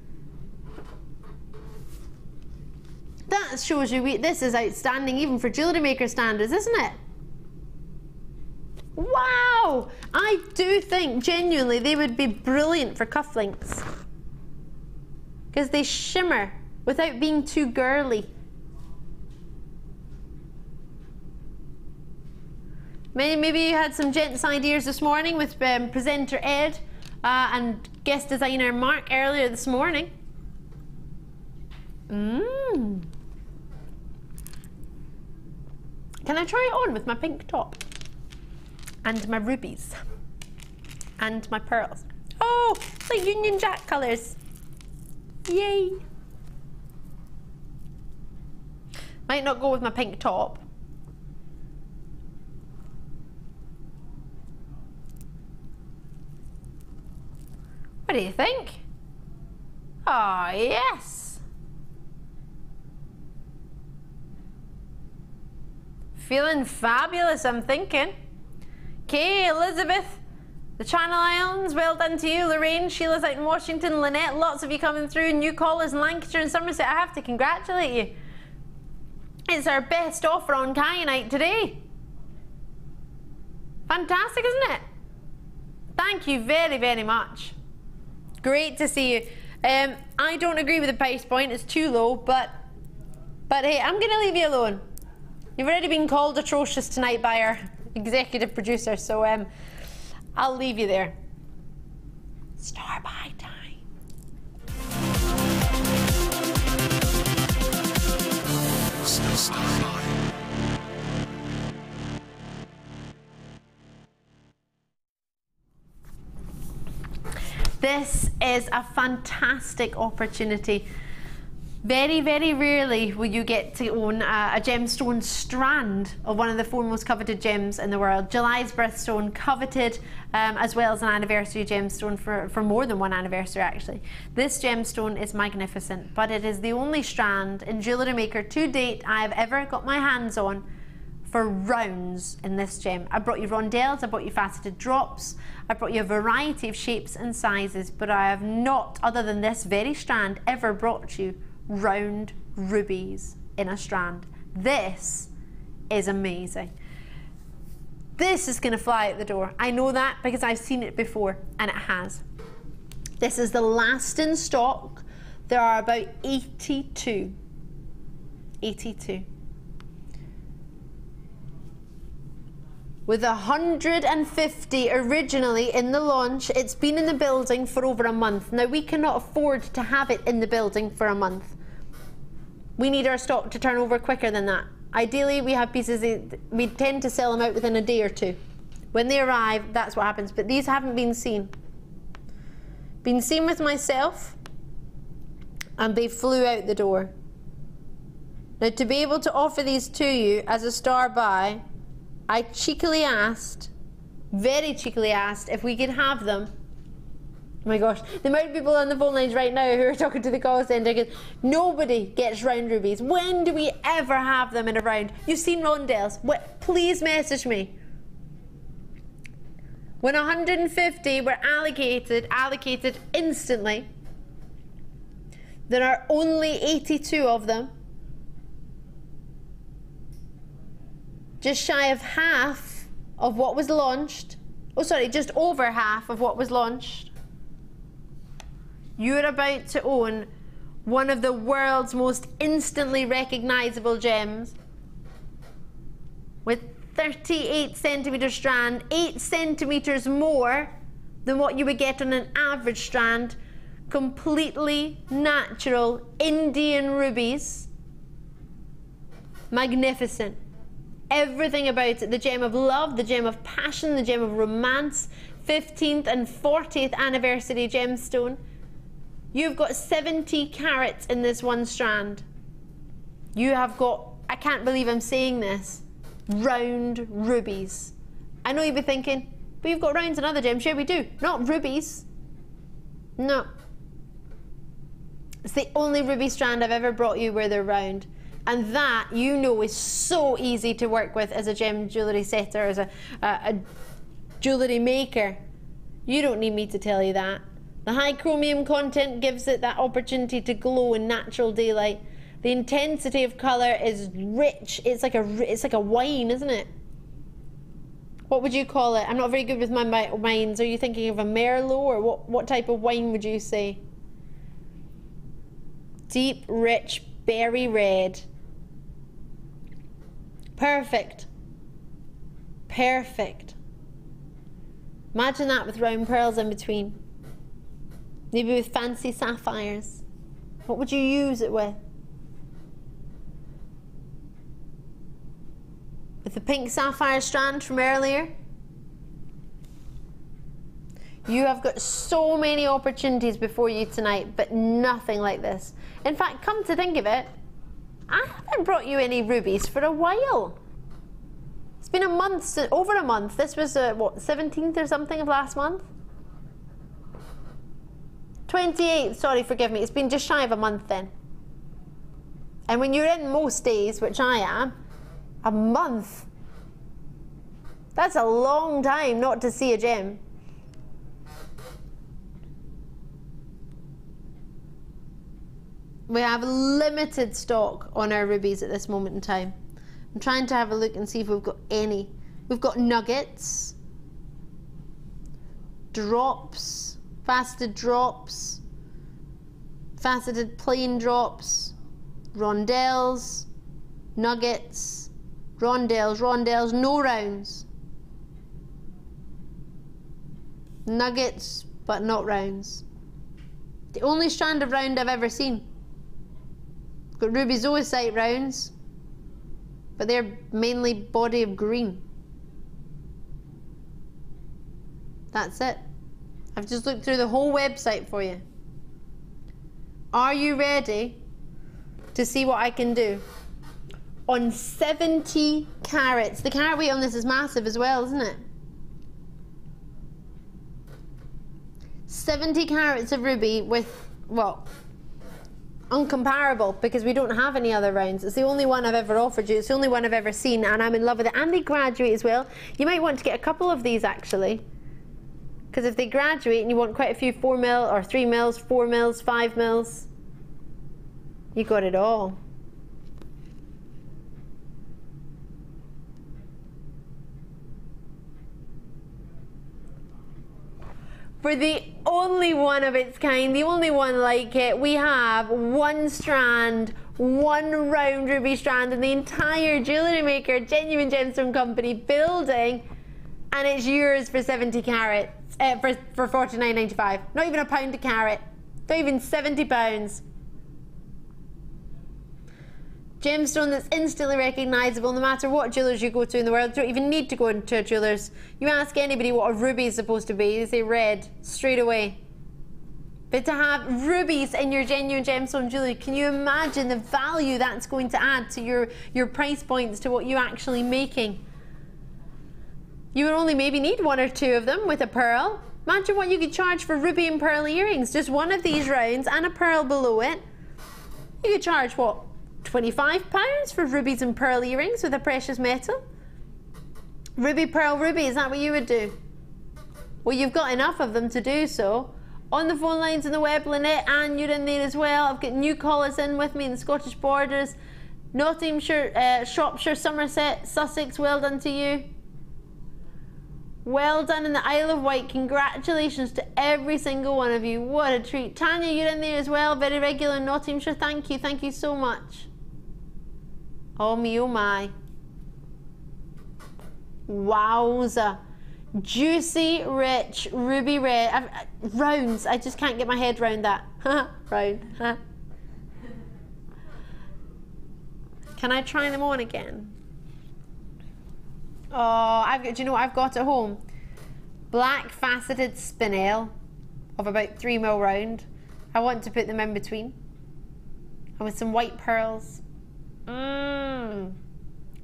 That shows you this is outstanding even for JewelleryMaker standards, isn't it? Wow! I do think genuinely they would be brilliant for cufflinks. Because they shimmer without being too girly. Maybe you had some gents ideas this morning with presenter Ed and guest designer Mark earlier this morning. Can I try it on with my pink top? And my rubies. And my pearls. Oh, the Union Jack colours. Yay. Might not go with my pink top. What do you think? Oh, yes. Feeling fabulous, I'm thinking. Okay, Elizabeth, the Channel Islands, well done to you. Lorraine, Sheila's out in Washington. Lynette, lots of you coming through. New callers in Lancashire and Somerset. I have to congratulate you. It's our best offer on kyanite today. Fantastic, isn't it? Thank you very, very much. Great to see you. I don't agree with the price point. It's too low, but hey, I'm going to leave you alone. You've already been called atrocious tonight by our executive producer, so I'll leave you there. Starbuy time. This is a fantastic opportunity. Very, very rarely will you get to own a gemstone strand of one of the 4 most coveted gems in the world. July's birthstone, coveted, as well as an anniversary gemstone for more than one anniversary actually. This gemstone is magnificent, but it is the only strand in JewelleryMaker to date I have ever got my hands on for rounds in this gem. I brought you rondelles, I brought you faceted drops, I brought you a variety of shapes and sizes, but I have not, other than this very strand, ever brought you round rubies in a strand. This is amazing. This is going to fly out the door. I know that because I've seen it before, and it has. This is the last in stock. There are about 82. 82. With 150 originally in the launch, it's been in the building for over a month. Now we cannot afford to have it in the building for a month. We need our stock to turn over quicker than that. Ideally, we have pieces, we tend to sell them out within a day or two. When they arrive, that's what happens. But these haven't been seen. Been seen with myself, and they flew out the door. Now to be able to offer these to you as a star buy, I cheekily asked, very cheekily asked, if we could have them. Oh my gosh, the amount of people on the phone lines right now who are talking to the call centre, because nobody gets round rubies. When do we ever have them in a round? You've seen rondelles. Please message me. When 150 were allocated instantly, there are only 82 of them. Just shy of half of what was launched. Oh, sorry, just over half of what was launched. You're about to own one of the world's most instantly recognizable gems with 38 centimeter strand, 8 centimeters more than what you would get on an average strand. Completely natural Indian rubies. Magnificent. Everything about it, the gem of love, the gem of passion, the gem of romance, 15th and 40th anniversary gemstone. You've got 70 carats in this one strand. You have got, I can't believe I'm saying this, round rubies. I know you'll be thinking, but you've got rounds in other gems. Yeah, we do. Not rubies. No. It's the only ruby strand I've ever brought you where they're round. And that, you know, is so easy to work with as a gem jewellery setter, as a jewellery maker. You don't need me to tell you that. The high chromium content gives it that opportunity to glow in natural daylight. The intensity of colour is rich. It's like a wine, isn't it? What would you call it? I'm not very good with my wines. Are you thinking of a Merlot, or what type of wine would you say? Deep, rich, berry red. Perfect. Perfect. Imagine that with round pearls in between. Maybe with fancy sapphires. What would you use it with? With the pink sapphire strand from earlier. You have got so many opportunities before you tonight, but nothing like this. In fact, come to think of it, I haven't brought you any rubies for a while. It's been a month, over a month. This was, what, 17th or something of last month? 28th, sorry, forgive me. It's been just shy of a month then. And when you're in most days, which I am, a month, that's a long time not to see a gem. We have limited stock on our rubies at this moment in time. I'm trying to have a look and see if we've got any. We've got nuggets, drops, faceted drops, faceted plain drops, rondelles, nuggets, rondelles, no rounds. Nuggets, but not rounds. The only strand of round I've ever seen. Got ruby zoisite rounds, but they're mainly body of green. That's it. I've just looked through the whole website for you. Are you ready to see what I can do? On 70 carats. The carat weight on this is massive as well, isn't it? 70 carats of ruby with, well, uncomparable, because we don't have any other rounds. It's the only one I've ever offered you. It's the only one I've ever seen, and I'm in love with it. And they graduate as well. You might want to get a couple of these actually, because if they graduate and you want quite a few 4 mil or 3 mils, 4 mils, 5 mils, you got it all. For the only one of its kind, the only one like it, we have one strand, one round ruby strand in the entire Jewellery Maker Genuine Gemstone Company building, and it's yours for 70 carats, for $49.95. Not even £1 a carat, not even £70. Gemstone that's instantly recognisable no matter what jewellers you go to in the world. You don't even need to go into a jeweller's. You ask anybody what a ruby is supposed to be, they say red, straight away. But to have rubies in your genuine gemstone jewellery, can you imagine the value that's going to add to your price points, to what you're actually making? You would only maybe need 1 or 2 of them with a pearl. Imagine what you could charge for ruby and pearl earrings. Just one of these rounds and a pearl below it. You could charge what? £25 for rubies and pearl earrings with a precious metal. Ruby, pearl, ruby, is that what you would do? Well, you've got enough of them to do so. On the phone lines in the web, Lynette, and you're in there as well. I've got new callers in with me in the Scottish borders. Nottinghamshire, Shropshire, Somerset, Sussex, well done to you. Well done in the Isle of Wight. Congratulations to every single one of you. What a treat. Tanya, you're in there as well. Very regular in Nottinghamshire. Thank you. Thank you so much. Oh me, oh my. Wowza. Juicy, rich, ruby red. Rounds. I just can't get my head round that. Round. Can I try them on again? Oh, do you know what I've got at home? Black faceted spinel of about 3 mil round. I want to put them in between. And with some white pearls.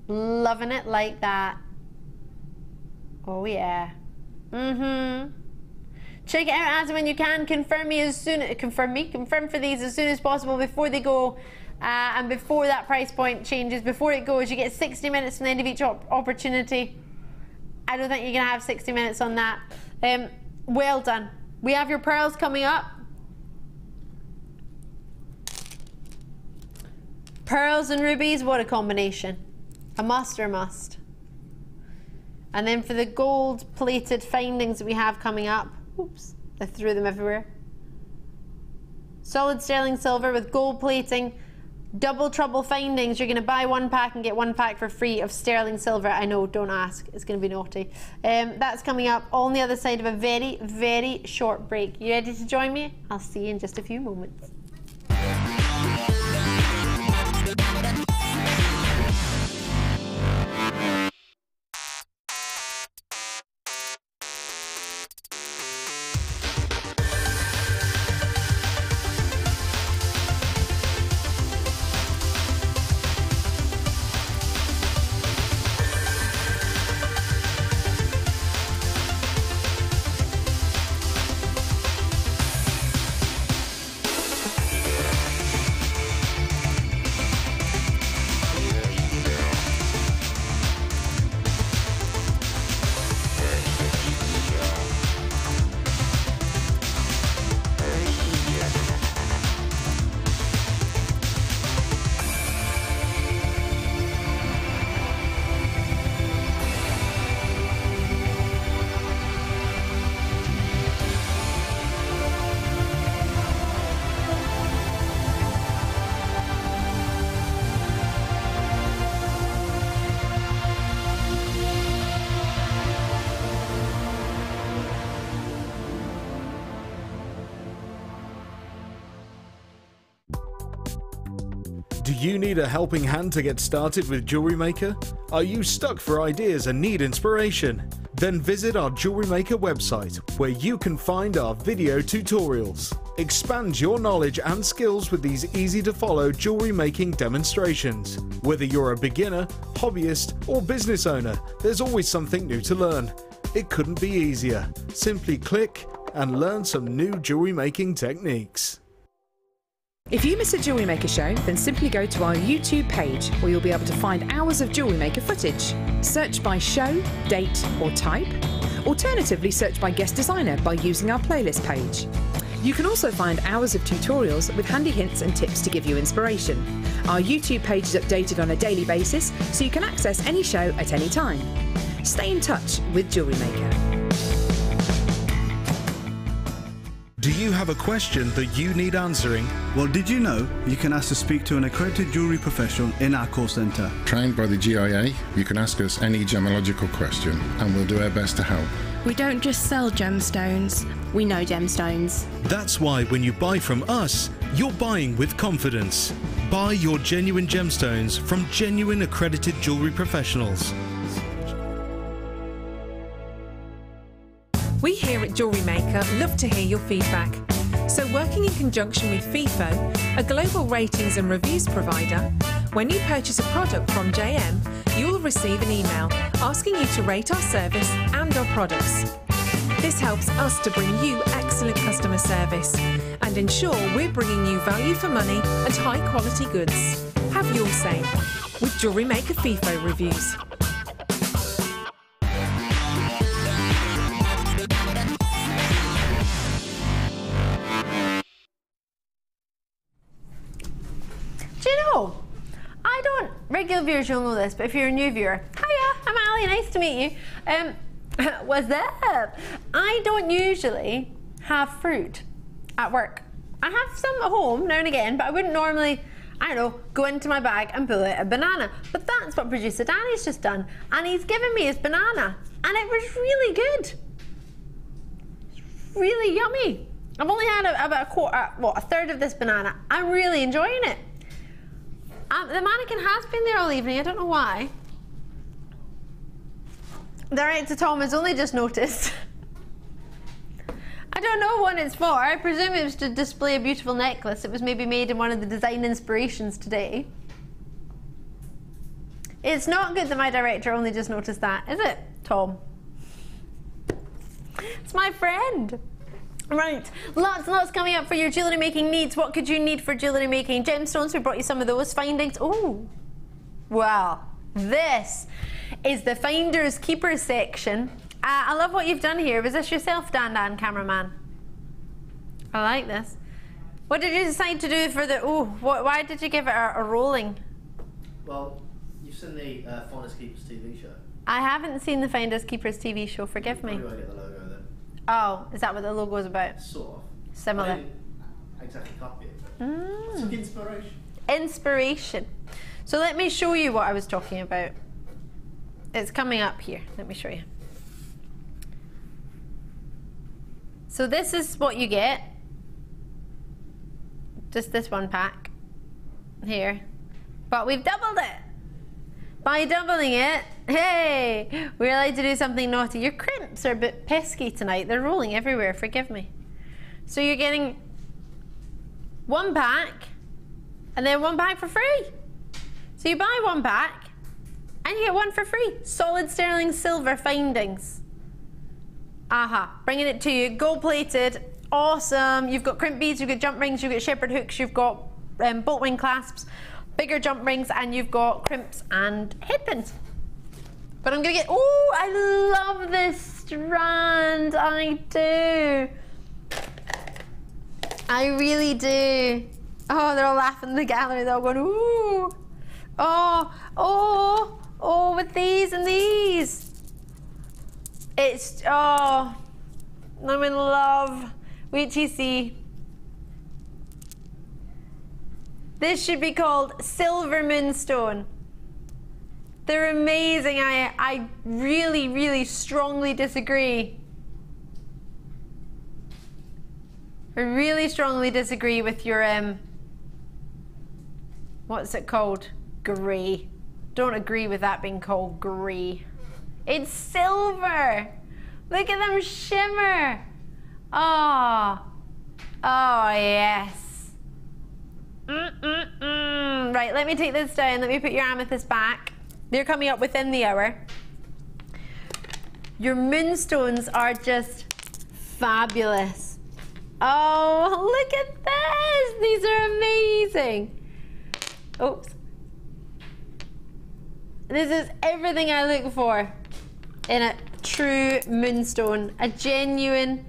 Loving it like that. Oh yeah. Check it out as when you can. Confirm for these as soon as possible before they go. And before that price point changes, before it goes, you get 60 minutes from the end of each opportunity. I don't think you're gonna have 60 minutes on that. Well done. We have your pearls coming up. Pearls and rubies, what a combination. A must or a must. And then for the gold plated findings that we have coming up, oops, I threw them everywhere. Solid sterling silver with gold plating. Double trouble findings. You're going to buy 1 pack and get 1 pack for free of sterling silver. I know, don't ask. It's going to be naughty. That's coming up on the other side of a very, very short break. You ready to join me? I'll see you in just a few moments. Do you need a helping hand to get started with Jewellery Maker? Are you stuck for ideas and need inspiration? Then visit our Jewellery Maker website, where you can find our video tutorials. Expand your knowledge and skills with these easy-to-follow jewellery making demonstrations. Whether you're a beginner, hobbyist, or business owner, there's always something new to learn. It couldn't be easier. Simply click and learn some new jewellery making techniques. If you miss a Jewellery Maker show, then simply go to our YouTube page, where you'll be able to find hours of Jewellery Maker footage. Search by show, date or type. Alternatively, search by guest designer by using our playlist page. You can also find hours of tutorials with handy hints and tips to give you inspiration. Our YouTube page is updated on a daily basis, so you can access any show at any time. Stay in touch with Jewellery Maker. Do you have a question that you need answering? Well, did you know you can ask to speak to an accredited jewellery professional in our call centre? Trained by the GIA, you can ask us any gemological question and we'll do our best to help. We don't just sell gemstones, we know gemstones. That's why when you buy from us, you're buying with confidence. Buy your genuine gemstones from genuine accredited jewellery professionals. We here at Jewellery Maker love to hear your feedback. So working in conjunction with FIFO, a global ratings and reviews provider, when you purchase a product from JM, you'll receive an email asking you to rate our service and our products. This helps us to bring you excellent customer service and ensure we're bringing you value for money and high quality goods. Have your say with Jewellery Maker FIFO reviews. I don't, regular viewers you'll know this, but if you're a new viewer, hiya, I'm Ali, nice to meet you. What's up? I don't usually have fruit at work. I have some at home now and again, but I wouldn't normally, I don't know, go into my bag and pull out a banana. But that's what producer Danny's just done, and he's given me his banana, and it was really good. Really yummy. I've only had about a third of this banana. I'm really enjoying it. The mannequin has been there all evening, I don't know why. Director Tom has only just noticed. I don't know what it's for. I presume it was to display a beautiful necklace. It was maybe made in one of the design inspirations today. It's not good that my director only just noticed that, is it, Tom? It's my friend. Right, lots and lots coming up for your jewellery making needs. What could you need for jewellery making? Gemstones, we brought you some of those findings. Oh, well, this is the Finders Keepers section. I love what you've done here. Was this yourself, Dan, cameraman? I like this. What did you decide to do for the, why did you give it a rolling? Well, you've seen the Finders Keepers TV show. I haven't seen the Finders Keepers TV show, forgive me. You won't get the logo then. Oh, is that what the logo is about? Sort of. Similar. I didn't exactly copy it, but I took inspiration. Inspiration. So let me show you what I was talking about. It's coming up here. Let me show you. So this is what you get. Just this one pack here. But we've doubled it. By doubling it, hey, we're allowed to do something naughty. Your crimps are a bit pesky tonight. They're rolling everywhere, forgive me. So you're getting one pack and then one pack for free. So you buy one pack and you get one for free. Solid sterling silver findings. Bringing it to you, gold plated, awesome. You've got crimp beads, you've got jump rings, you've got shepherd hooks, you've got bolt wing clasps, bigger jump rings, and you've got crimps and headpins. But I'm gonna get, oh, I love this strand, I do. I really do. Oh, they're all laughing in the gallery, they're all going, ooh. Oh, with these and these. It's, oh, I'm in love. Wait till you see. This should be called Silver Moonstone. They're amazing. I really, really strongly disagree. I really strongly disagree with your What's it called? Grey. Don't agree with that being called grey. It's silver. Look at them shimmer. Oh. Oh, yes. Right, let me take this down. Let me put your amethyst back. They're coming up within the hour. Your moonstones are just fabulous. Oh, look at this. These are amazing. Oops. This is everything I look for in a true moonstone. A genuine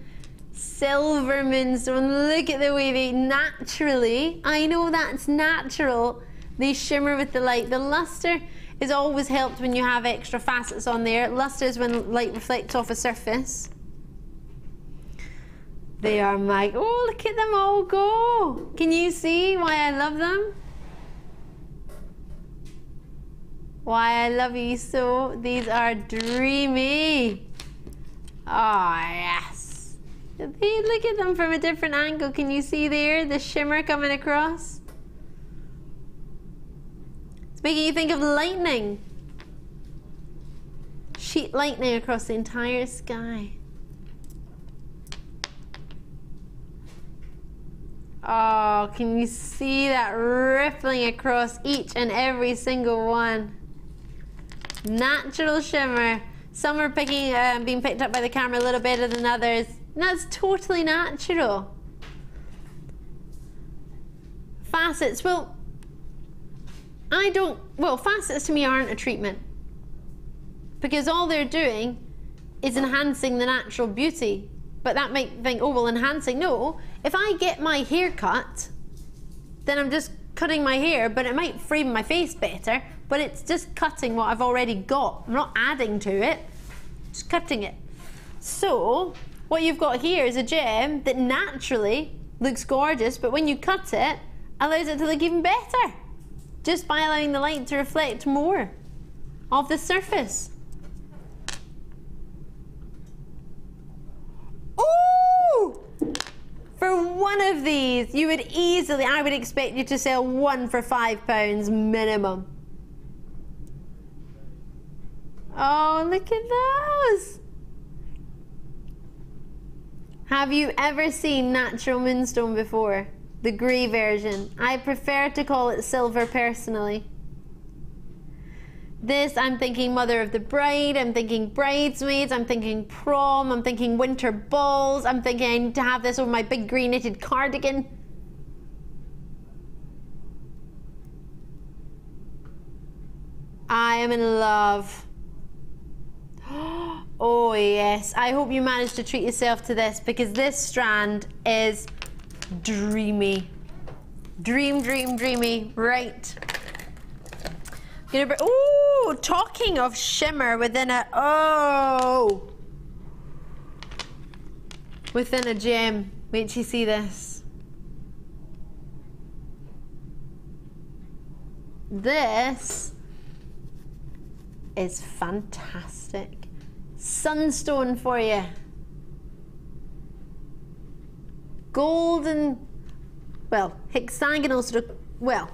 silver moonstone. Look at the way they naturally, I know that's natural, they shimmer with the light. The luster is always helped when you have extra facets on there. Luster is when light reflects off a surface. They are oh, look at them all go. Can you see why I love them? Why I love you so. These are dreamy. Oh, yes. Look at them from a different angle. Can you see there the shimmer coming across? It's making you think of lightning. Sheet lightning across the entire sky. Oh, can you see that rippling across each and every single one? Natural shimmer. Some are being picked up by the camera a little better than others. And that's totally natural. Facets, well, facets to me aren't a treatment. Because all they're doing is enhancing the natural beauty. But that might think, oh, well, enhancing. No, if I get my hair cut, then I'm just cutting my hair, but it might frame my face better, but it's just cutting what I've already got. I'm not adding to it, just cutting it. So what you've got here is a gem that naturally looks gorgeous, but when you cut it, allows it to look even better, just by allowing the light to reflect more of the surface. Ooh! For one of these, you would easily, I would expect you to sell one for £5 minimum. Oh, look at those. Have you ever seen natural moonstone before? The grey version. I prefer to call it silver personally. This, I'm thinking mother of the bride, I'm thinking bridesmaids, I'm thinking prom, I'm thinking winter balls, I'm thinking I need to have this over my big grey knitted cardigan. I am in love. Oh yes, I hope you managed to treat yourself to this, because this strand is dreamy. Dreamy. Right. Oh, talking of shimmer within within a gem. Wait till you see this. This is fantastic. Sunstone for you. Golden, well, hexagonal sort of, well,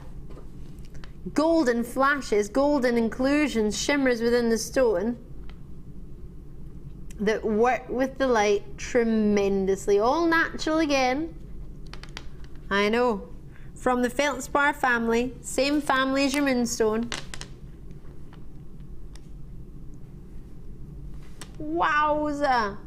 golden flashes, golden inclusions, shimmers within the stone that work with the light tremendously. All natural again. I know. From the feldspar family, same family as your moonstone. Wowza!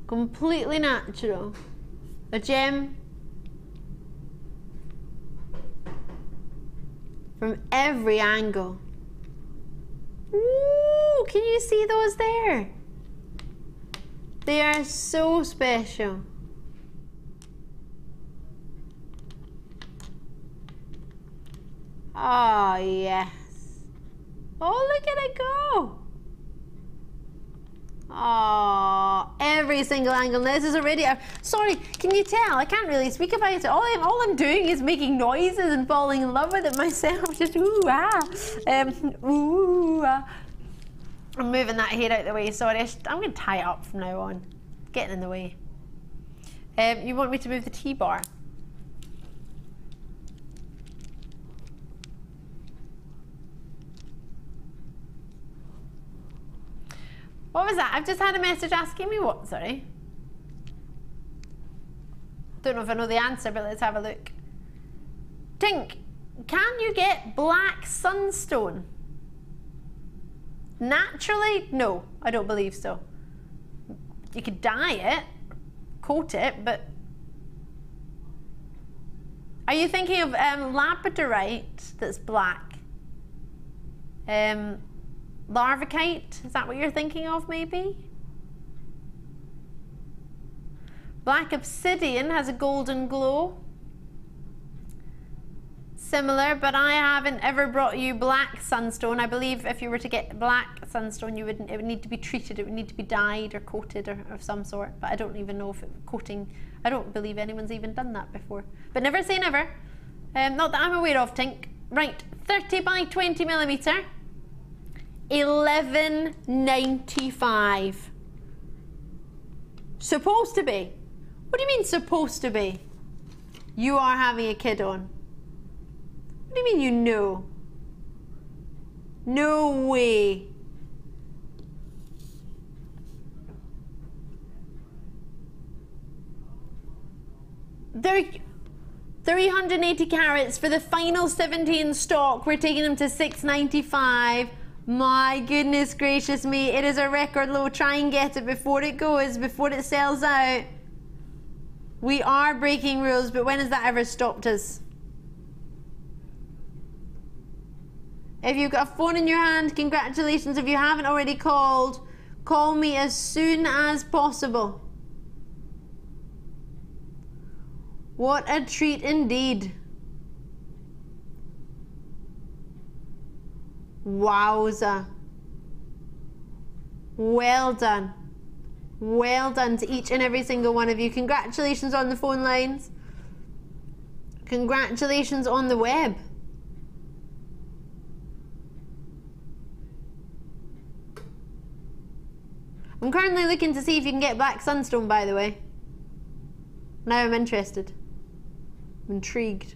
Completely natural. A gem from every angle. Ooh, can you see those there? They are so special. Oh, yes. Oh, look at it go. Oh, every single angle. This is already, sorry, can you tell? I can't really speak about it. All I'm doing is making noises and falling in love with it myself. Just ooh, ah. Ooh, ah. I'm moving that hair out of the way, sorry. I'm going to tie it up from now on. Getting in the way. You want me to move the T-bar? What was that? I've just had a message asking me what, sorry? Don't know if I know the answer, but let's have a look. Tink, can you get black sunstone? Naturally? No, I don't believe so. You could dye it, coat it, but... Are you thinking of Labradorite that's black? Larvacite, is that what you're thinking of maybe? Black obsidian has a golden glow. Similar, but I haven't ever brought you black sunstone. I believe if you were to get black sunstone, it would need to be treated, it would need to be dyed or coated or of some sort, but I don't even know if coating, I don't believe anyone's even done that before. But never say never. Not that I'm aware of, Tink. Right, 30 by 20 millimeter. $11.95. Supposed to be. What do you mean supposed to be? You are having a kid on. What do you mean you know? No way. They're 380 carats for the final 70 in stock. We're taking them to $6.95. My goodness gracious me, it is a record low. Try and get it before it goes, before it sells out. We are breaking rules, but when has that ever stopped us? If you've got a phone in your hand, congratulations. If you haven't already called, call me as soon as possible. What a treat indeed. Wowza. Well done. Well done to each and every single one of you. Congratulations on the phone lines. Congratulations on the web. I'm currently looking to see if you can get black sunstone, by the way. Now I'm interested. I'm intrigued.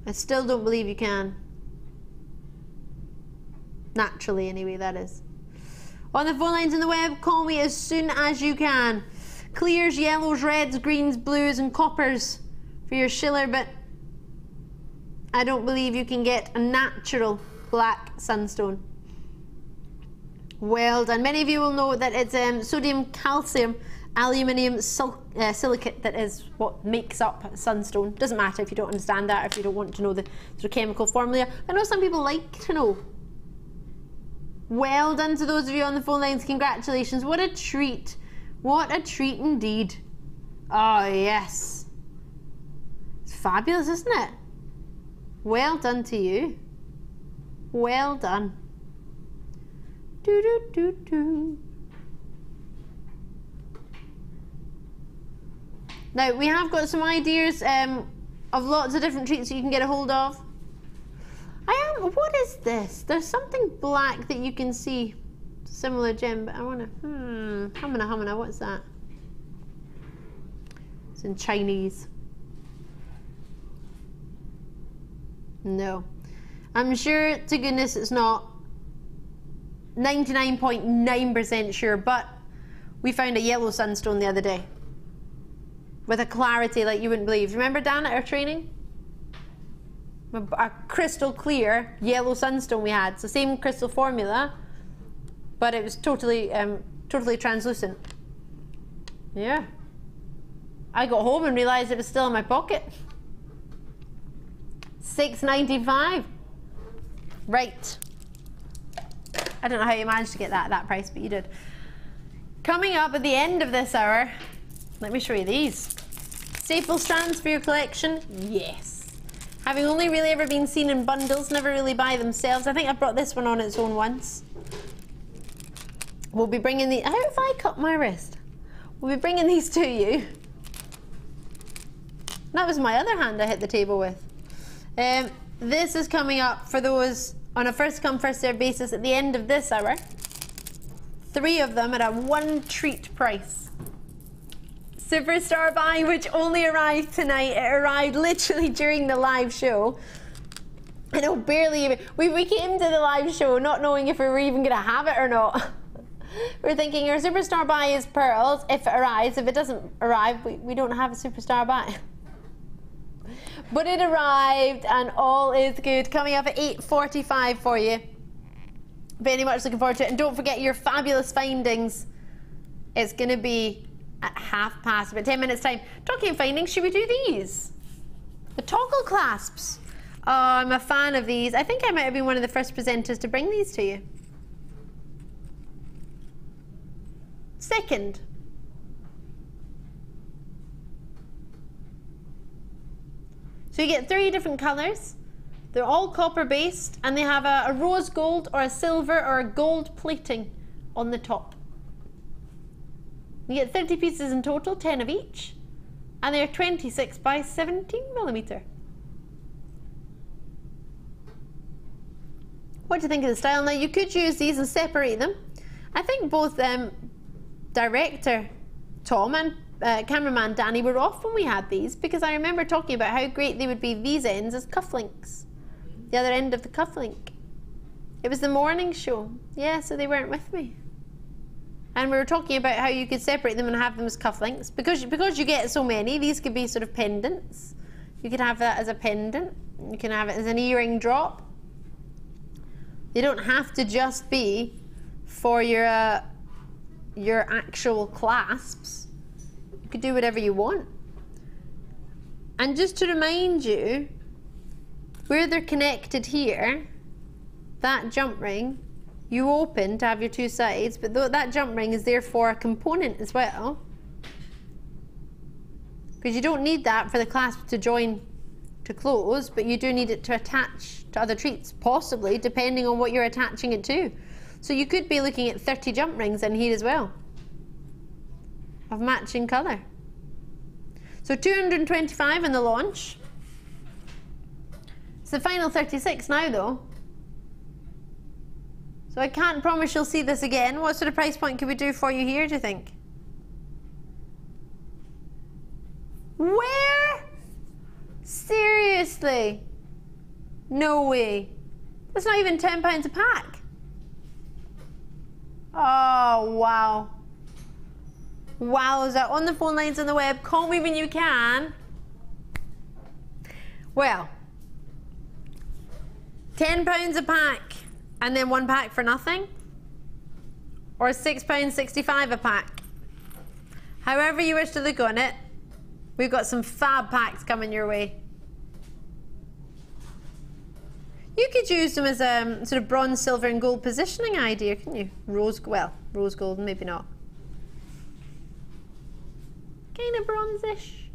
I still don't believe you can. Naturally, anyway, that is. On the phone lines and the web, call me as soon as you can. Clears, yellows, reds, greens, blues, and coppers for your shiller, but I don't believe you can get a natural black sunstone. Well done. Many of you will know that it's sodium, calcium, aluminium, silicate that is what makes up sunstone. Doesn't matter if you don't understand that, or if you don't want to know the sort of chemical formula. I know some people like to know. Well done to those of you on the phone lines. Congratulations. What a treat. What a treat indeed. Oh, yes. It's fabulous, isn't it? Well done to you. Well done. Do do do do. Now we have got some ideas of lots of different treats that you can get a hold of. What is this? There's something black that you can see, similar gem, but I wanna, humana, what's that? It's in Chinese. No. I'm sure to goodness it's not 99.9% sure, but we found a yellow sunstone the other day with a clarity like you wouldn't believe. Remember Dan at our training? A crystal clear yellow sunstone we had. It's the same crystal formula, but it was totally translucent. Yeah. I got home and realised it was still in my pocket. $6.95. Right. I don't know how you managed to get that at that price, but you did. Coming up at the end of this hour, let me show you these. Staple strands for your collection? Yes. Having only really ever been seen in bundles, never really by themselves. I think I brought this one on its own once. We'll be bringing the... How have I cut my wrist? We'll be bringing these to you. That was my other hand I hit the table with. This is coming up for those on a first come first served basis at the end of this hour. 3 of them at a one treat price. Superstar buy, which only arrived tonight. It arrived literally during the live show. I know, barely even. We came to the live show not knowing if we were even going to have it or not. We're thinking our superstar buy is pearls if it arrives. If it doesn't arrive, we don't have a superstar buy. But it arrived and all is good. Coming up at 8:45 for you. Very much looking forward to it. And don't forget your fabulous findings. It's going to be at past, about 10 minutes time. Talking of findings, should we do these? The toggle clasps. Oh, I'm a fan of these. I think I might have been one of the first presenters to bring these to you. Second. So you get 3 different colours. They're all copper based and they have a rose gold or a silver or a gold plating on the top. You get 30 pieces in total, 10 of each, and they're 26 by 17 millimetre. What do you think of the style? Now you could use these and separate them. I think both director Tom and cameraman Danny were off when we had these, because I remember talking about how great they would be these ends as cufflinks. The other end of the cufflink. It was the morning show. Yeah, so they weren't with me. And we were talking about how you could separate them and have them as cufflinks. Because you get so many, these could be sort of pendants. You could have that as a pendant. You can have it as an earring drop. They don't have to just be for your actual clasps. You could do whatever you want. And just to remind you, where they're connected here, that jump ring, you open to have your 2 sides, but that jump ring is therefore a component as well. Because you don't need that for the clasp to join to close, but you do need it to attach to other treats, possibly, depending on what you're attaching it to. So you could be looking at 30 jump rings in here as well, of matching colour. So 225 in the launch. It's the final 36 now though. So I can't promise you'll see this again. What sort of price point could we do for you here, do you think? Where? Seriously? No way. That's not even £10 a pack. Oh, wow. Wowza. On the phone lines on the web, call me when you can. Well, £10 a pack and then 1 pack for nothing, or £6.65 a pack. However you wish to look on it, we've got some fab packs coming your way. You could use them as a sort of bronze, silver and gold positioning idea, couldn't you? Rose gold, maybe not. Kind of bronze-ish.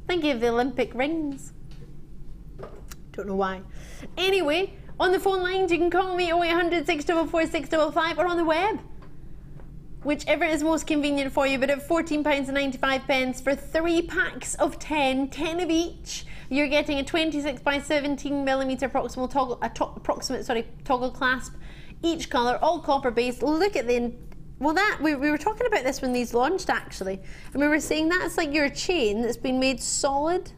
Thinking of the Olympic rings. Don't know why. Anyway, on the phone lines, you can call me 0800 644 655 or on the web. Whichever is most convenient for you, but at £14.95 for 3 packs of 10 of each, you're getting a 26 by 17 millimetre approximate toggle clasp, each colour, all copper based. Look at the, well, that we were talking about this when these launched actually, and we were saying that's like your chain that's been made solid.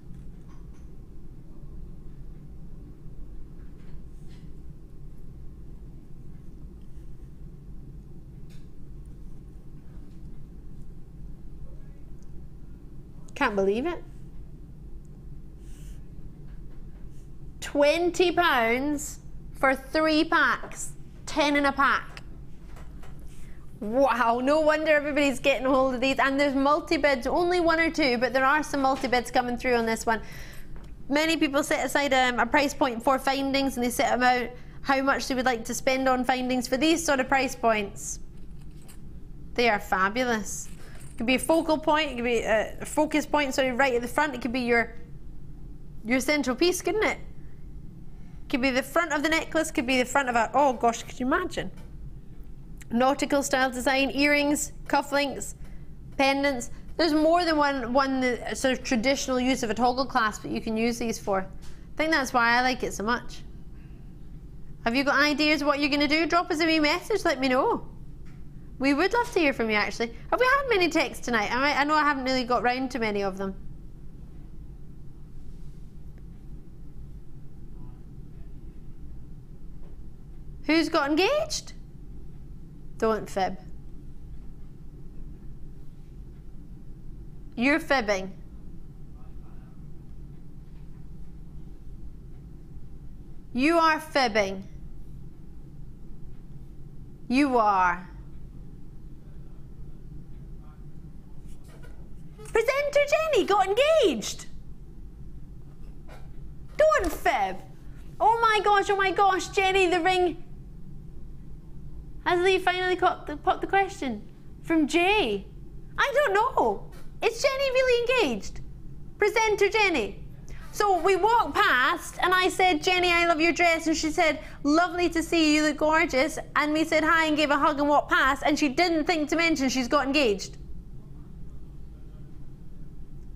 Can't believe it. £20 for 3 packs, 10 in a pack. Wow, no wonder everybody's getting a hold of these. And there's multi-bids, only 1 or 2, but there are some multi-bids coming through on this one. Many people set aside a price point for findings, and they set about how much they would like to spend on findings for these sort of price points. They are fabulous. It could be a focal point, it could be a focus point, sorry, right at the front. It could be your central piece, couldn't it? Could be the front of the necklace, could be the front of a, oh gosh, could you imagine? Nautical style design, earrings, cufflinks, pendants. There's more than one sort of traditional use of a toggle clasp that you can use these for. I think that's why I like it so much. Have you got ideas what you're going to do? Drop us a wee message, let me know. We would love to hear from you, actually. Have we had many texts tonight? I know I haven't really got round to many of them. Who's got engaged? Don't fib. You're fibbing. You are fibbing. You are. Presenter Jenny got engaged. Don't fib. Oh my gosh, Jenny, the ring. Has Lee finally popped the question? From Jay. I don't know. Is Jenny really engaged? Presenter Jenny. So we walked past and I said, Jenny, I love your dress. And she said, lovely to see you, look gorgeous. And we said hi and gave a hug and walked past. And she didn't think to mention she's got engaged.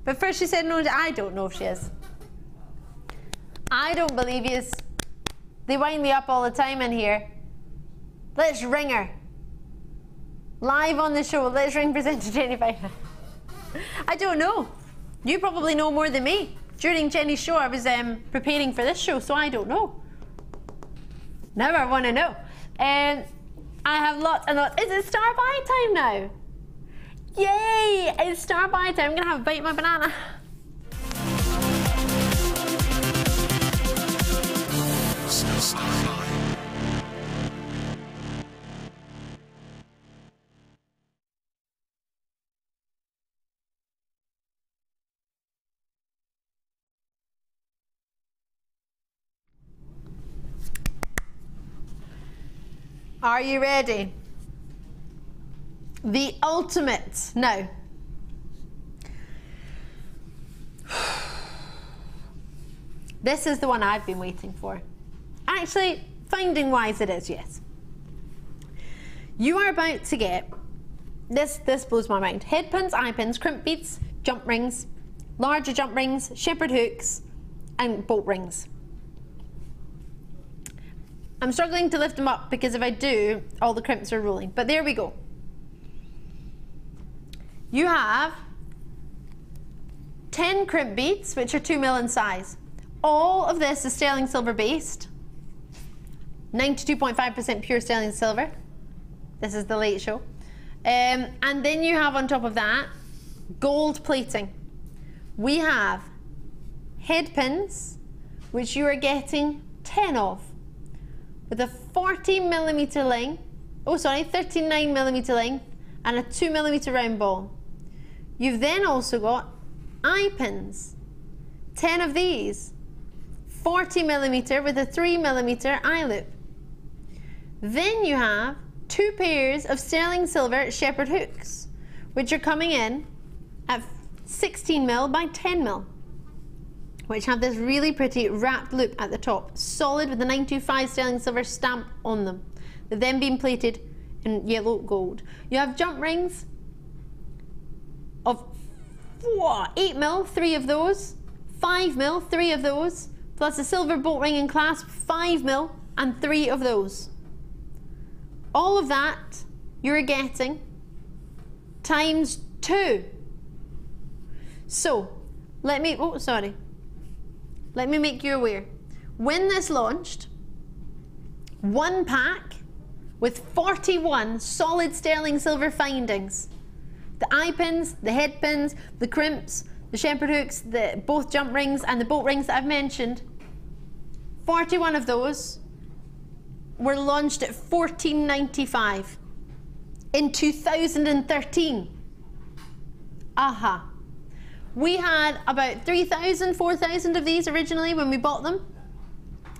But first she said, no, I don't know if she is. I don't believe you. They wind me up all the time in here. Let's ring her. Live on the show. Let's ring presenter Jenny Finer. I don't know. You probably know more than me. During Jenny's show, I was preparing for this show, so I don't know. Now I want to know. I have lots and lots. Is it starbuy time now? Yay! It's starbuy time. I'm going to have a bite of my banana. Are you ready? The ultimate. Now, this is the one I've been waiting for. Actually, finding wise it is, yes. You are about to get, this blows my mind, head pins, eye pins, crimp beads, jump rings, larger jump rings, shepherd hooks, and bolt rings. I'm struggling to lift them up because if I do, all the crimps are rolling. But there we go. You have 10 crimp beads, which are 2 mil in size. All of this is sterling silver based. 92.5% pure sterling silver. This is the late show. And then you have on top of that, gold plating. We have head pins, which you are getting 10 of. With a 40mm length, 39mm length, and a 2mm round ball. You've then also got eye pins, 10 of these, 40mm with a 3mm eye loop. Then you have 2 pairs of sterling silver shepherd hooks, which are coming in at 16mm by 10mm. Which have this really pretty wrapped loop at the top, solid with the 925 sterling silver stamp on them. They've then been plated in yellow gold. You have jump rings of 8mm, 3 of those, 5mm, 3 of those, plus a silver bolt ring and clasp, 5mm, and 3 of those. All of that you're getting times 2. So, let me make you aware. When this launched, 1 pack with 41 solid sterling silver findings. The eye pins, the head pins, the crimps, the shepherd hooks, both jump rings and the bolt rings that I've mentioned. 41 of those were launched at $14.95 in 2013. Aha. We had about 3,000, 4,000 of these originally when we bought them.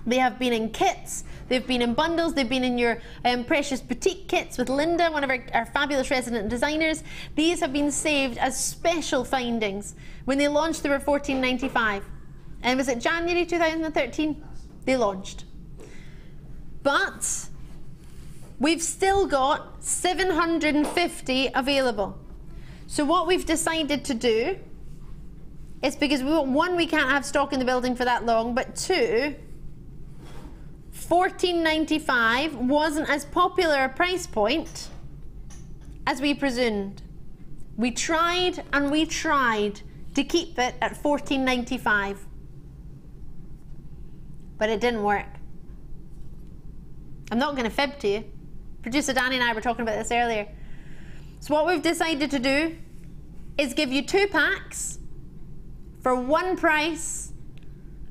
They have been in kits, they've been in bundles, they've been in your precious boutique kits with Linda, one of our fabulous resident designers. These have been saved as special findings. When they launched, they were $14.95. And was it January 2013? They launched. But we've still got 750 available. So what we've decided to do, it's because we can't have stock in the building for that long, but 2, 14.95 wasn't as popular a price point as we presumed. We tried and we tried to keep it at 14.95, but it didn't work. I'm not going to fib to you. Producer Danny and I were talking about this earlier. So what we've decided to do is give you 2 packs for one price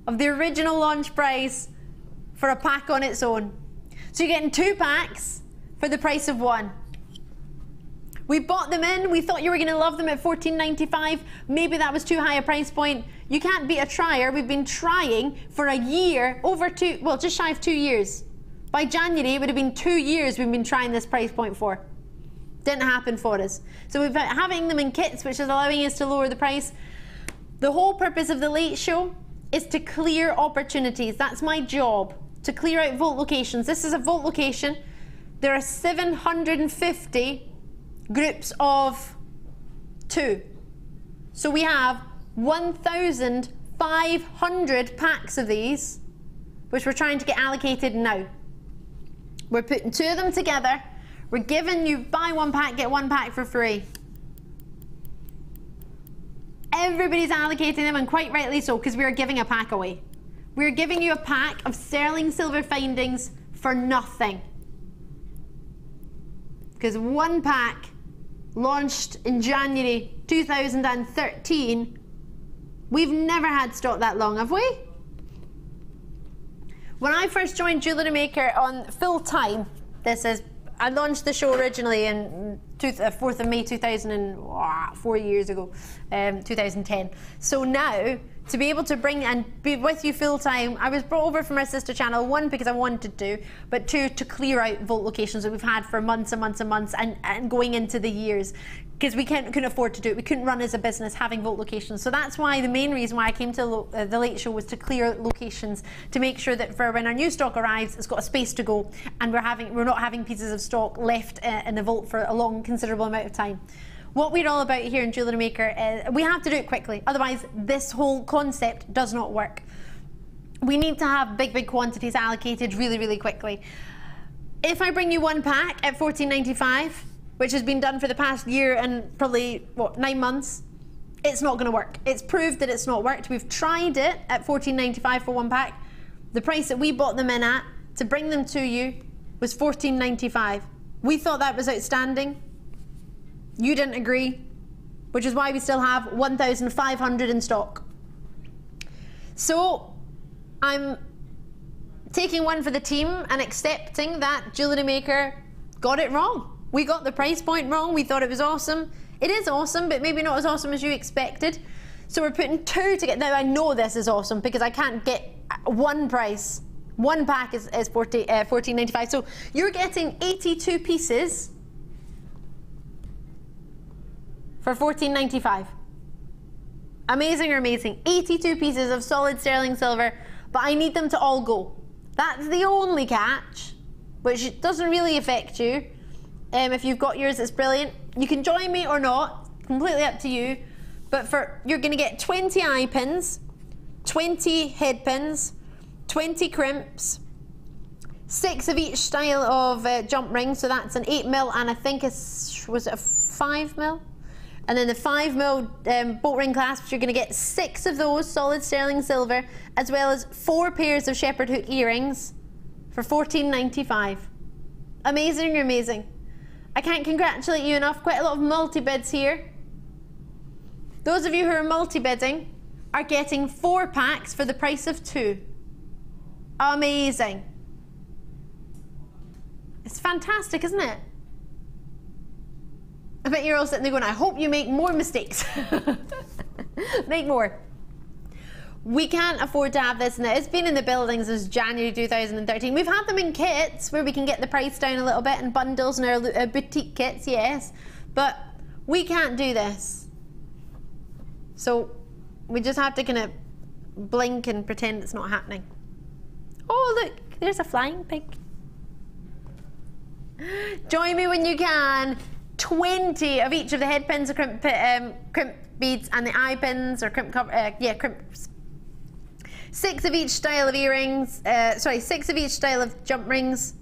of the original launch price for a pack on its own. So you're getting 2 packs for the price of 1. We bought them in, we thought you were going to love them at $14.95. Maybe that was too high a price point. You can't beat a trier. We've been trying for a year, just shy of 2 years. By January, it would have been 2 years we've been trying this price point for. Didn't happen for us. So we've been having them in kits, which is allowing us to lower the price. The whole purpose of the late show is to clear opportunities. That's my job, to clear out vault locations. This is a vault location. There are 750 groups of 2. So we have 1,500 packs of these, which we're trying to get allocated now. We're putting 2 of them together. We're giving you buy 1 pack, get 1 pack for free. Everybody's allocating them, and quite rightly so, because we are giving a pack away. We're giving you a pack of sterling silver findings for nothing. Because 1 pack launched in January 2013, we've never had stock that long, have we? When I first joined JewelleryMaker on full time, I launched the show originally in 4th of May 4 years ago, 2010. So now, to be able to bring and be with you full time, I was brought over from our sister channel, 1, because I wanted to, but 2, to clear out vault locations that we've had for months and months and months, and going into the years, because we couldn't afford to do it. We couldn't run as a business having vault locations. So that's why the main reason why I came to the late show was to clear locations, to make sure that for when our new stock arrives, it's got a space to go, and we're not having pieces of stock left in the vault for a long, considerable amount of time. What we're all about here in JewelleryMaker is we have to do it quickly, otherwise this whole concept does not work. We need to have big quantities allocated really, really quickly. If I bring you 1 pack at $14.95, which has been done for the past year and probably, 9 months, it's not going to work. It's proved that it's not worked. We've tried it at $14.95 for 1 pack. The price that we bought them in at to bring them to you was $14.95. We thought that was outstanding. You didn't agree, which is why we still have 1,500 in stock. So I'm taking one for the team and accepting that JewelleryMaker got it wrong. We got the price point wrong. We thought it was awesome. It is awesome, but maybe not as awesome as you expected. So we're putting 2 together. Now I know this is awesome because I can't get 1 price. 1 pack is $14.95. So you're getting 82 pieces for $14.95. Amazing or amazing. 82 pieces of solid sterling silver, but I need them to all go. That's the only catch, which doesn't really affect you. If you've got yours, it's brilliant. You can join me or not, completely up to you. But you're going to get 20 eye pins, 20 head pins, 20 crimps, 6 of each style of jump ring. So that's an 8mm and I think was it a 5mm? And then the 5mm bolt ring clasps, you're going to get 6 of those solid sterling silver, as well as 4 pairs of shepherd hook earrings for $14.95. Amazing, amazing. I can't congratulate you enough. Quite a lot of multi-bids here. Those of you who are multi-bidding are getting 4 packs for the price of 2. Amazing. It's fantastic, isn't it? I bet you're all sitting there going, I hope you make more mistakes. Make more. We can't afford to have this now. It's been in the buildings since January 2013. We've had them in kits where we can get the price down a little bit, and bundles and our boutique kits, yes. But we can't do this. So we just have to kind of blink and pretend it's not happening. Oh, look, there's a flying pig. Join me when you can. 20 of each of the head pins, or crimp beads, and the eye pins, or crimps. 6 of each style of earrings. 6 of each style of jump rings.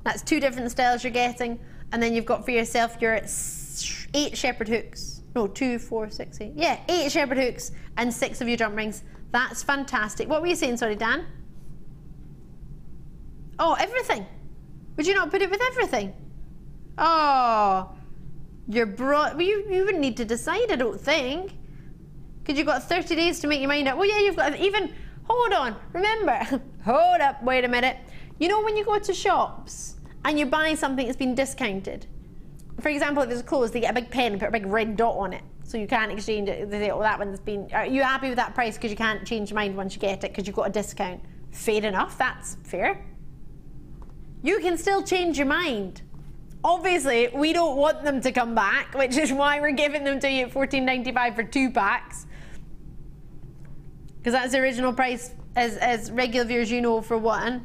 That's 2 different styles you're getting. And then you've got for yourself your 8 shepherd hooks. No, 2, 4, 6, 8. Yeah, 8 shepherd hooks and 6 of your jump rings. That's fantastic. What were you saying, sorry, Dan? Oh, everything. Would you not put it with everything? Oh, you're you wouldn't need to decide, I don't think. Because you've got 30 days to make your mind up. Well, yeah, you've got even, hold on, remember, hold up, wait a minute. You know when you go to shops and you buy something that's been discounted? For example, if it's clothes, they get a big pen and put a big red dot on it. So you can't exchange it. They say, oh, that one's been, are you happy with that price because you can't change your mind once you get it because you've got a discount? Fair enough, that's fair. You can still change your mind. Obviously, we don't want them to come back, which is why we're giving them to you at $14.95 for 2 packs. Because that's the original price, as regular viewers you know, for one.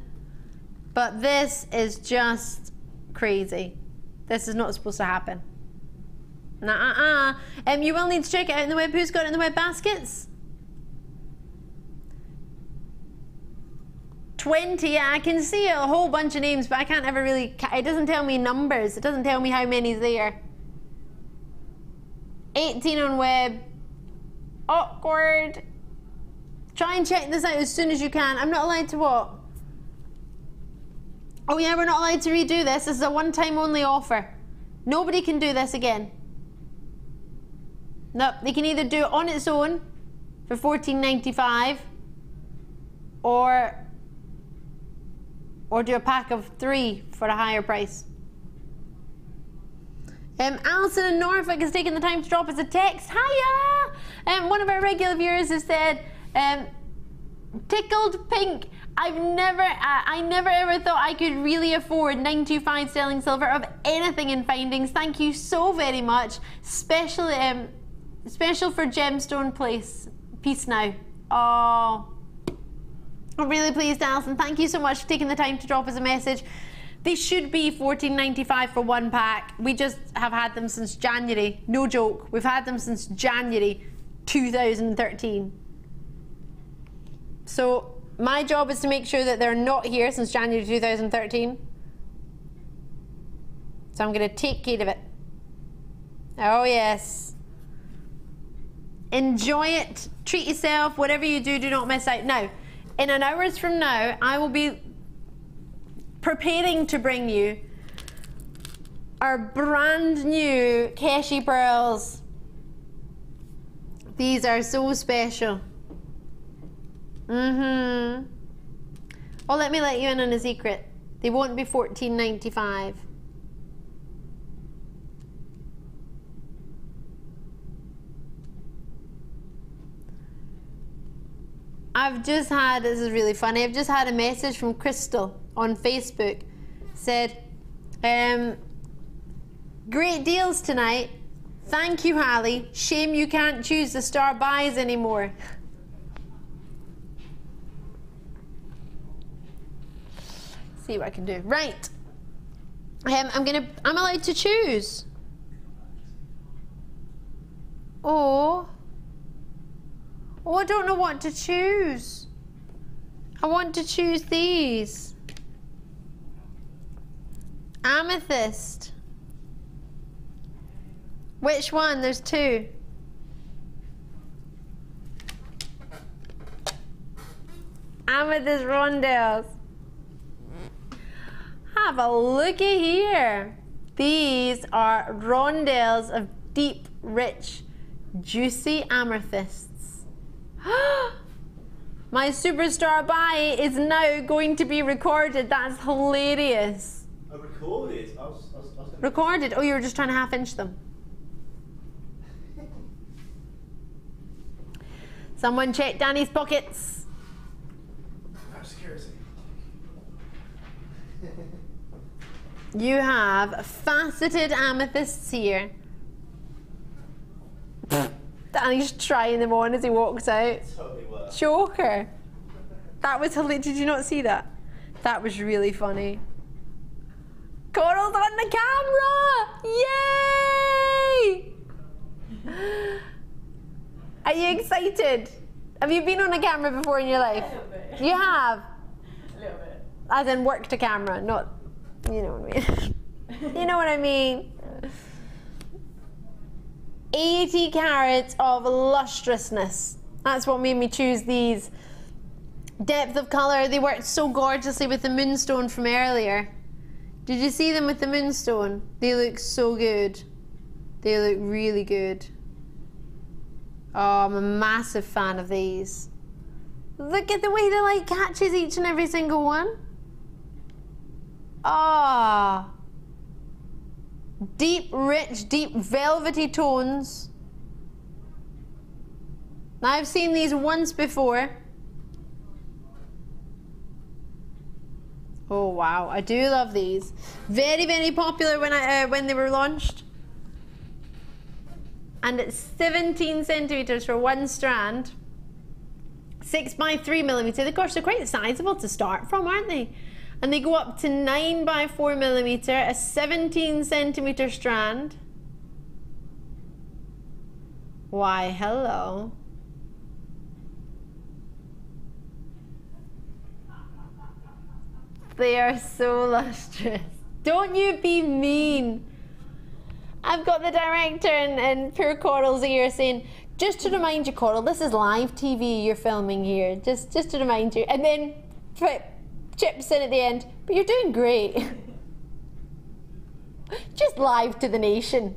But this is just crazy. This is not supposed to happen. You will need to check it out in the web. Who's got it in the web baskets? 20, yeah, I can see a whole bunch of names, but I can't ever really, it doesn't tell me numbers. It doesn't tell me how many's there. 18 on web. Awkward. Try and check this out as soon as you can. I'm not allowed to what? Oh yeah, we're not allowed to redo this. This is a one-time only offer. Nobody can do this again. Nope, they can either do it on its own for $14.95 or do a pack of 3 for a higher price. Alison in Norfolk has taken the time to drop us a text. Hiya! One of our regular viewers has said, tickled pink. I never ever thought I could really afford 925 sterling silver of anything in findings. Thank you so very much. Special for gemstone piece now. Oh, I'm really pleased, Alison. Thank you so much for taking the time to drop us a message. They should be $14.95 for 1 pack. We just have had them since January. No joke. We've had them since January 2013. So my job is to make sure that they're not here since January 2013. So I'm going to take care of it. Oh yes. Enjoy it. Treat yourself. Whatever you do, do not miss out. Now, in an hour's from now, I will be preparing to bring you our brand new Keshi Pearls. These are so special. Oh, let me let you in on a secret. They won't be $14.95. I've just had, this is really funny, I've just had a message from Crystal on Facebook. Said, great deals tonight. Thank you, Ali. Shame you can't choose the star buys anymore. See what I can do. Right. I'm allowed to choose. Oh, I don't know what to choose. I want to choose these. Amethyst. Which one? There's 2. Amethyst rondelles. Have a looky here. These are rondelles of deep, rich, juicy amethysts. My superstar buy is now going to be recorded. That's hilarious. Recorded? Recorded? Oh, you were just trying to half-inch them. Someone check Danny's pockets. Security. You have faceted amethysts here. Danny's trying them on as he walks out. Totally worked. Joker. That was hilarious. Did you not see that? That was really funny. Coral's on the camera! Yay! Are you excited? Have you been on a camera before in your life? A little bit. You have? A little bit. As in worked a camera, not, you know what I mean. You know what I mean. 80 carats of lustrousness. That's what made me choose these. Depth of colour, they worked so gorgeously with the Moonstone from earlier. Did you see them with the Moonstone? They look so good. They look really good. Oh, I'm a massive fan of these. Look at the way the light catches each and every single one. Ah. Deep, rich, deep, velvety tones. Now, I've seen these once before. Oh wow, I do love these. Very, very popular when they were launched. And it's 17 centimeters for one strand. 6 by 3 millimeter. Of course, they're quite sizable to start from, aren't they? And they go up to 9 by 4 millimeter, a 17 centimeter strand. Why, hello. They are so lustrous. Don't you be mean. I've got the director in Pure Coral's ear saying, just to remind you, Coral, this is live TV you're filming here. Just to remind you. And then chips in at the end, but you're doing great. Just live to the nation.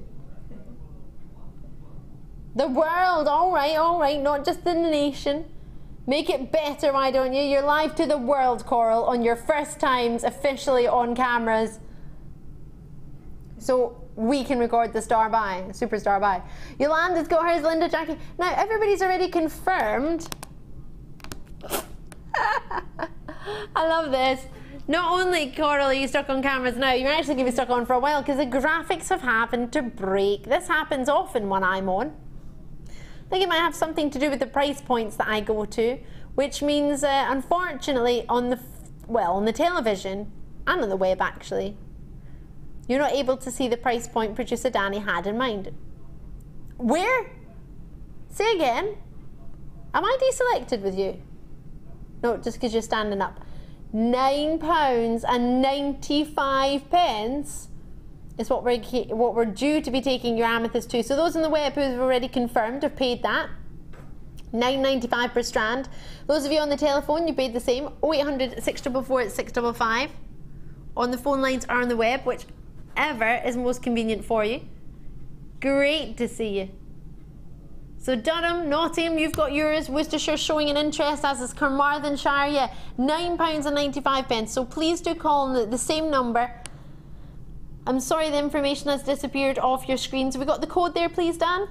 The world, all right, not just the nation. Make it better, why don't you? You're live to the world, Coral, on your first times officially on cameras. So we can record the starbuy, super starbuy. Yolanda's got hers, Linda, Jackie. Now, everybody's already confirmed. I love this. Not only, Coral, are you stuck on cameras now, you're actually going to be stuck on for a while because the graphics have happened to break. This happens often when I'm on. I think it might have something to do with the price points that I go to, which means, unfortunately, on the television and on the web, actually, you're not able to see the price point producer Danny had in mind. Where? Say again. Am I deselected with you? No, just because you're standing up. £9.95 is what we're due to be taking your amethyst to. So those on the web who have already confirmed have paid that. £9.95 per strand. Those of you on the telephone, you paid the same. 0800 644 655. On the phone lines or on the web, whichever is most convenient for you. Great to see you. So Durham, Nottingham, you've got yours. Worcestershire showing an interest, as is Carmarthenshire. Yeah, £9.95. So please do call on the same number. I'm sorry the information has disappeared off your screen. So we got the code there, please, Dan?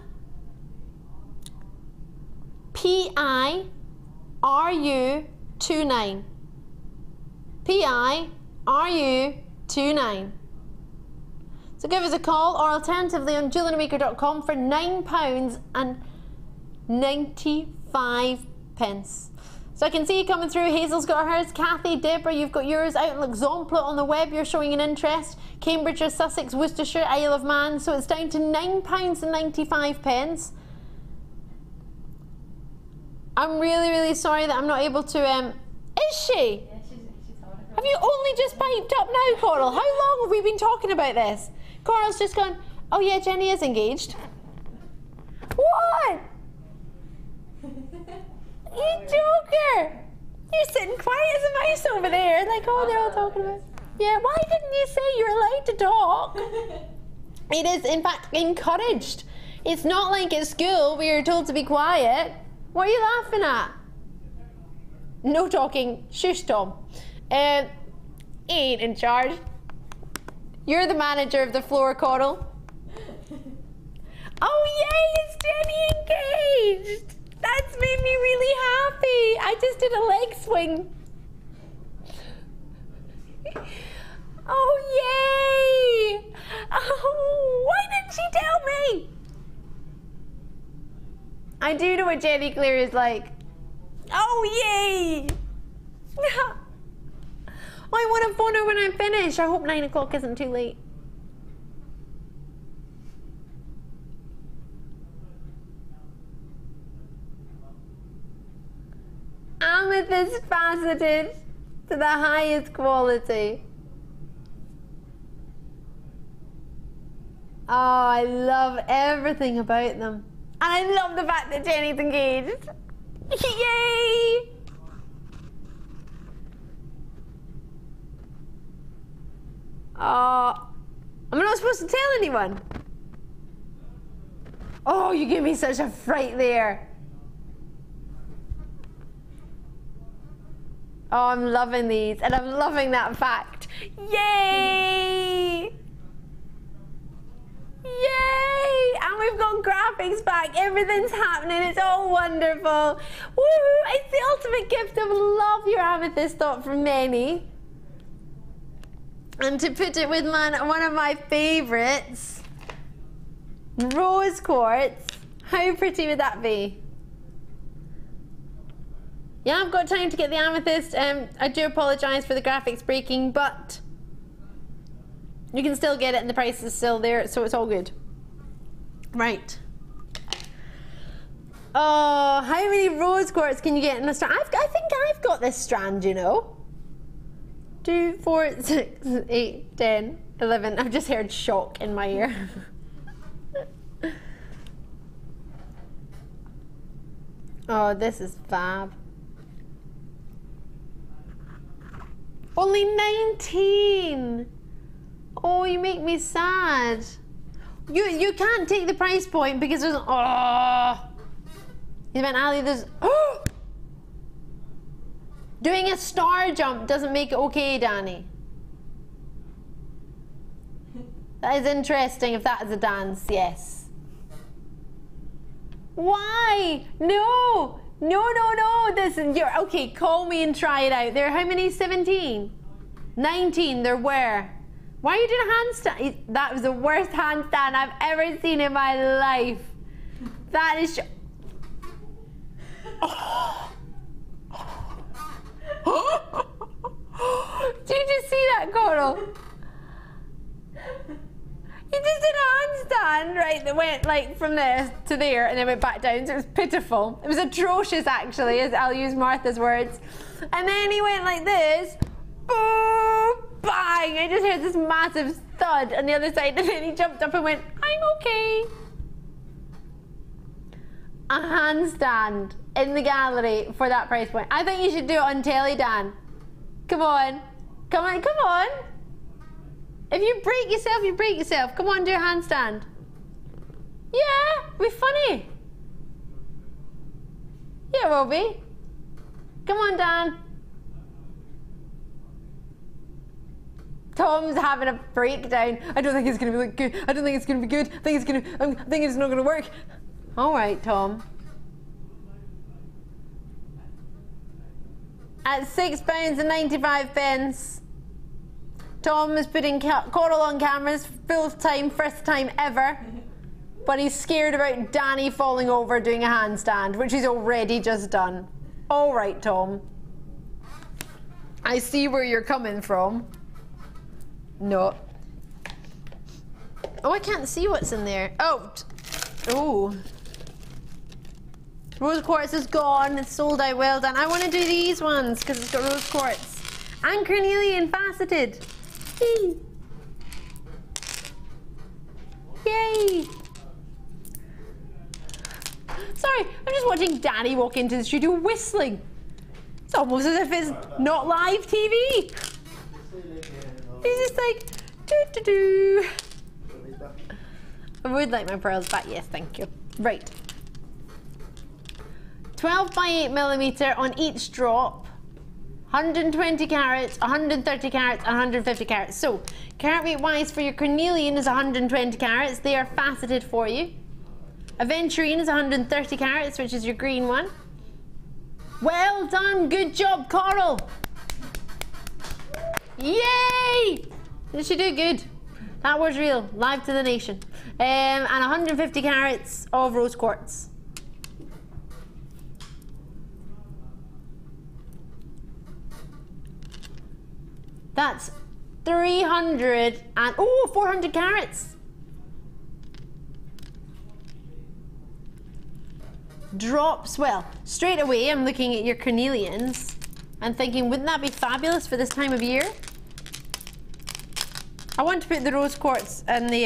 PIRU29. PIRU29. So give us a call, or alternatively on JewelleryMaker.com for £9.95. So I can see you coming through. Hazel's got hers. Kathy, Deborah, you've got yours. Out in Luxembourg on the web, you're showing an interest. Cambridgeshire, Sussex, Worcestershire, Isle of Man. So it's down to £9.95. I'm really, really sorry that I'm not able to. Is she? Yeah, she's have you only just piped up now, Coral? How long have we been talking about this? Coral's just gone, oh yeah, Jenny is engaged. What? You joker! You're sitting quiet as a mouse over there, like, oh, they're all talking about. Yeah, why didn't you say you're allowed to talk? It is, in fact, encouraged. It's not like at school where you're told to be quiet. What are you laughing at? No talking. Shush, Tom. He ain't in charge. You're the manager of the floor, Coral. Oh, yay, it's Jenny engaged. That's made me really happy. I just did a leg swing. Oh, yay. Oh, why didn't she tell me? I do know what Jenny Clear is like. Oh, yay. I want to phone her when I finish. I hope 9 o'clock isn't too late. Amethyst faceted to the highest quality. Oh, I love everything about them. And I love the fact that Jenny's engaged. Yay! Oh, I'm not supposed to tell anyone. Oh, you give me such a fright there. Oh, I'm loving these, and I'm loving that fact. Yay! Yay! And we've got graphics back. Everything's happening. It's all wonderful. Woohoo! It's the ultimate gift of love, your amethyst thought from many. And to put it with one of my favourites, rose quartz. How pretty would that be? Yeah, I've got time to get the amethyst. I do apologise for the graphics breaking, but you can still get it and the price is still there, so it's all good. Right. Oh, how many rose quartz can you get in a strand? I think I've got this strand, you know. 2, 4, 6, 8, 10, 11. I've just heard shock in my ear. Oh, this is fab. Only 19. Oh, you make me sad. You can't take the price point because there's You meant Ali, there's doing a star jump doesn't make it okay, Danny. That is interesting if that is a dance, yes. Why? No! No. This is you're okay, call me and try it out. There are how many? 17? 19 there were. Why are you doing a handstand? That was the worst handstand I've ever seen in my life. That is Did you just see that, Coral? You just did a handstand, right, that went like from there to there and then went back down, so it was pitiful. It was atrocious, actually, as I'll use Martha's words. And then he went like this, boom, bang, I just heard this massive thud on the other side, and then he jumped up and went, I'm okay. A handstand in the gallery for that price point. I think you should do it on telly, Dan. Come on. Come on, come on. If you break yourself, you break yourself. Come on, do a handstand. Yeah, it'll be funny. Yeah, it will be. Come on, Dan. Tom's having a breakdown. I don't think it's going to be good. I don't think it's going to be good. I think it's not going to work. All right, Tom. At £6.95, Tom is putting Coral on cameras, full time, first time ever. But he's scared about Danny falling over doing a handstand, which he's already just done. All right, Tom. I see where you're coming from. No. Oh, I can't see what's in there. Oh. Oh. Rose quartz is gone. It's sold out. Well done. I want to do these ones because it's got rose quartz and carnelian faceted. Yay! Yay! Sorry, I'm just watching Danny walk into the studio whistling. It's almost as if it's not live TV. He's just like doo. I would like my pearls back. Yes, thank you. Right. 12 by 8mm on each drop, 120 carats, 130 carats, and 150 carats. So, carat weight wise for your carnelian is 120 carats. They are faceted for you. Ametrine is 130 carats, which is your green one. Well done, good job, Coral. Yay! Did she do good? That was real, live to the nation. And 150 carats of rose quartz. That's 300 and 400 carats. drops, well, straight away I'm looking at your carnelians and thinking, wouldn't that be fabulous for this time of year? I want to put the rose quartz and the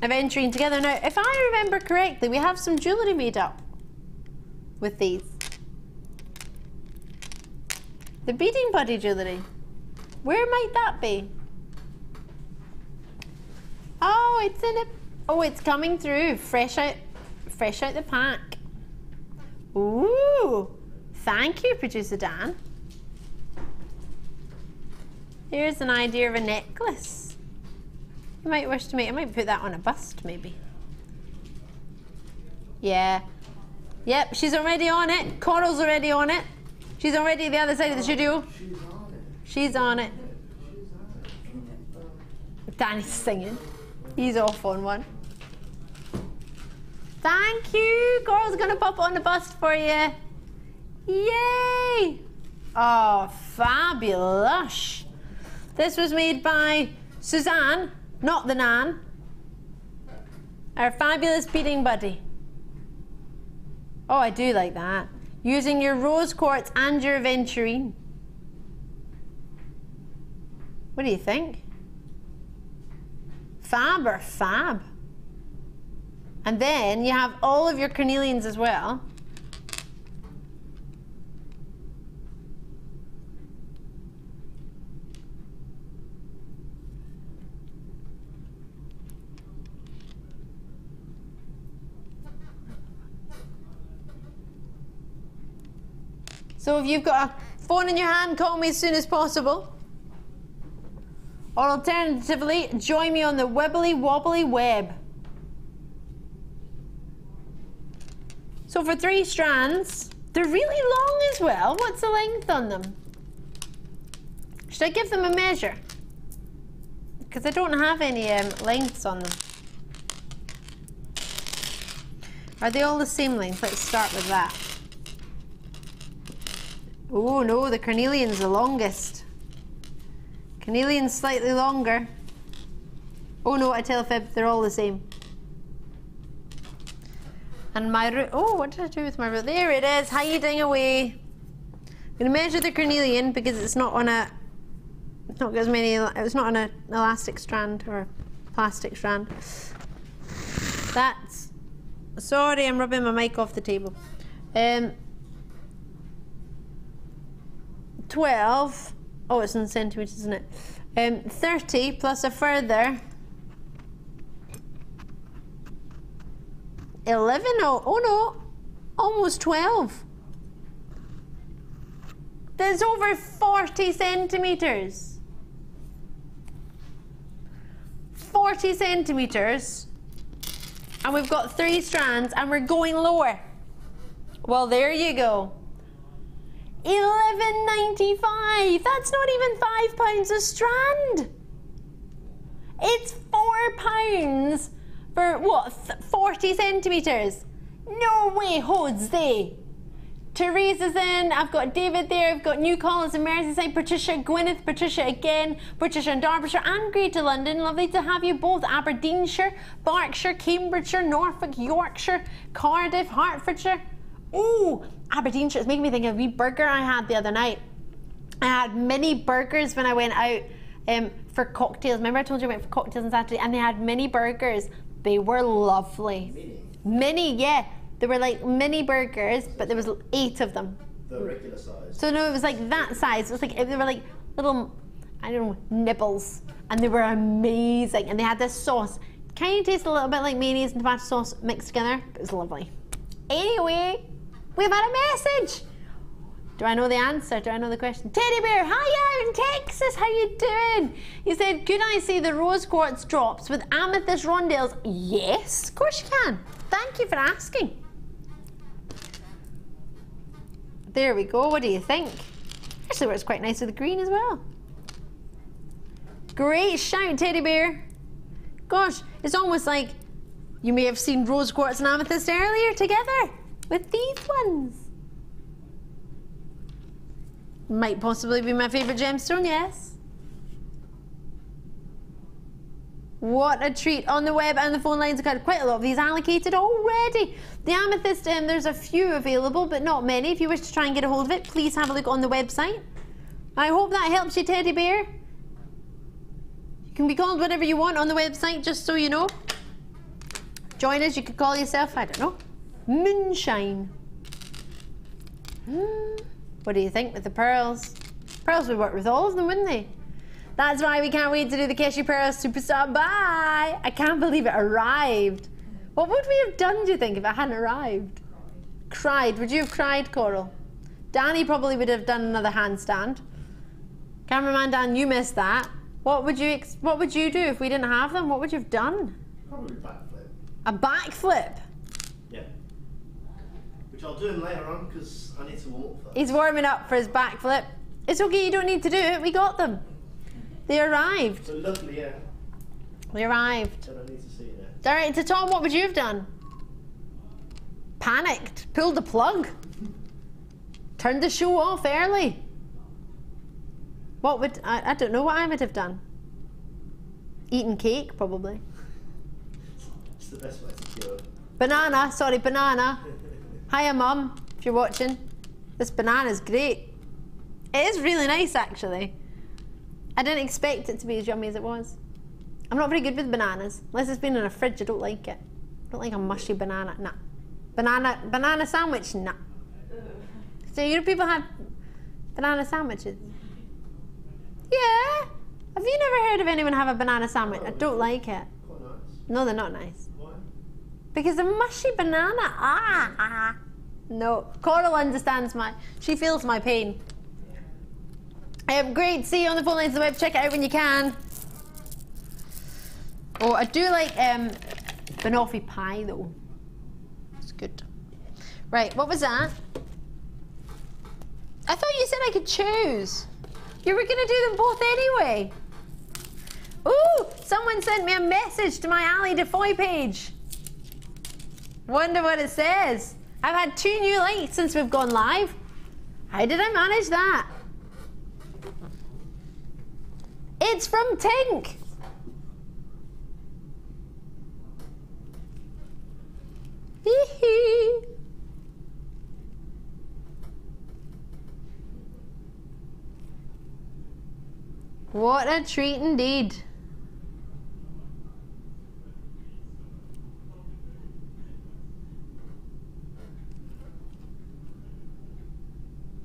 Ametrine together. Now, if I remember correctly, we have some jewellery made up with these. The beading buddy jewellery. Where might that be? Oh, it's in it. Oh, it's coming through. Fresh out the pack. Ooh, thank you, Producer Dan. Here's an idea of a necklace. You might wish to make, I might put that on a bust, maybe. Yeah. Yep, she's already on it. Coral's already on it. She's already at the other side of the studio. She's on it. Danny's singing. He's off on one. Thank you. Coral's gonna pop on the bust for you. Yay! Oh, fabulous. This was made by Suzanne, not the Nan. Our fabulous beading buddy. Oh, I do like that. Using your rose quartz and your Ametrine. What do you think? Fab or fab? And then you have all of your carnelians as well. So if you've got a phone in your hand, call me as soon as possible. Or alternatively, join me on the wibbly wobbly web. So for 3 strands, they're really long as well. What's the length on them? Should I give them a measure? Because I don't have any lengths on them. Are they all the same length? Let's start with that. Oh no, the carnelian's the longest. Carnelian's slightly longer. Oh no, I tell a fib, they're all the same. And my root, oh, what did I do with my root? There it is, hiding away. I'm gonna measure the carnelian because it's not on a, it's not as many, it's not on an elastic strand or a plastic strand. That's, sorry, I'm rubbing my mic off the table. 12, oh, it's in centimetres, isn't it? 30 plus a further 11, oh no, almost 12. There's over 40 centimetres. 40 centimetres, and we've got 3 strands, and we're going lower. Well, there you go. £11.95. That's not even £5 a strand. It's £4 for what? 40 centimetres. No way, holds they. Teresa's in. I've got David there. I've got New Collins and Merseyside. Patricia, Gwyneth, Patricia again. Patricia in Derbyshire and Greater London. Lovely to have you both. Aberdeenshire, Berkshire, Cambridgeshire, Norfolk, Yorkshire, Cardiff, Hertfordshire. Oh, Aberdeenshire. It's making me think of a wee burger I had the other night. I had mini burgers when I went out for cocktails. Remember I told you I went for cocktails on Saturday, and they had mini burgers. They were lovely. Mini, yeah. They were like mini burgers, but there was 8 of them. The regular size. So no, it was like that size. It was like, they were like little, I don't know, nibbles. And they were amazing. And they had this sauce. Kind of tastes a little bit like mayonnaise and tomato sauce mixed together. It was lovely. Anyway, we've had a message. Do I know the answer? Do I know the question? Teddy Bear, hi out in Texas, how you doing? You said, could I see the rose quartz drops with amethyst rondelles? Yes, of course you can. Thank you for asking. There we go, what do you think? Actually works quite nice with the green as well. Great shout, Teddy Bear. Gosh, it's almost like you may have seen rose quartz and amethyst earlier together with these ones. Might possibly be my favourite gemstone, yes. What a treat. On the web and the phone lines, I've got quite a lot of these allocated already. The amethyst, there's a few available, but not many. If you wish to try and get a hold of it, please have a look on the website. I hope that helps you, Teddy Bear. You can be called whatever you want on the website, just so you know. Join us, you could call yourself, I don't know, Moonshine. What do you think with the pearls? Pearls would work with all of them, wouldn't they? That's why we can't wait to do the Keshi Pearls Superstar Buy. I can't believe it arrived. What would we have done, do you think, if it hadn't arrived? Cried. Would you have cried, Coral? Danny probably would have done another handstand. Cameraman Dan, you missed that. What would you do if we didn't have them? What would you have done? Probably backflip. A backflip? Yeah. Which I'll do later on because I need to warm up first. He's warming up for his backflip. It's okay, you don't need to do it. We got them. They arrived. So luckily, yeah. They arrived. I don't need to see it now. Director Tom, what would you have done? Panicked. Pulled the plug. Turned the show off early. What would... I don't know what I would have done. Eaten cake, probably. It's the best way to cure it. Banana. Sorry, banana. Hiya, Mum, if you're watching. This banana's great. It is really nice, actually. I didn't expect it to be as yummy as it was. I'm not very good with bananas. Unless it's been in a fridge, I don't like it. I don't like a mushy banana. Nah. Banana sandwich? Nah. So you people have banana sandwiches? Yeah. Have you never heard of anyone have a banana sandwich? I don't like it. Quite nice. No, they're not nice. Why? Because the mushy banana, No, Coral understands she feels my pain. Great, see you on the phone lines of the web, check it out when you can. Oh, I do like banoffee pie though. It's good. Right, what was that? I thought you said I could choose. You were gonna do them both anyway. Ooh, someone sent me a message to my Ali Defoy page. Wonder what it says. I've had 2 new likes since we've gone live. How did I manage that? It's from Tink. Hee-hee. What a treat indeed.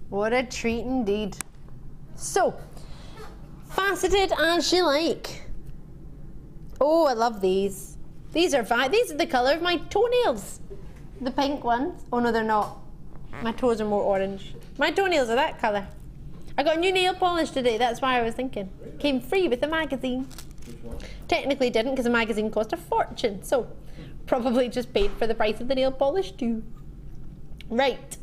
What a treat indeed. So, faceted as you like. Oh, I love these. These are the colour of my toenails. The pink ones. Oh no, they're not. My toes are more orange. My toenails are that colour. I got a new nail polish today, that's why I was thinking. Came free with the magazine. Which one? Technically didn't, because the magazine cost a fortune, so probably just paid for the price of the nail polish too. Right.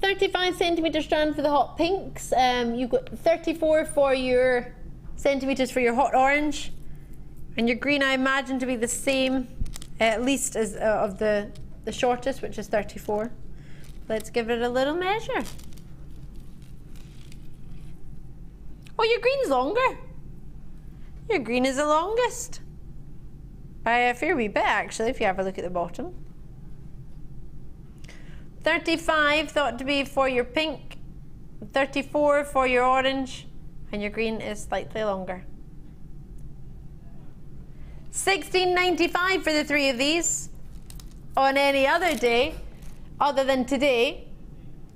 $35cm strand for the hot pinks. You've got 34 for your centimetres for your hot orange. And your green I imagine to be the same, at least as of the shortest, which is 34. Let's give it a little measure. Oh, your green's longer. Your green is the longest. By a fair wee bit, actually, if you have a look at the bottom. 35 thought to be for your pink, 34 for your orange, and your green is slightly longer. $16.95 for the 3 of these. On any other day, other than today,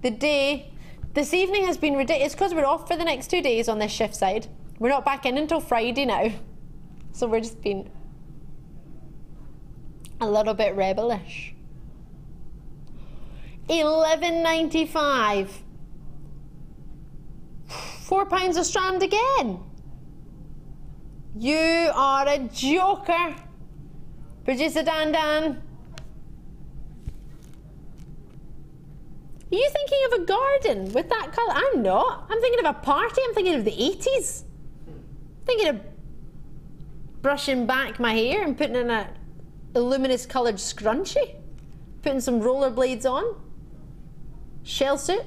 this evening has been ridiculous because we're off for the next 2 days on this shift side. We're not back in until Friday now. So we're just being a little bit rebellish. $11.95. £4 a strand again. You are a joker. Producer Dan Dan. Are you thinking of a garden with that colour? I'm not. I'm thinking of a party. I'm thinking of the 80s. I'm thinking of brushing back my hair and putting in a luminous coloured scrunchie. Putting some rollerblades on. Shell suit.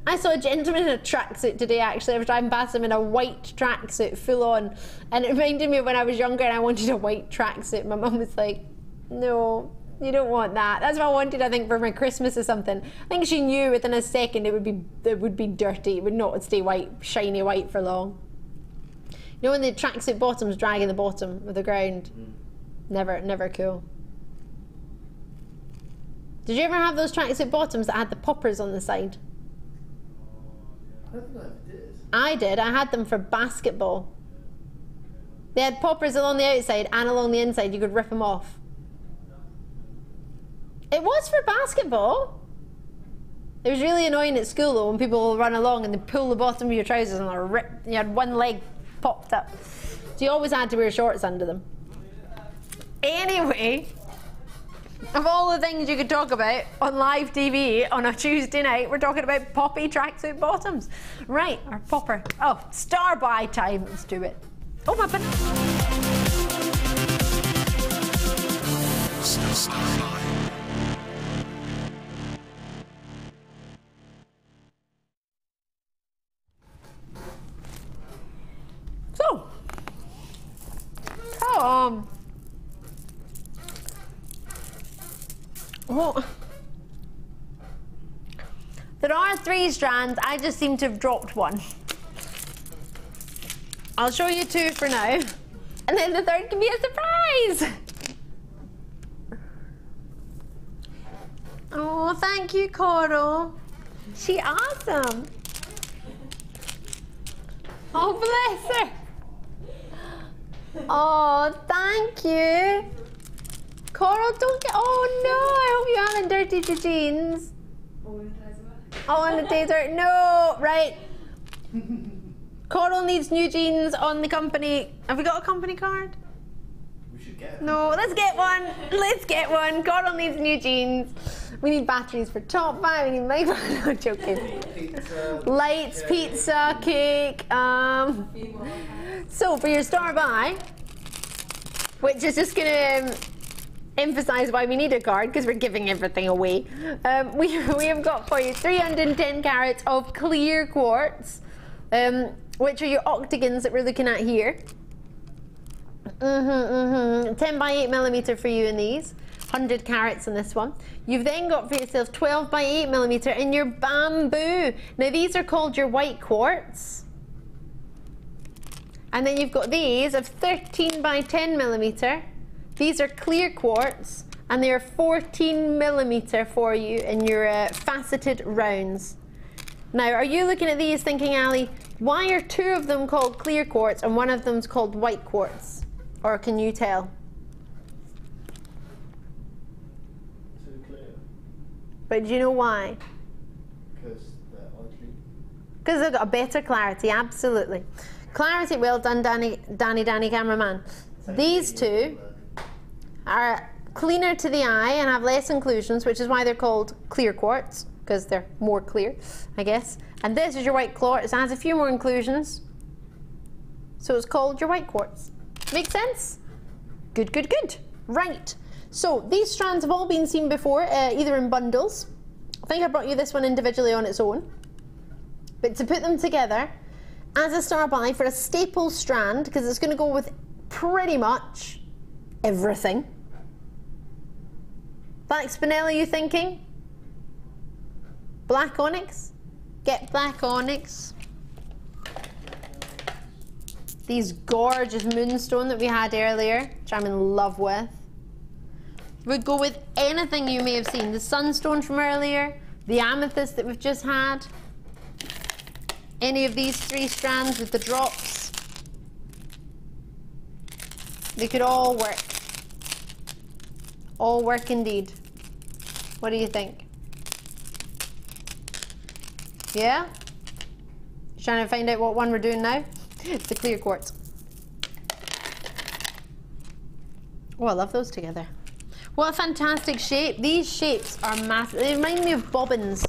I saw a gentleman in a tracksuit today, actually. I was driving past him in a white tracksuit, full on. And it reminded me of when I was younger and I wanted a white tracksuit. My mum was like, no, you don't want that. That's what I wanted, I think, for my Christmas or something. I think she knew within a second it would be dirty. It would not stay white, shiny white for long. You know when the tracksuit bottom's dragging the bottom of the ground? Never cool. Did you ever have those tracksuit bottoms that had the poppers on the side? I don't think I ever did. I did. I had them for basketball. They had poppers along the outside and along the inside. You could rip them off. It was for basketball. It was really annoying at school though when people will run along and they pull the bottom of your trousers and they'll rip. You had one leg popped up. So you always had to wear shorts under them. Anyway, of all the things you could talk about on live TV on a Tuesday night, we're talking about poppy tracksuit bottoms. Right, or popper. Oh, starbuy time. Let's do it. Oh, my banana. So, well, there are 3 strands. I just seem to have dropped one. I'll show you 2 for now, and then the 3rd can be a surprise. Oh, thank you, Coral. She awesome. Oh, bless her. Oh, thank you. Coral, don't get. Oh no, I hope you haven't dirtied your jeans. Oh, on the desert. No, right. Coral needs new jeans on the company. Have we got a company card? We should get one. No, let's get one. Let's get one. Coral needs new jeans. We need batteries for top buy. We need microphones. No, I'm joking. Pizza, Lights, cake. pizza, cake. So for your star buy, which is just going to emphasize why we need a card, because we're giving everything away. We have got for you 310 carats of clear quartz, which are your octagons that we're looking at here. 10 by 8 millimeter for you in these. 100 carats in this one. You've then got for yourself 12 by 8 millimeter in your bamboo. Now these are called your white quartz. And then you've got these of 13 by 10 millimeter. These are clear quartz, and they are 14 millimeter for you in your faceted rounds. Now, are you looking at these thinking, Ali, why are 2 of them called clear quartz and 1 of them's called white quartz? Or can you tell? Too clear. But do you know why? Because they're ugly. Because they've got a better clarity, absolutely. Clarity, well done, Danny cameraman. These 2 are cleaner to the eye and have less inclusions, which is why they're called clear quartz, because they're more clear, I guess. And this is your white quartz. It has a few more inclusions, so it's called your white quartz. Make sense? Good, good, good. Right. So these strands have all been seen before, either in bundles. I think I brought you this one individually on its own. But to put them together as a star buy for a staple strand, because it's going to go with pretty much everything. Black spinella, you thinking? Black onyx? Get black onyx. These gorgeous moonstone that we had earlier, which I'm in love with. Would go with anything you may have seen. The sunstone from earlier, the amethyst that we've just had. Any of these 3 strands with the drops. They could all work. All work indeed. What do you think? Yeah? You're trying to find out what one we're doing now? It's the clear quartz. Oh, I love those together. What a fantastic shape. These shapes are massive. They remind me of bobbins.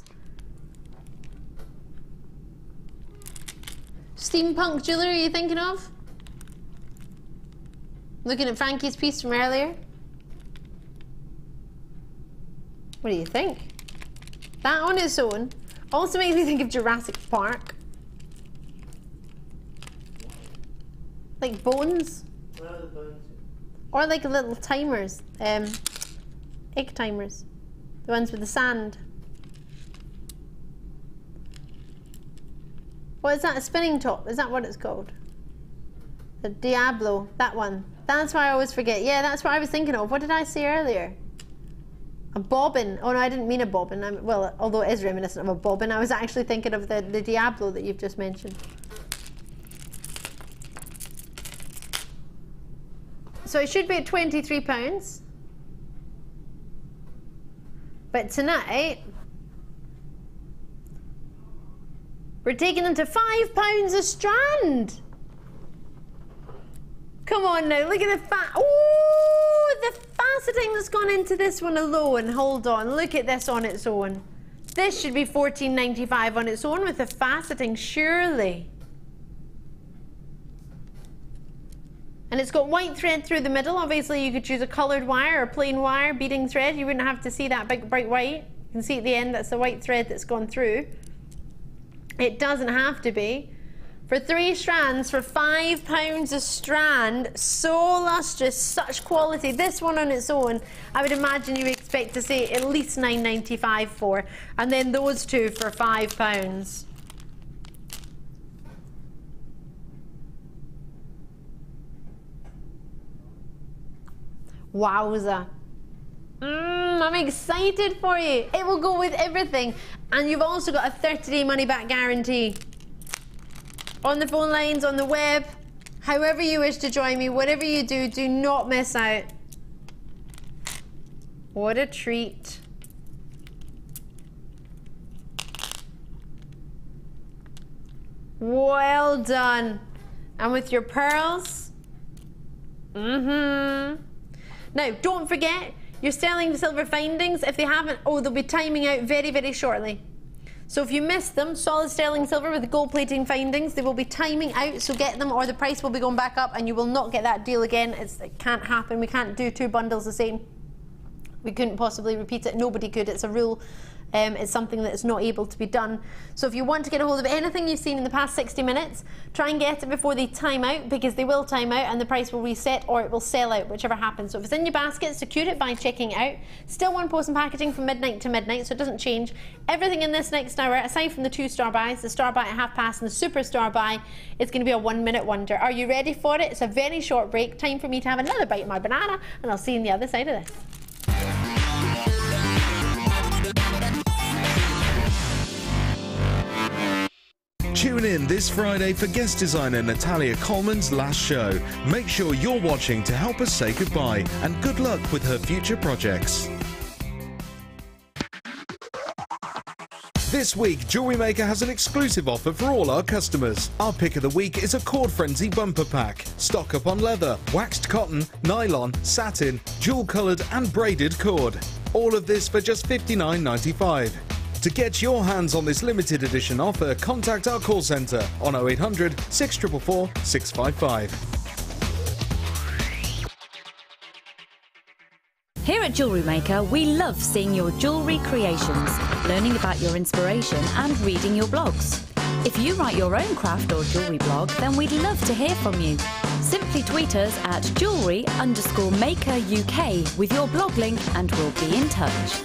Steampunk jewellery, are you thinking of? Looking at Frankie's piece from earlier? What do you think? That on its own, Also makes me think of Jurassic Park. Like bones. Or like little timers. Egg timers. The ones with the sand. What is that? A spinning top? Is that what it's called? The Diablo. That one. That's why I always forget. Yeah, that's what I was thinking of. What did I say earlier? A bobbin. Oh no, I didn't mean a bobbin. Well, although it is reminiscent of a bobbin, I was actually thinking of the Diablo that you've just mentioned. So it should be at £23. But tonight, we're taking them to £5 a strand. Come on now, look at the the faceting that's gone into this one alone. Hold on, look at this on its own. This should be $14.95 on its own with the faceting, surely. And it's got white thread through the middle. Obviously you could choose a coloured wire or plain wire, beading thread. You wouldn't have to see that big bright white. You can see at the end, that's the white thread that's gone through. It doesn't have to be. For 3 strands, for £5 a strand, so lustrous, such quality. This one on its own, I would imagine you would expect to see at least £9.95 for. And then those two for £5. Wowza. I'm excited for you. It will go with everything. And you've also got a 30-day money-back guarantee. On the phone lines, on the web, however you wish to join me, whatever you do, do not miss out. What a treat. Well done. And with your pearls. Now, don't forget, your sterling silver findings, if they haven't, they'll be timing out very, very shortly. So if you missed them, solid sterling silver with the gold plating findings, they will be timing out, so get them or the price will be going back up and you will not get that deal again. It can't happen. We can't do 2 bundles the same. We couldn't possibly repeat it. Nobody could. It's a rule. It's something that's not able to be done. So if you want to get a hold of anything you've seen in the past 60 minutes, try and get it before they time out, because they will time out and the price will reset or it will sell out, whichever happens. So if it's in your basket, secure it by checking it out. Still 1 post and packaging from midnight to midnight, so it doesn't change. Everything in this next hour, aside from the 2 star buys, the star buy at 12:30 and the super star buy, is going to be a 1-minute wonder. Are you ready for it? It's a very short break. Time for me to have another bite of my banana, and I'll see you on the other side of this. Tune in this Friday for guest designer Natalia Coleman's last show. Make sure you're watching to help us say goodbye, and good luck with her future projects. This week, JewelleryMaker has an exclusive offer for all our customers. Our pick of the week is a Cord Frenzy bumper pack. Stock up on leather, waxed cotton, nylon, satin, jewel-coloured and braided cord. All of this for just $59.95. To get your hands on this limited edition offer, contact our call centre on 0800 644 655. Here at JewelleryMaker, we love seeing your jewellery creations, learning about your inspiration and reading your blogs. If you write your own craft or jewellery blog, then we'd love to hear from you. Simply tweet us at jewellery_maker UK with your blog link and we'll be in touch.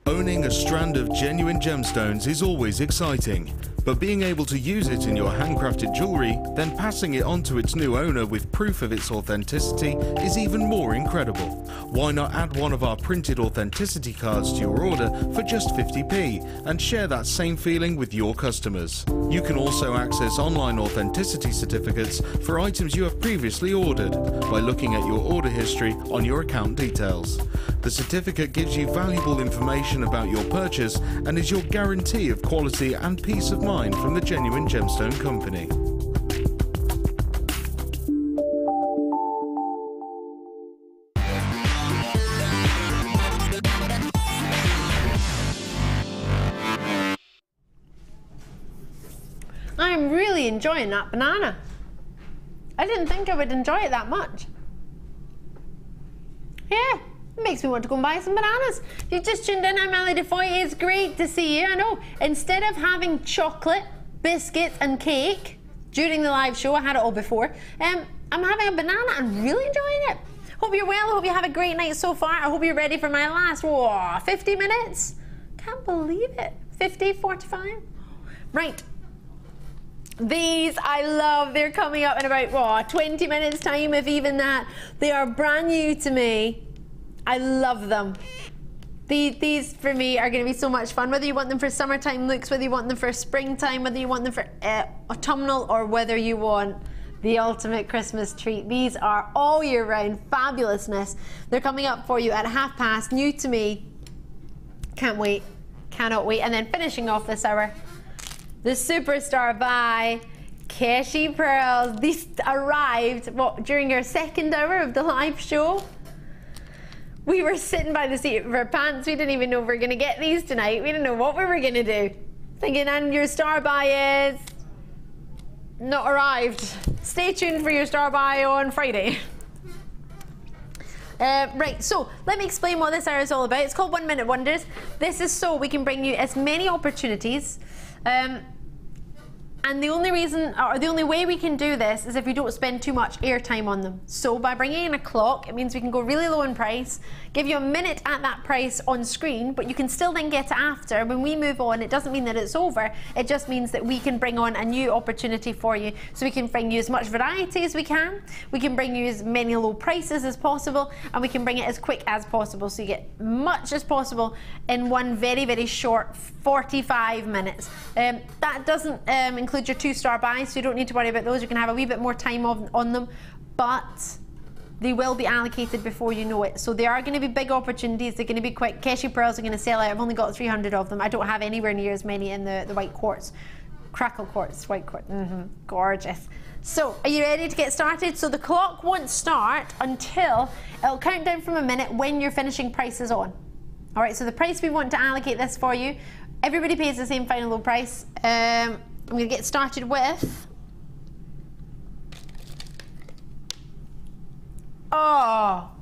Owning a strand of genuine gemstones is always exciting, but being able to use it in your handcrafted jewellery, then passing it on to its new owner with proof of its authenticity is even more incredible. Why not add one of our printed authenticity cards to your order for just 50p and share that same feeling with your customers? You can also access online authenticity certificates for items you have previously ordered by looking at your order history on your account details. The certificate gives you valuable information about your purchase and is your guarantee of quality and peace of mind from the Genuine Gemstone Company. I'm really enjoying that banana. I didn't think I would enjoy it that much. Yeah, makes me want to go and buy some bananas. If you've just tuned in, I'm Ali Defoy. It's great to see you. I know, instead of having chocolate, biscuits and cake during the live show, I had it all before, I'm having a banana and really enjoying it. Hope you're well, I hope you have a great night so far. I hope you're ready for my last, 50 minutes? Can't believe it. 50, 45? Right. These I love. They're coming up in about 20 minutes time, if even that. They are brand new to me. I love them. These for me are going to be so much fun, whether you want them for summertime looks, whether you want them for springtime, whether you want them for autumnal, or whether you want the ultimate Christmas treat. These are all year round fabulousness. They're coming up for you at 5:30, new to me. Can't wait, cannot wait. And then finishing off this hour, the superstar by Keshi Pearls. These arrived during our second hour of the live show. We were sitting by the seat of our pants. We didn't even know we were going to get these tonight. We didn't know what we were going to do. Thinking, and your star buy is not arrived. Stay tuned for your star buy on Friday. Right, so let me explain what this hour is all about. It's called 1 Minute Wonders. This is so we can bring you as many opportunities. And the only reason, or the only way we can do this is if we don't spend too much airtime on them. So by bringing in a clock, it means we can go really low in price, give you a minute at that price on screen, but you can still then get it after. When we move on, it doesn't mean that it's over. It just means that we can bring on a new opportunity for you. So we can bring you as much variety as we can. We can bring you as many low prices as possible, and we can bring it as quick as possible. So you get much as possible in one very, very short 45 minutes. That doesn't include your 2-star buys, so you don't need to worry about those. You can have a wee bit more time on them, but they will be allocated before you know it. So they are going to be big opportunities. They're going to be quick. Keshi Pearls are going to sell out. I've only got 300 of them. I don't have anywhere near as many in the white quartz. Crackle quartz, white quartz. Gorgeous. So are you ready to get started? So the clock won't start until it'll count down from a minute when your finishing price is on. All right, so the price we want to allocate this for you, everybody pays the same final low price. I'm going to get started with... Oh,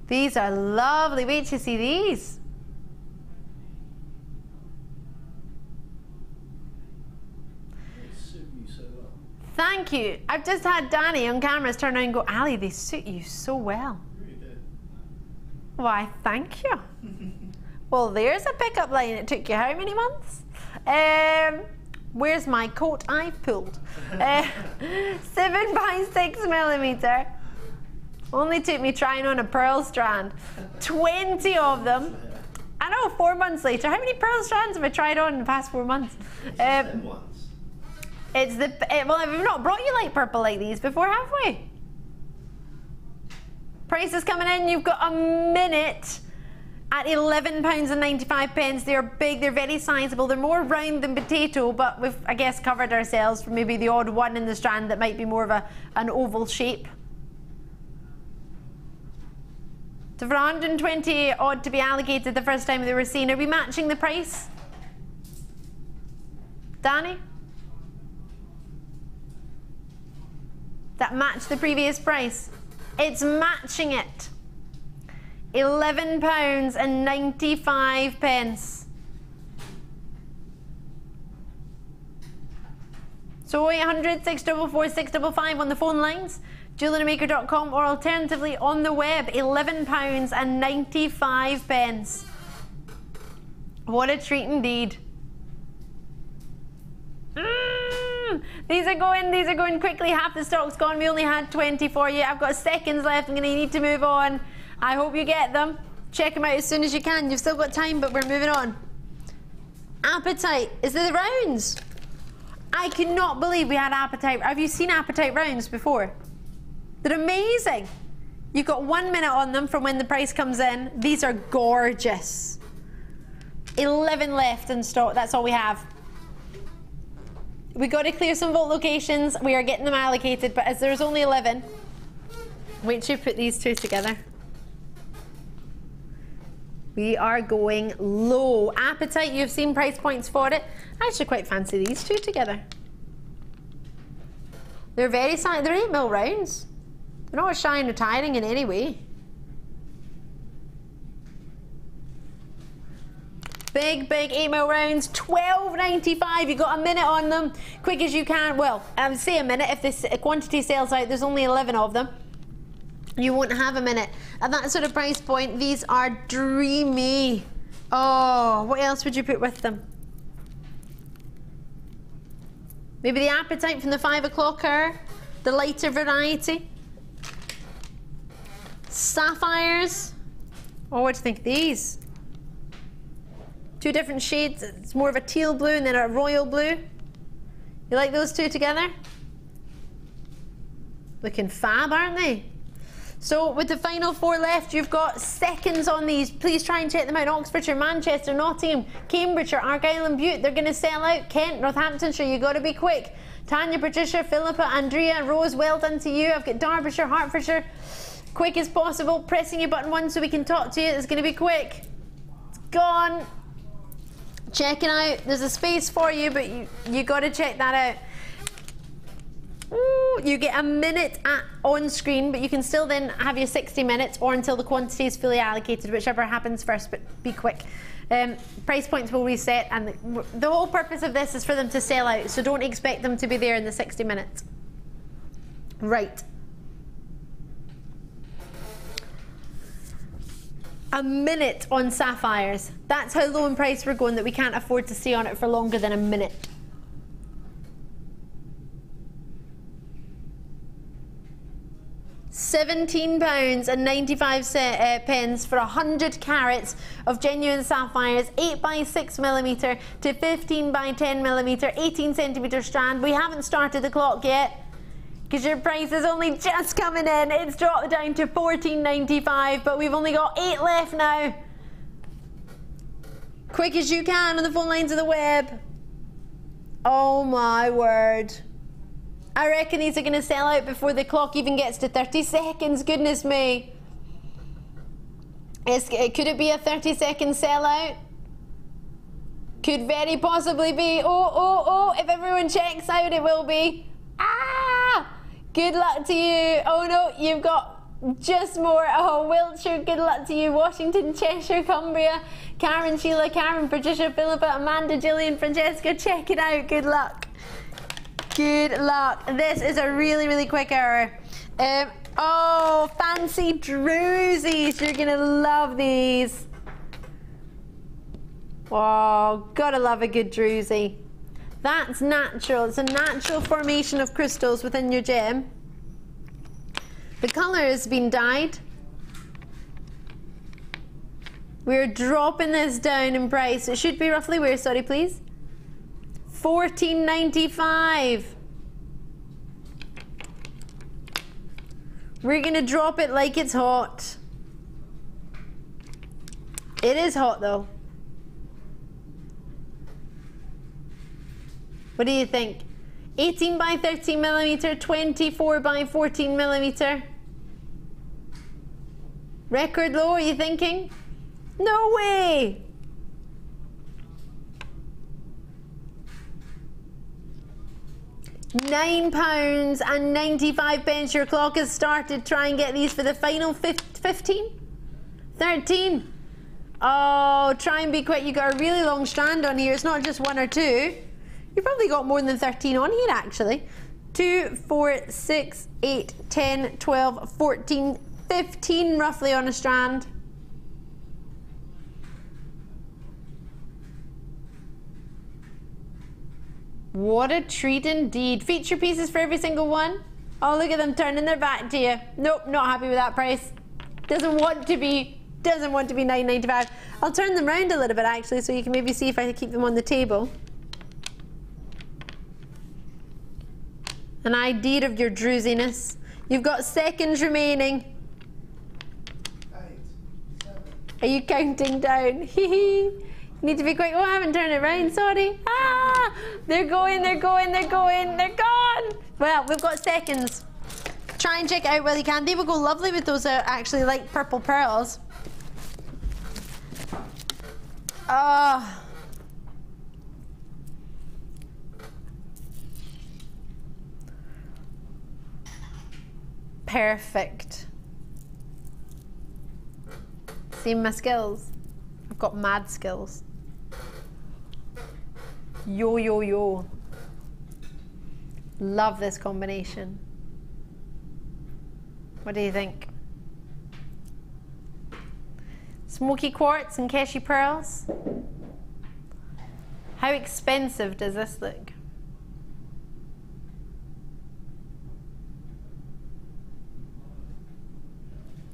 these are lovely. Wait till you see these. They suit you so well. Thank you. I've just had Danny on cameras turn around and go, Ali, they suit you so well. Really do. Why, thank you. Well, there's a pickup line. It took you how many months? Where's my coat I've pulled? 7 by 6 millimeter. Only took me trying on a pearl strand. 20 of them. I know, 4 months later. How many pearl strands have I tried on in the past 4 months? It's the well, we've not brought you light purple like these before, have we? Price is coming in. You've got a minute at £11.95. They're big, they're very sizable, they're more round than potato, but we've, I guess, covered ourselves for maybe the odd one in the strand that might be more of an oval shape. So for 120 odd to be allocated the first time they were seen, are we matching the price? Danny? That match the previous price? It's matching it. £11.95. So 800 644 655 on the phone lines, JewelleryMaker.com, or alternatively on the web, £11.95. What a treat indeed. These are going quickly. Half the stock's gone. We only had 20 for you. I've got seconds left. I'm going to need to move on. I hope you get them. Check them out as soon as you can. You've still got time, but we're moving on. Apatite. Is it the rounds? I cannot believe we had Apatite. Have you seen Apatite rounds before? They're amazing. You've got 1 minute on them from when the price comes in. These are gorgeous. 11 left in stock. That's all we have. We got to clear some vault locations. We are getting them allocated, but as there's only 11, wait till you put these two together. We are going low. Apatite, you've seen price points for it. I actually quite fancy these two together. They're very shy. They're 8mm rounds. They're not shy or tiring in any way. Big 8mm rounds, $12.95. You got a minute on them, quick as you can. Well, I would say a minute. If this quantity sells out, there's only 11 of them. You won't have a minute. At that sort of price point, these are dreamy. Oh, what else would you put with them? Maybe the Apatite from the 5 o'clock hour, the lighter variety. Sapphires. Oh, what do you think of these? 2 different shades. It's more of a teal blue and then a royal blue. You like those two together? Looking fab, aren't they? So with the final 4 left, you've got seconds on these. Please try and check them out. Oxfordshire, Manchester, Nottingham, Cambridgeshire, Argyll and Bute. They're going to sell out. Kent, Northamptonshire, you got to be quick. Tanya, Patricia, Philippa, Andrea, Rose, well done to you. I've got Derbyshire, Hertfordshire. Quick as possible. Pressing your button 1 so we can talk to you. It's going to be quick. It's gone. Check it out. There's a space for you, but you got to check that out. Ooh, you get a minute on screen, but you can still then have your 60 minutes or until the quantity is fully allocated, whichever happens first, but be quick. Price points will reset, and the whole purpose of this is for them to sell out, so don't expect them to be there in the 60 minutes. Right. A minute on sapphires. That's how low in price we're going, that we can't afford to stay on it for longer than a minute. £17.95 for 100 carats of genuine sapphires, 8x6mm to 15x10mm, 18cm strand. We haven't started the clock yet, because your price is only just coming in. It's dropped down to $14.95, but we've only got 8 left now. Quick as you can on the phone lines of the web. Oh my word. I reckon these are going to sell out before the clock even gets to 30 seconds. Goodness me. Could it be a 30-second sellout? Could very possibly be. Oh, if everyone checks out, it will be. Ah! Good luck to you. Oh no, you've got just more. Oh, Wiltshire, good luck to you. Washington, Cheshire, Cumbria, Karen, Sheila, Karen, Patricia, Philippa, Amanda, Gillian, Francesca, check it out. Good luck. Good luck. This is a really quick hour. Oh, fancy drusies. You're going to love these. Oh, gotta love a good druzy. That's natural. It's a natural formation of crystals within your gem. The colour has been dyed. We're dropping this down in price. It should be roughly where, sorry please? $14.95. We're gonna drop it like it's hot. It is hot though. What do you think? 18x13mm, 24x14mm. Record low, are you thinking? No way! £9.95. Your clock has started. Try and get these for the final 15? 13? Oh, try and be quick. You got a really long strand on here. It's not just 1 or 2. You've probably got more than 13 on here actually. 2, 4, 6, 8, 10, 12, 14, 15 roughly on a strand. What a treat indeed. Feature pieces for every single one. Oh, look at them turning their back to you. Nope, not happy with that price. Doesn't want to be $9.95. I'll turn them round a little bit actually, so you can maybe see if I can keep them on the table. An idea of your drusiness. You've got seconds remaining. 8, 7. Are you counting down? You need to be quick. Oh, I haven't turned it round, sorry. Ah! They're going, they're going, they're going, they're gone! Well, we've got seconds. Try and check it out while you can. They will go lovely with those actually light purple pearls. Oh. Perfect. See my skills? I've got mad skills. Yo, yo, yo. Love this combination. What do you think? Smoky Quartz and Keshi Pearls. How expensive does this look?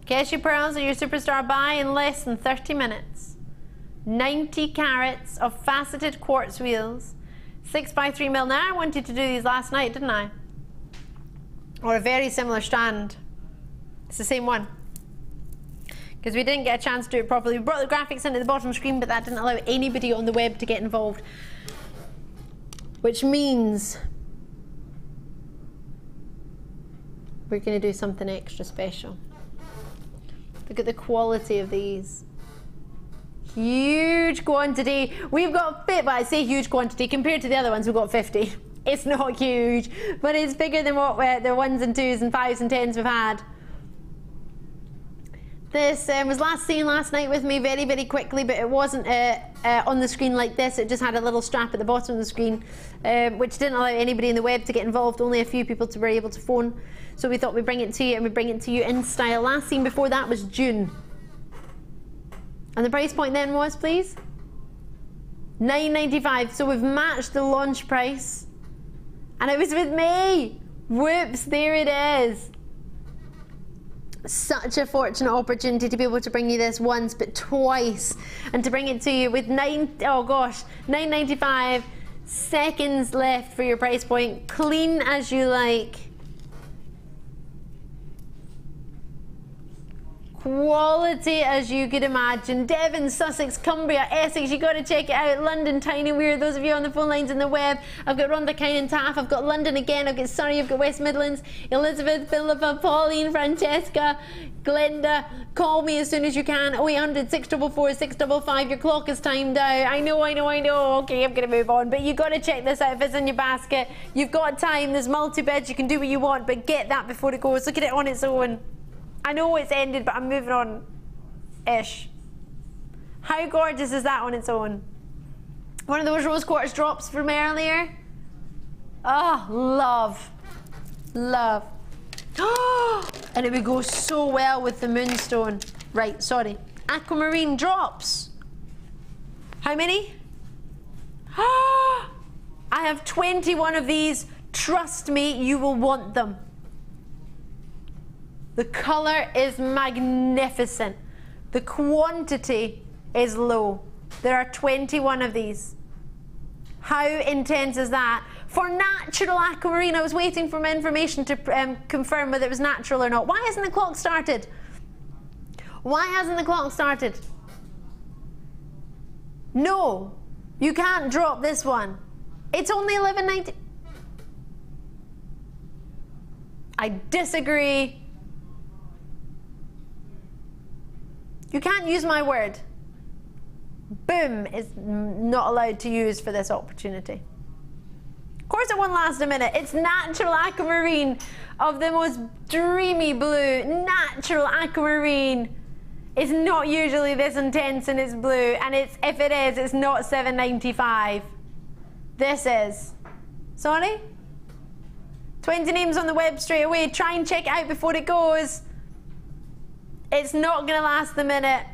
Keshi Pearls are your superstar buy in less than 30 minutes. 90 carats of faceted quartz wheels. 6x3mm. Now I wanted to do these last night, didn't I? Or a very similar strand. It's the same one. Because we didn't get a chance to do it properly. We brought the graphics into the bottom screen, but that didn't allow anybody on the web to get involved. Which means we're going to do something extra special. Look at the quality of these. Huge quantity. We've got, well, I say huge quantity, compared to the other ones we've got 50. It's not huge, but it's bigger than what the 1s and 2s and 5s and 10s we've had. This was last seen last night with me very, very quickly, but it wasn't on the screen like this. It just had a little strap at the bottom of the screen, which didn't allow anybody in the web to get involved, only a few people to be able to phone. So we thought we'd bring it to you, and we bring it to you in style. Last seen before that was June. And the price point then was, please? $9.95. So we've matched the launch price. And it was with me. Whoops, there it is. Such a fortunate opportunity to be able to bring you this once, but twice. And to bring it to you with $9.95. Seconds left for your price point. Clean as you like. Quality as you could imagine. Devon, Sussex, Cumbria, Essex, you got to check it out. London, Tiny Weir, those of you on the phone lines and the web. I've got Rhondda, Kine and Taff. I've got London again. I've got Surrey. I've got West Midlands. Elizabeth, Philippa, Pauline, Francesca, Glenda. Call me as soon as you can. 0800 644 655. Your clock is timed out. I know. Okay, I'm going to move on. But you got to check this out if it's in your basket. You've got time. There's multi-bids. You can do what you want, but get that before it goes. Look at it on its own. I know it's ended, but I'm moving on-ish. How gorgeous is that on its own? One of those rose quartz drops from earlier. Oh, love. Love. Oh, and it would go so well with the Moonstone. Right, sorry. Aquamarine drops. How many? Oh, I have 21 of these. Trust me, you will want them. The colour is magnificent. The quantity is low. There are 21 of these. How intense is that? For natural aquamarine, I was waiting for my information to confirm whether it was natural or not. Why hasn't the clock started? Why hasn't the clock started? No, you can't drop this one. It's only $11.90. I disagree. You can't use my word. Boom is not allowed to use for this opportunity. Of course it won't last a minute. It's natural aquamarine of the most dreamy blue. Natural aquamarine is not usually this intense in its blue, and if it is, it's not $7.95. This is. Sorry? 20 names on the web straight away. Try and check it out before it goes. It's not going to last the minute.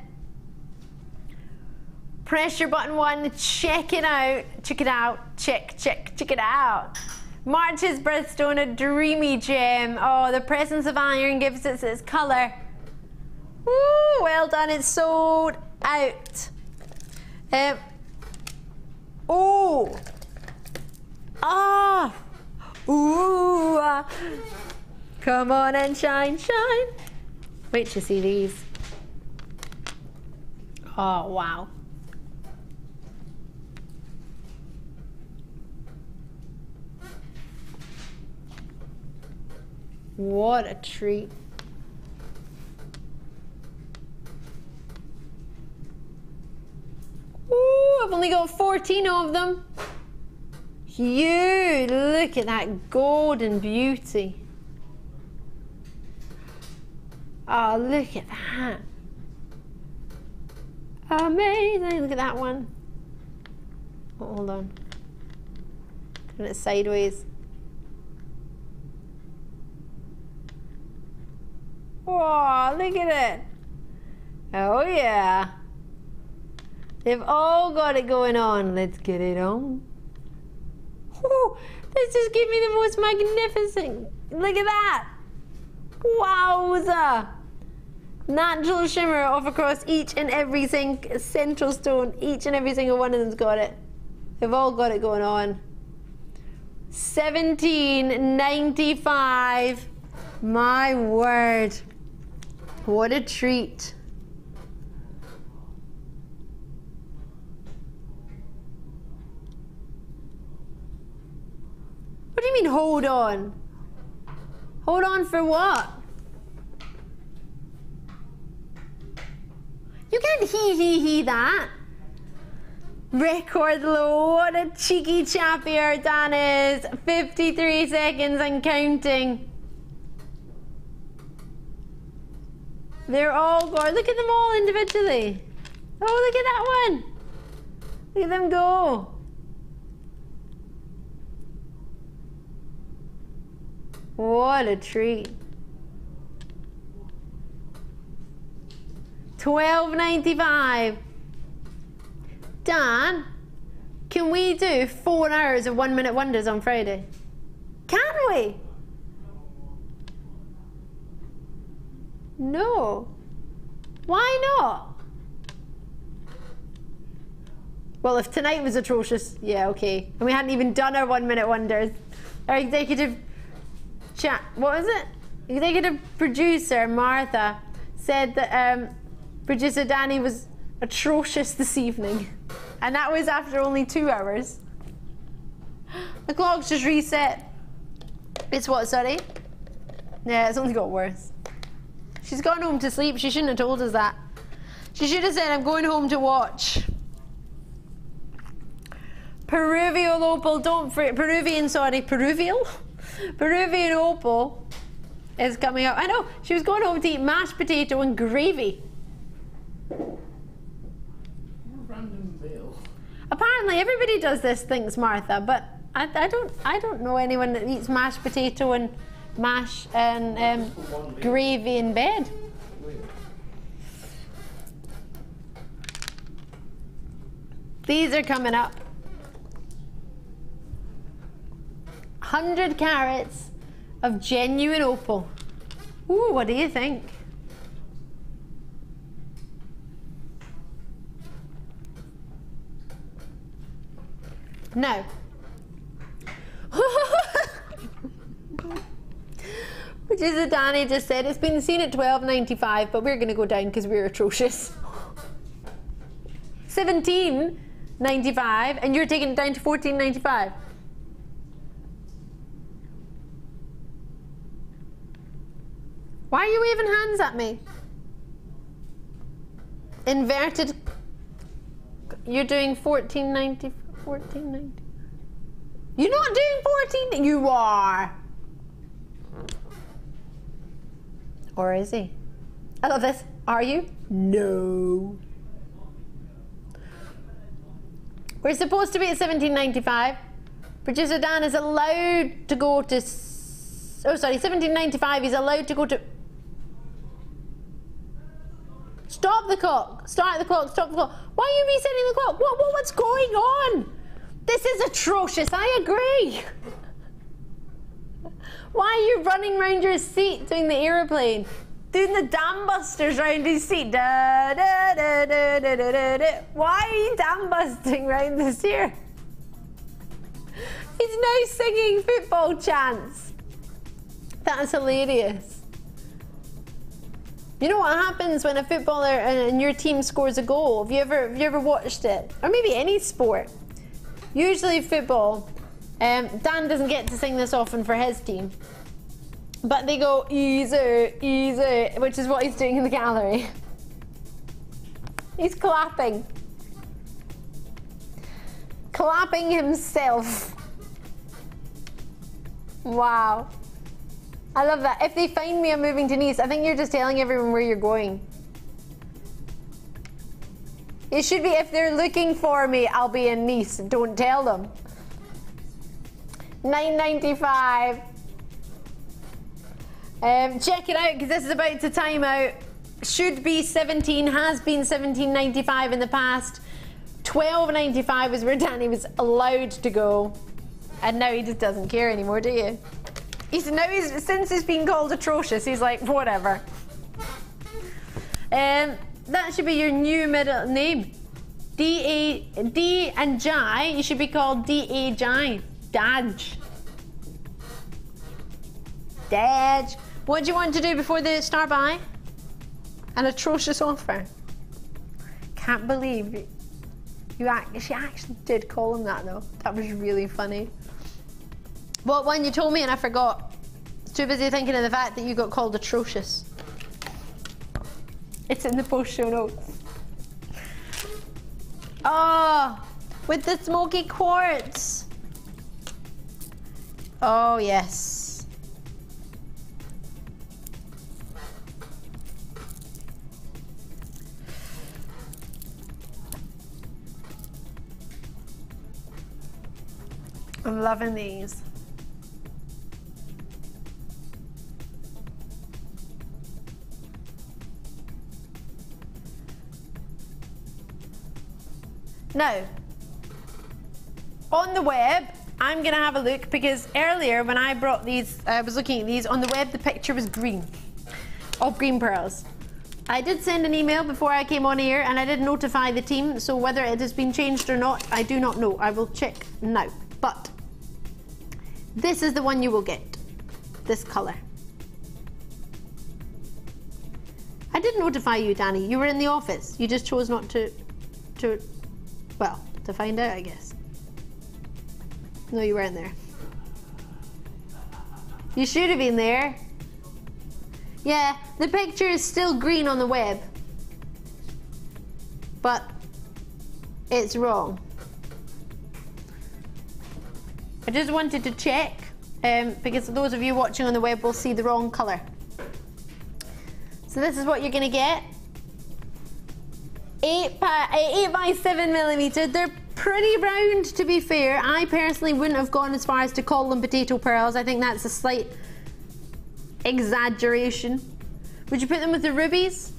Press your button 1, check it out. Check it out. Check it out. March's Birthstone, a dreamy gem. Oh, the presence of iron gives it its colour. Woo, well done, it's sold out. Oh. Ah. Ooh. Come on and shine, shine. Wait to see these. Oh, wow. What a treat. Ooh, I've only got 14 of them. Huge. Look at that golden beauty. Oh, look at that. Amazing. Look at that one. Oh, hold on. Turn it sideways. Oh, look at it. Oh yeah. They've all got it going on. Let's get it on. Oh, this just gave me the most magnificent. Look at that. Wowza. Natural shimmer off across each and every central stone. Each and every single one of them's got it. They've all got it going on. $17.95. My word. What a treat. What do you mean hold on? Hold on for what? You can't hee that. Record low. What a cheeky chappy our Dan is. 53 seconds and counting. They're all going. Look at them all individually. Oh, look at that one. Look at them go. What a treat. $12.95. Dan, can we do 4 hours of 1 minute wonders on Friday? Can we? No. Why not? Well, if tonight was atrocious, yeah, okay. And we hadn't even done our 1 minute wonders. Our executive what was it? Executive producer Martha said that producer Danny was atrocious this evening. And that was after only 2 hours. The clock's just reset. It's what, sorry? Yeah, it's only got worse. She's gone home to sleep. She shouldn't have told us that. She should have said, I'm going home to watch. Peruvial opal, Peruvian opal is coming up. I know, she was going home to eat mashed potato and gravy. Random meal. Apparently everybody does this, thinks Martha, but I don't know anyone that eats mashed potato and mash and gravy in bed. These are coming up. 100 carats of genuine opal. Ooh, what do you think? No. Which is what Danny just said. It's been seen at $12.95, but we're going to go down because we're atrocious. $17.95, and you're taking it down to $14.95. Why are you waving hands at me? Inverted. You're doing $14.90. $14.90. You're not doing $14. You are. Or is he? I love this. Are you? No. We're supposed to be at $17.95. Producer Dan is allowed to go to. Oh, sorry, $17.95. He's allowed to go to. Stop the clock. Start the clock. Stop the clock. Why are you resetting the clock? What's going on? This is atrocious. I agree. Why are you running around your seat doing the aeroplane? Doing the dam busters around his seat. Da, da, da, da, da, da, da, da. Why are you dam busting around this here? He's now singing football chants. That's hilarious. You know what happens when a footballer in your team scores a goal? Have you ever watched it? Or maybe any sport. Usually football. Dan doesn't get to sing this often for his team. But they go, easy, easy, which is what he's doing in the gallery. He's clapping. Clapping himself. Wow. I love that. If they find me, I'm moving to Nice. I think you're just telling everyone where you're going. It should be, if they're looking for me, I'll be in Nice. Don't tell them. $9.95. Check it out because this is about to time out. Should be 17, has been $17.95 in the past. $12.95 is where Danny was allowed to go. And now he just doesn't care anymore, do you? Since he's been called atrocious, he's like, whatever. That should be your new middle name. D and Jai, you should be called D-A Jai. Daj. Daj. What do you want to do before the star buy? An atrocious offer. Can't believe she actually did call him that though. That was really funny. What one? You told me and I forgot. Too busy thinking of the fact that you got called atrocious. It's in the post show notes. Oh, with the smoky quartz. Oh yes. I'm loving these. Now, on the web, I'm gonna have a look because earlier when I brought these, I was looking at these, on the web the picture was green, of green pearls. I did send an email before I came on here and I did notify the team, so whether it has been changed or not, I do not know. I will check now. But this is the one you will get, this colour. I did notify you, Danny. You were in the office. You just chose not to find out, I guess. No, you weren't there. You should have been there. Yeah, the picture is still green on the web, but it's wrong. I just wanted to check because those of you watching on the web will see the wrong colour. So this is what you're going to get. 8 by 7mm. They're pretty round, to be fair. I personally wouldn't have gone as far as to call them potato pearls. I think that's a slight exaggeration. Would you put them with the rubies?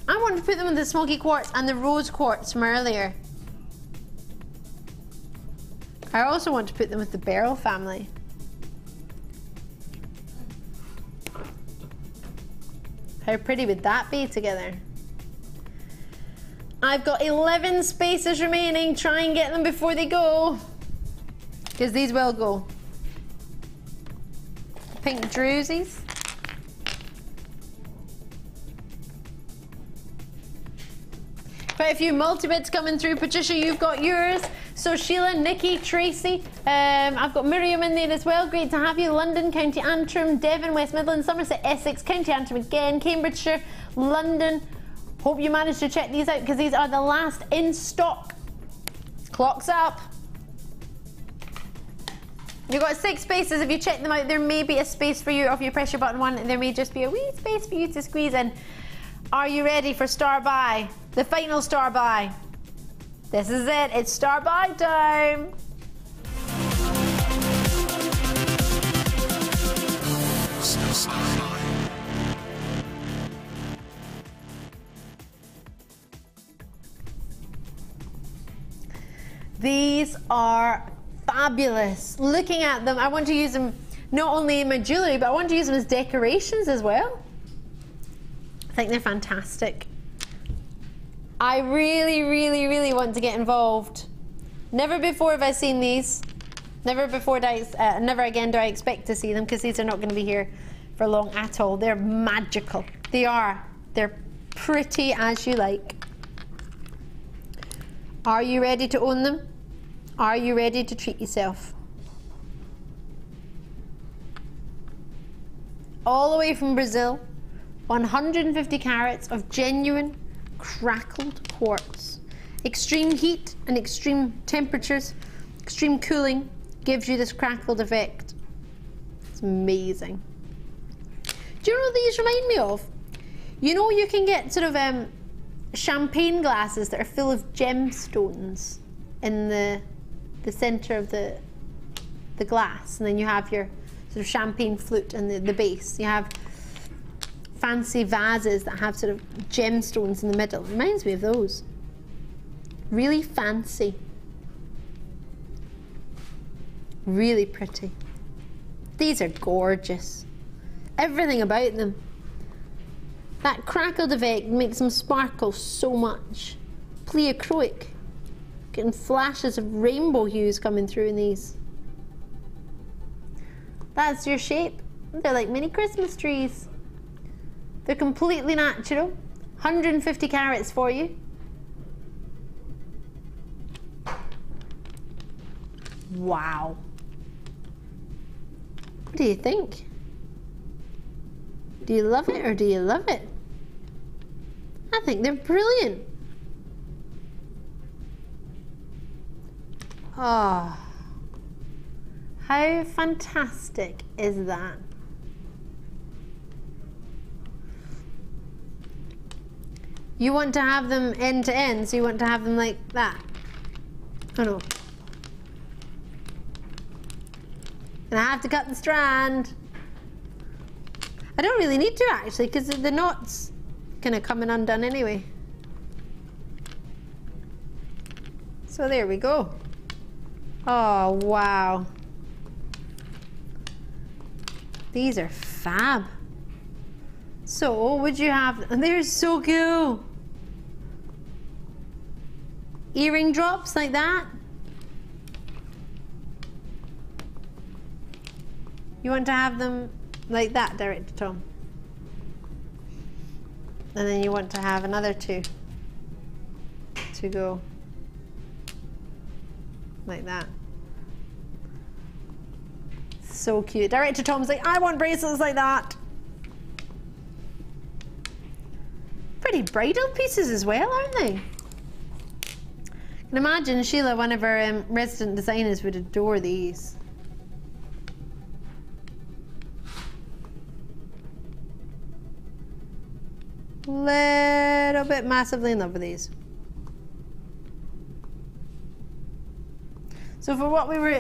I want to put them with the smoky quartz and the rose quartz from earlier. I also want to put them with the beryl family. How pretty would that be together? I've got 11 spaces remaining. Try and get them before they go, because these will go. Pink drusies. Quite a few multi-bits coming through. Patricia, you've got yours. So Sheila, Nikki, Tracy, I've got Miriam in there as well. Great to have you. London, County Antrim, Devon, West Midlands, Somerset, Essex, County Antrim again, Cambridgeshire, London. Hope you managed to check these out because these are the last in stock. Clock's up. You've got 6 spaces. If you check them out, there may be a space for you. Or if you press your button 1, there may just be a wee space for you to squeeze in. Are you ready for star buy? The final star buy. This is it. It's star buy time. These are fabulous. Looking at them, I want to use them not only in my jewellery, but I want to use them as decorations as well. I think they're fantastic. I really, really, really want to get involved. Never before have I seen these. Never again do I expect to see them because these are not going to be here for long at all. They're magical. They are. They're pretty as you like. Are you ready to own them? Are you ready to treat yourself? All the way from Brazil, 150 carats of genuine crackled quartz. Extreme heat and extreme temperatures, extreme cooling gives you this crackled effect. It's amazing. Do you know what these remind me of? You know, you can get sort of champagne glasses that are full of gemstones in the center of the the glass, and then you have your sort of champagne flute and the base. You have fancy vases that have sort of gemstones in the middle. It reminds me of those. Really fancy. Really pretty. These are gorgeous. Everything about them. That crackled effect makes them sparkle so much. Pleochroic. Getting flashes of rainbow hues coming through in these. That's your shape. They're like mini Christmas trees. They're completely natural. 150 carats for you. Wow. What do you think? Do you love it or do you love it? I think they're brilliant. Oh, how fantastic is that? You want to have them end to end, so you want to have them like that. Oh no. And I have to cut the strand. I don't really need to actually, because the knot's kind of coming undone anyway. So there we go. Oh wow. These are fab. So would you have, and they're so cool. Earring drops like that. You want to have them like that, direct to Tom. And then you want to have another two to go like that. So cute. Direct to Tom's like, I want bracelets like that. Pretty bridal pieces as well, aren't they? I can imagine Sheila, one of our resident designers, would adore these. Little bit massively in love with these. So for what we were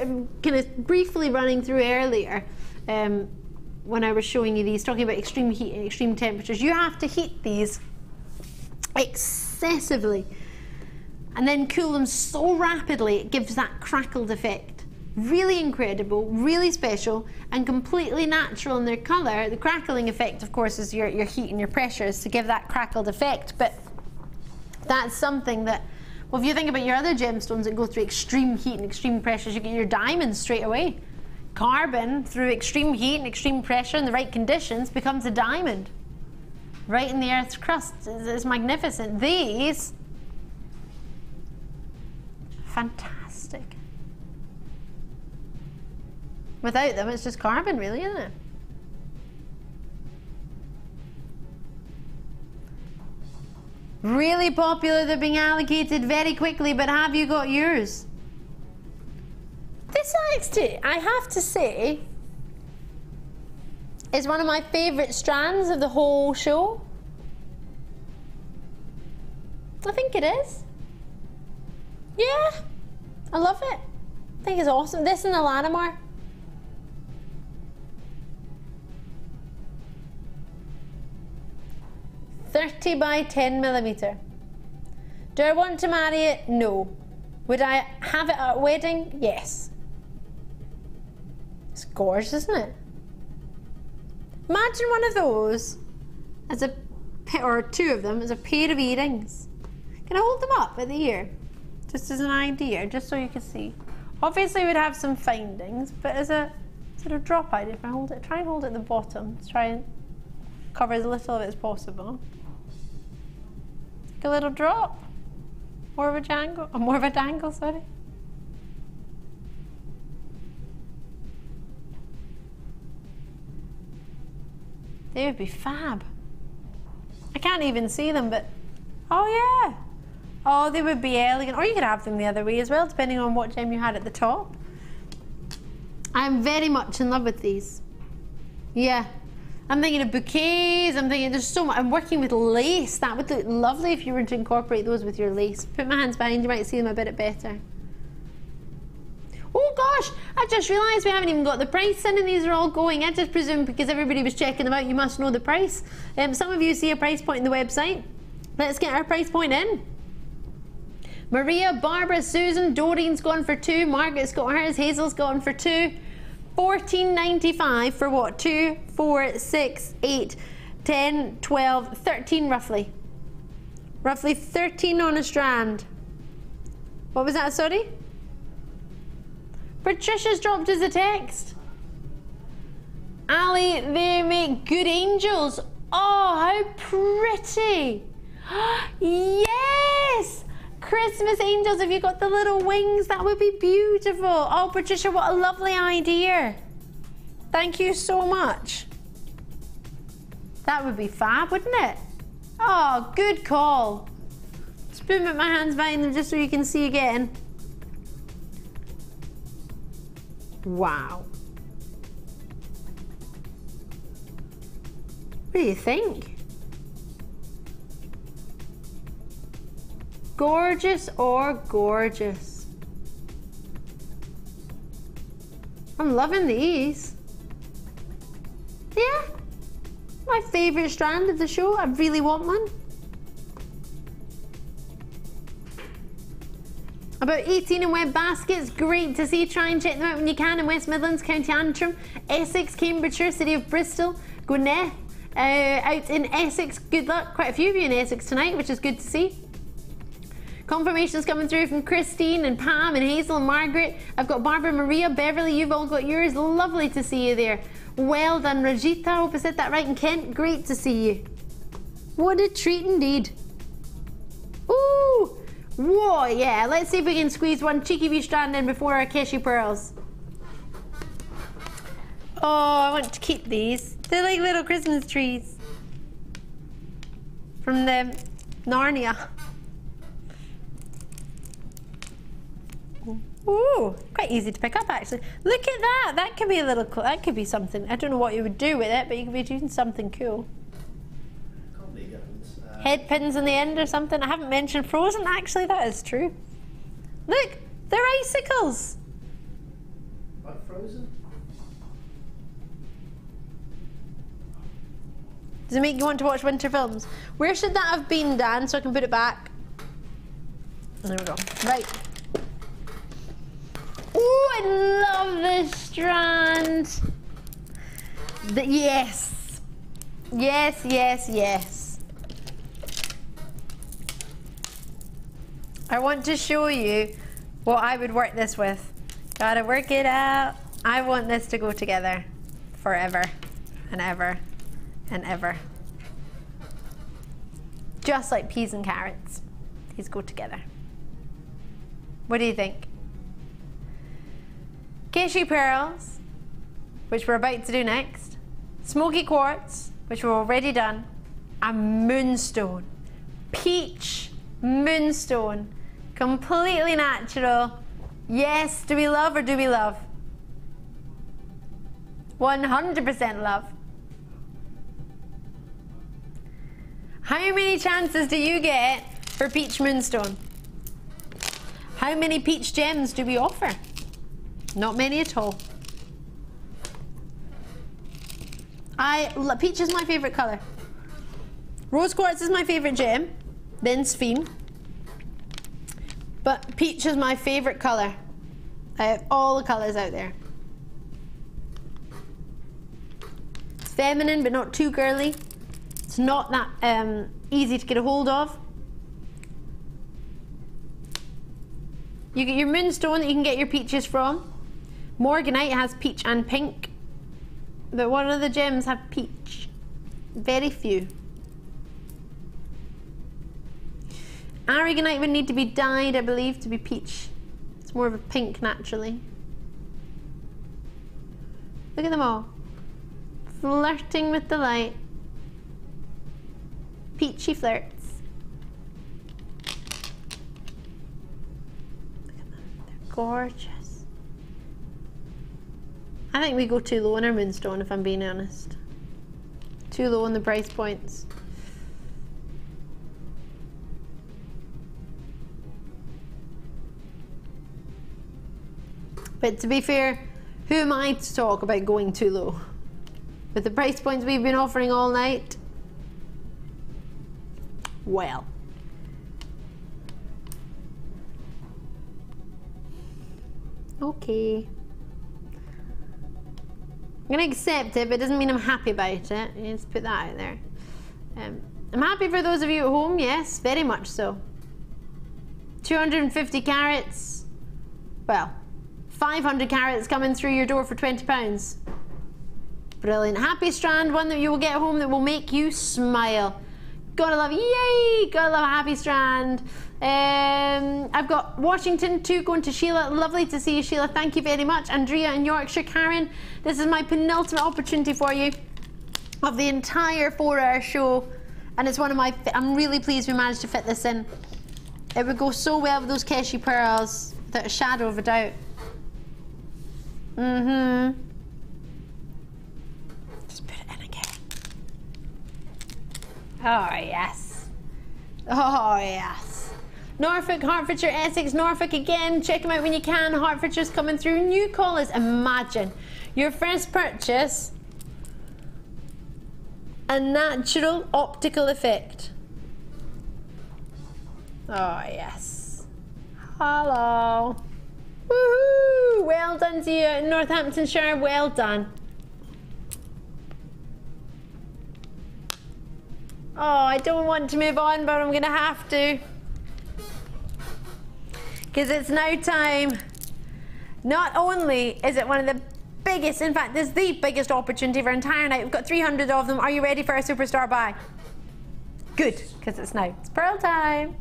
kind of briefly running through earlier, when I was showing you these, talking about extreme heat and extreme temperatures, you have to heat these excessively and then cool them so rapidly it gives that crackled effect. Really incredible, really special, and completely natural in their colour. The crackling effect, of course, is your heat and your pressures to give that crackled effect, but that's something that, well, if you think about your other gemstones that go through extreme heat and extreme pressures, you get your diamonds straight away. Carbon, through extreme heat and extreme pressure and the right conditions, becomes a diamond. Right in the Earth's crust. It's magnificent. These, fantastic. Without them, it's just carbon, really, isn't it? Really popular, they're being allocated very quickly, but have you got yours? This actually, I have to say, is one of my favourite strands of the whole show. I think it is. Yeah, I love it. I think it's awesome. This and the Larimar. .30 by 10mm. Do I want to marry it? No. Would I have it at a wedding? Yes. It's gorgeous, isn't it? Imagine one of those as a pair, or two of them as a pair of earrings. Can I hold them up at the ear? Just as an idea, just so you can see. Obviously we'd have some findings, but as a sort of drop idea, if I hold it, try and hold it at the bottom. Let's try and cover as little of it as possible. Like a little drop. More of a jangle, or more of a dangle, sorry. They would be fab. I can't even see them, but oh yeah. Oh, they would be elegant. Or you could have them the other way as well, depending on what gem you had at the top. I'm very much in love with these. Yeah. I'm thinking of bouquets, I'm thinking there's so much. I'm working with lace. That would look lovely if you were to incorporate those with your lace. Put my hands behind, you might see them a bit better. Oh gosh, I just realised we haven't even got the price in and these are all going. I just presumed because everybody was checking them out, you must know the price. Some of you see a price point in the website. Let's get our price point in. Maria, Barbara, Susan, Doreen's gone for 2, Margaret's got hers, Hazel's gone for 2. $14.95 for what? 2, 4, 6, 8, 10, 12, 13 roughly. Roughly 13 on a strand. What was that, sorry? Patricia's dropped us a text. Ali, they make good angels. Oh, how pretty. Yes! Christmas angels, if you got the little wings, that would be beautiful. Oh, Patricia, what a lovely idea. Thank you so much. That would be fab, wouldn't it? Oh, good call. Spoon with my hands behind them just so you can see again. Wow. What do you think? Gorgeous or gorgeous? I'm loving these. Yeah, my favourite strand of the show. I really want one. About 18 in web baskets, great to see. Try and check them out when you can in West Midlands, County Antrim, Essex, Cambridgeshire, City of Bristol, Gwynedd, out in Essex. Good luck, quite a few of you in Essex tonight, which is good to see. Confirmations coming through from Christine and Pam and Hazel and Margaret. I've got Barbara, Maria, Beverly, you've all got yours. Lovely to see you there. Well done, Rajita. I hope I said that right. In Kent, great to see you. What a treat indeed. Ooh, whoa, yeah. Let's see if we can squeeze one cheeky wee strand in before our Keshi Pearls. Oh, I want to keep these. They're like little Christmas trees from the Narnia. Ooh, quite easy to pick up actually. Look at that. That could be a little cool. That could be something. I don't know what you would do with it, but you could be doing something cool. Head pins in the end or something. I haven't mentioned frozen. Actually, that is true. Look, they're icicles. Like frozen? Does it make you want to watch winter films? Where should that have been, Dan, so I can put it back? There we go. Right. Ooh, I love this strand. Yes. Yes, yes, yes. I want to show you what I would work this with. Gotta work it out. I want this to go together forever and ever and ever. Just like peas and carrots. These go together. What do you think? Keshi Pearls, which we're about to do next, Smoky Quartz, which we've already done, and Moonstone. Peach Moonstone. Completely natural. Yes, do we love or do we love? 100% love. How many chances do you get for Peach Moonstone? How many peach gems do we offer? Not many at all. Peach is my favourite colour. Rose quartz is my favourite gem, then Sphene. But peach is my favourite colour out of all the colours out there. It's feminine but not too girly. It's not that easy to get a hold of. You get your Moonstone that you can get your peaches from. Morganite has peach and pink, but one of the gems have peach. Very few. Aragonite would need to be dyed, I believe, to be peach. It's more of a pink naturally. Look at them all. Flirting with the light. Peachy flirts. Look at them. They're gorgeous. I think we go too low on our Moonstone, if I'm being honest. Too low on the price points. But to be fair, who am I to talk about going too low? With the price points we've been offering all night, well. Okay. I'm going to accept it, but it doesn't mean I'm happy about it. Let's put that out there. I'm happy for those of you at home, yes, very much so. 250 carats, well, 500 carats coming through your door for £20. Brilliant. Happy strand, one that you will get home that will make you smile. Gotta love, yay! Gotta love a happy strand. I've got Washington 2 going to Sheila. Lovely to see you, Sheila. Thank you very much. Andrea in Yorkshire. Karen, this is my penultimate opportunity for you of the entire 4-hour show. And it's one of my, I'm really pleased we managed to fit this in. It would go so well with those Keshi Pearls, without a shadow of a doubt. Just put it in again. Oh, yes. Oh, yes. Norfolk, Hertfordshire, Essex, Norfolk again. Check them out when you can. Hertfordshire's coming through. New callers. Imagine your first purchase, a natural optical effect. Oh, yes. Hello. Woohoo! Well done to you in Northamptonshire. Well done. Oh, I don't want to move on, but I'm going to have to. Because it's now time. Not only is it one of the biggest, in fact, this is the biggest opportunity of our entire night. We've got 300 of them. Are you ready for our superstar buy? Good, because it's now. It's pearl time.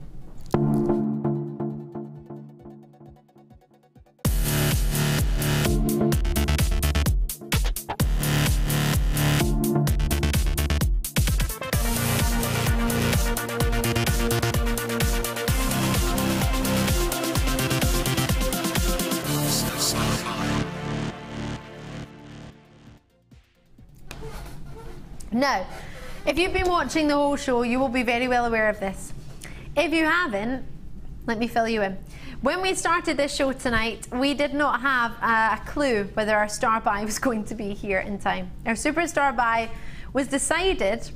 Now, if you've been watching the whole show, you will be very well aware of this. If you haven't, let me fill you in. When we started this show tonight, we did not have a clue whether our star buy was going to be here in time. Our superstar buy was decided,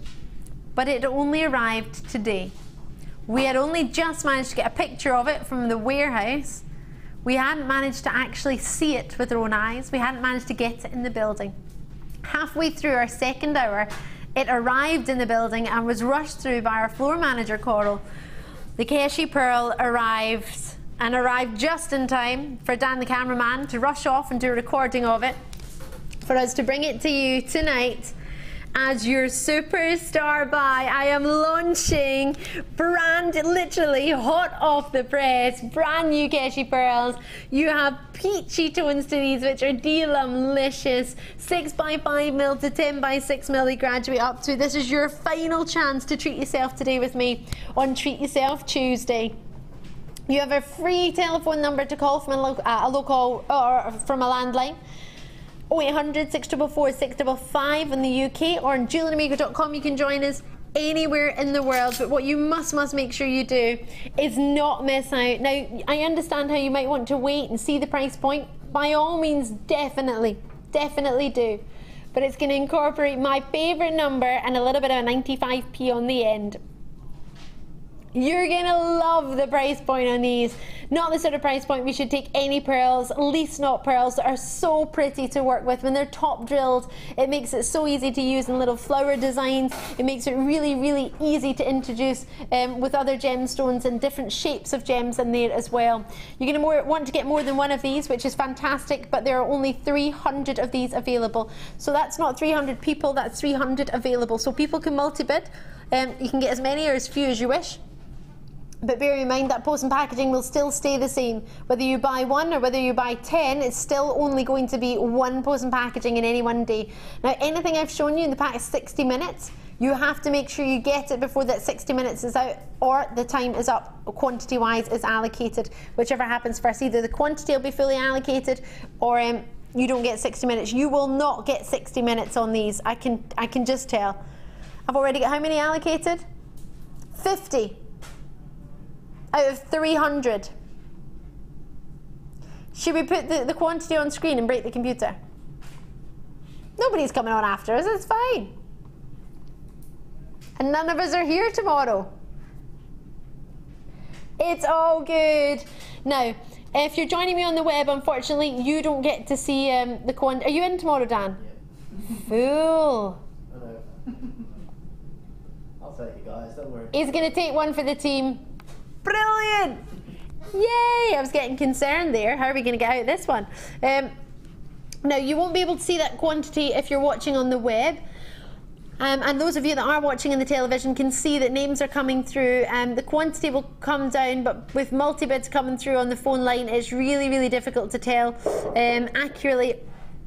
but it only arrived today. We had only just managed to get a picture of it from the warehouse. We hadn't managed to actually see it with our own eyes. We hadn't managed to get it in the building. Halfway through our second hour, it arrived in the building and was rushed through by our floor manager, Coral. The Keshi Pearl arrived, and arrived just in time for Dan the cameraman to rush off and do a recording of it, for us to bring it to you tonight as your superstar buy. I am launching brand, literally hot off the press, brand new Keshi Pearls. You have peachy tones to these, which are delicious. 6x5mm to 10x6mm they graduate up to. This is your final chance to treat yourself today with me on Treat Yourself Tuesday. You have a free telephone number to call from a local or from a landline. 0800 644 655 in the UK, or on JewelleryMaker.com. You can join us anywhere in the world, but what you must make sure you do is not miss out. Now, I understand how you might want to wait and see the price point. By all means, definitely do. But it's going to incorporate my favourite number and a little bit of a 95p on the end. You're gonna love the price point on these. Not the sort of price point we should take any pearls, least not pearls that are so pretty to work with. When they're top drilled, it makes it so easy to use in little flower designs. It makes it really easy to introduce with other gemstones and different shapes of gems in there as well. You're gonna want to get more than one of these, which is fantastic, but there are only 300 of these available. So that's not 300 people, that's 300 available. So people can multi-bid. You can get as many or as few as you wish. But bear in mind that post and packaging will still stay the same. Whether you buy one or whether you buy 10, it's still only going to be one post and packaging in any one day. Now, anything I've shown you in the pack is 60 minutes. You have to make sure you get it before that 60 minutes is out, or the time is up, quantity-wise is allocated. Whichever happens first, either the quantity will be fully allocated, or you don't get 60 minutes. You will not get 60 minutes on these. I can just tell. I've already got how many allocated? 50. Out of 300. Should we put the quantity on screen and break the computer? Nobody's coming on after us, it's fine. And none of us are here tomorrow. It's all good. Now, if you're joining me on the web, unfortunately, you don't get to see the quantity. Are you in tomorrow, Dan? Yeah. Fool. I know. I'll take it, guys, don't worry. He's going to take one for the team. Brilliant! Yay! I was getting concerned there. How are we going to get out of this one? Now, you won't be able to see that quantity if you're watching on the web. And those of you that are watching in the television can see that names are coming through. The quantity will come down, but with multi-bids coming through on the phone line, it's really, really difficult to tell accurately.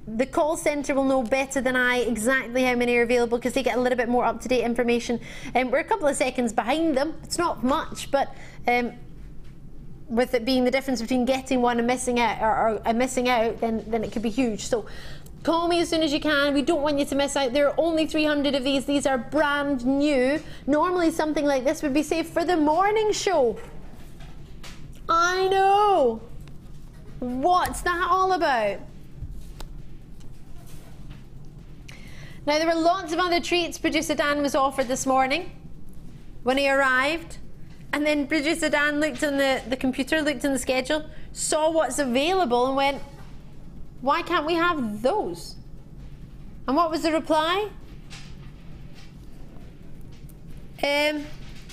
The call centre will know better than I exactly how many are available because they get a little bit more up-to-date information. We're a couple of seconds behind them. It's not much, but with it being the difference between getting one and missing out, or missing out, then it could be huge. So call me as soon as you can. We don't want you to miss out. There are only 300 of these. These are brand new. Normally something like this would be saved for the morning show. I know. What's that all about? Now, there were lots of other treats Producer Dan was offered this morning when he arrived. And then Producer Dan looked on the computer, looked on the schedule, saw what's available and went, why can't we have those? And what was the reply?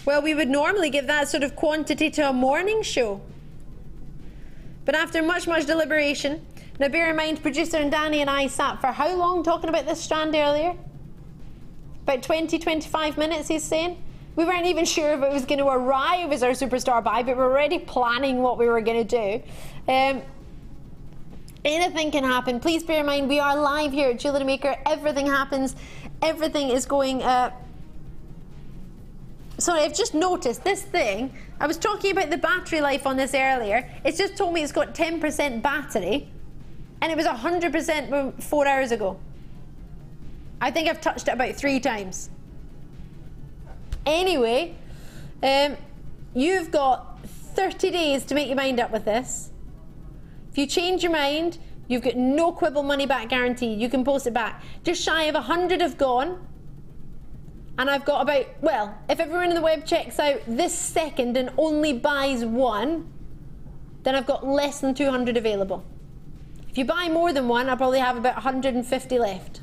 Well, we would normally give that sort of quantity to a morning show. But after much, much deliberation, now bear in mind, Producer and Danny and I sat for how long talking about this strand earlier? About 20, 25 minutes, he's saying. We weren't even sure if it was going to arrive as our superstar buy, but we're already planning what we were going to do. Anything can happen. Please bear in mind, we are live here at JewelleryMaker. Everything happens. Everything is going... Sorry, I've just noticed this thing. I was talking about the battery life on this earlier. It's just told me it's got 10% battery, and it was 100% 4 hours ago. I think I've touched it about 3 times. Anyway, you've got 30 days to make your mind up with this. If you change your mind, you've got no quibble money back guarantee. You can post it back. Just shy of 100 have gone. And I've got about, well, if everyone in the web checks out this second and only buys one, then I've got less than 200 available. If you buy more than one, I'll probably have about 150 left.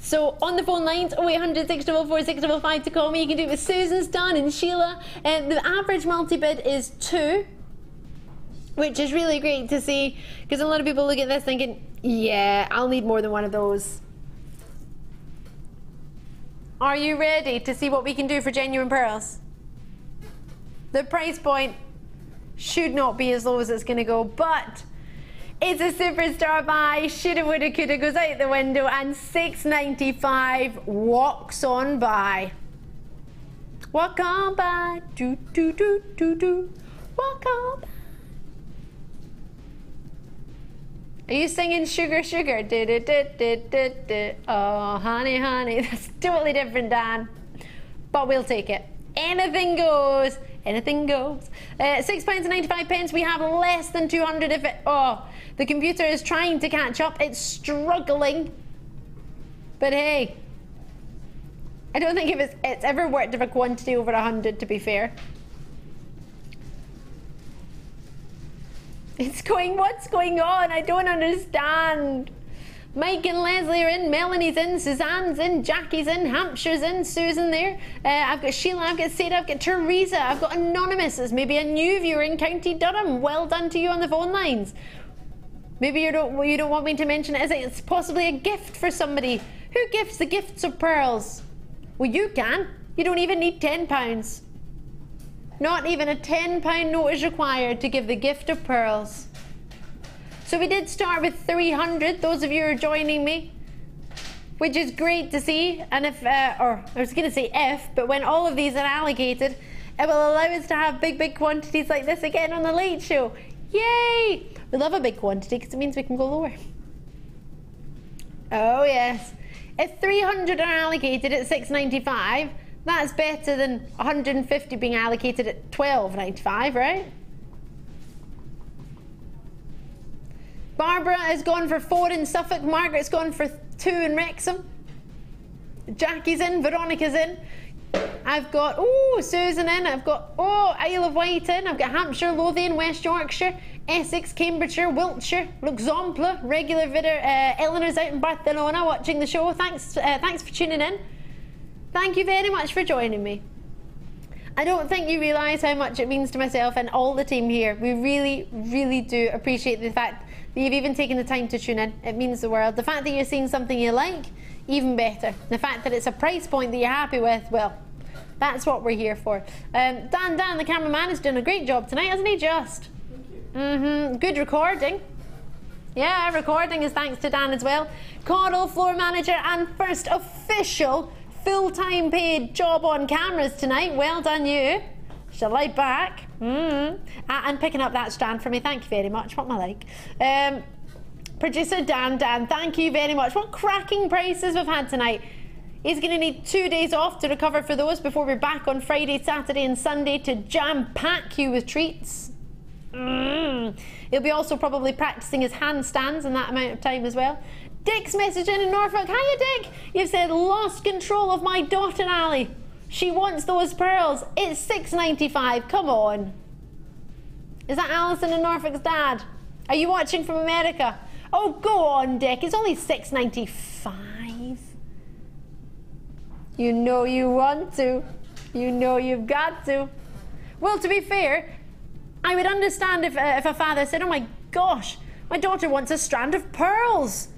So on the phone lines, 0800 644 655 to call me. You can do it with Susan, Stan and Sheila. The average multi-bid is 2, which is really great to see, because a lot of people look at this thinking, yeah, I'll need more than one of those. Are you ready to see what we can do for genuine pearls? The price point should not be as low as it's going to go, but it's a superstar buy. Shoulda, woulda, coulda goes out the window, and $6.95 walks on by. Walk on by, do do do do do. Walk on by. Are you singing Sugar Sugar? Do, do, do, do, do, do. Oh, honey, honey. That's totally different, Dan. But we'll take it. Anything goes. Anything goes. £6.95. We have less than 200 if it... Oh, the computer is trying to catch up. It's struggling. But hey, I don't think it's ever worked of a quantity over 100, to be fair. It's going, what's going on? I don't understand. Mike and Leslie are in, Melanie's in, Suzanne's in, Jackie's in, Hampshire's in, Susan there. I've got Sheila, I've got Sarah, I've got Teresa, I've got Anonymous as maybe a new viewer in County Durham. Well done to you on the phone lines. Maybe you don't want me to mention it, is it? It's possibly a gift for somebody. Who gifts the gifts of pearls? Well, you can. You don't even need £10. Not even a £10 note is required to give the gift of pearls. So we did start with 300, those of you who are joining me, which is great to see. And if, or I was going to say if, but when all of these are allocated, it will allow us to have big, big quantities like this again on the late show. Yay! We love a big quantity because it means we can go lower. Oh yes. If 300 are allocated at $6.95, that's better than 150 being allocated at $12.95, right? Barbara has gone for 4 in Suffolk. Margaret's gone for 2 in Wrexham. Jackie's in. Veronica's in. I've got, Susan in. I've got, Isle of Wight in. I've got Hampshire, Lothian, West Yorkshire, Essex, Cambridgeshire, Wiltshire, Luxembourg, regular vidder. Eleanor's out in Barcelona watching the show. Thanks for tuning in. Thank you very much for joining me. I don't think you realise how much it means to myself and all the team here. We really, really do appreciate the fact that you've even taken the time to tune in. It means the world. The fact that you're seeing something you like, even better. The fact that it's a price point that you're happy with, well, that's what we're here for. Dan, the cameraman, is doing a great job tonight, hasn't he? Just. Thank you. Good recording. Yeah, recording is thanks to Dan as well. Coral, floor manager, and first official full-time paid job on cameras tonight. Well done, you. Shall I back? And picking up that strand for me. Thank you very much. What am I like? Producer Dan, thank you very much. What cracking prices we've had tonight. He's going to need 2 days off to recover for those before we're back on Friday, Saturday and Sunday to jam-pack you with treats. He'll be also probably practicing his handstands in that amount of time as well. Dick's messaging in Norfolk. Hiya, Dick. You've said lost control of my daughter, Ali. She wants those pearls. It's $6.95. Come on. Is that Alison in Norfolk's dad? Are you watching from America? Oh, go on, Dick. It's only $6.95. You know you want to. You know you've got to. Well, to be fair, I would understand if a father said, oh my gosh, my daughter wants a strand of pearls.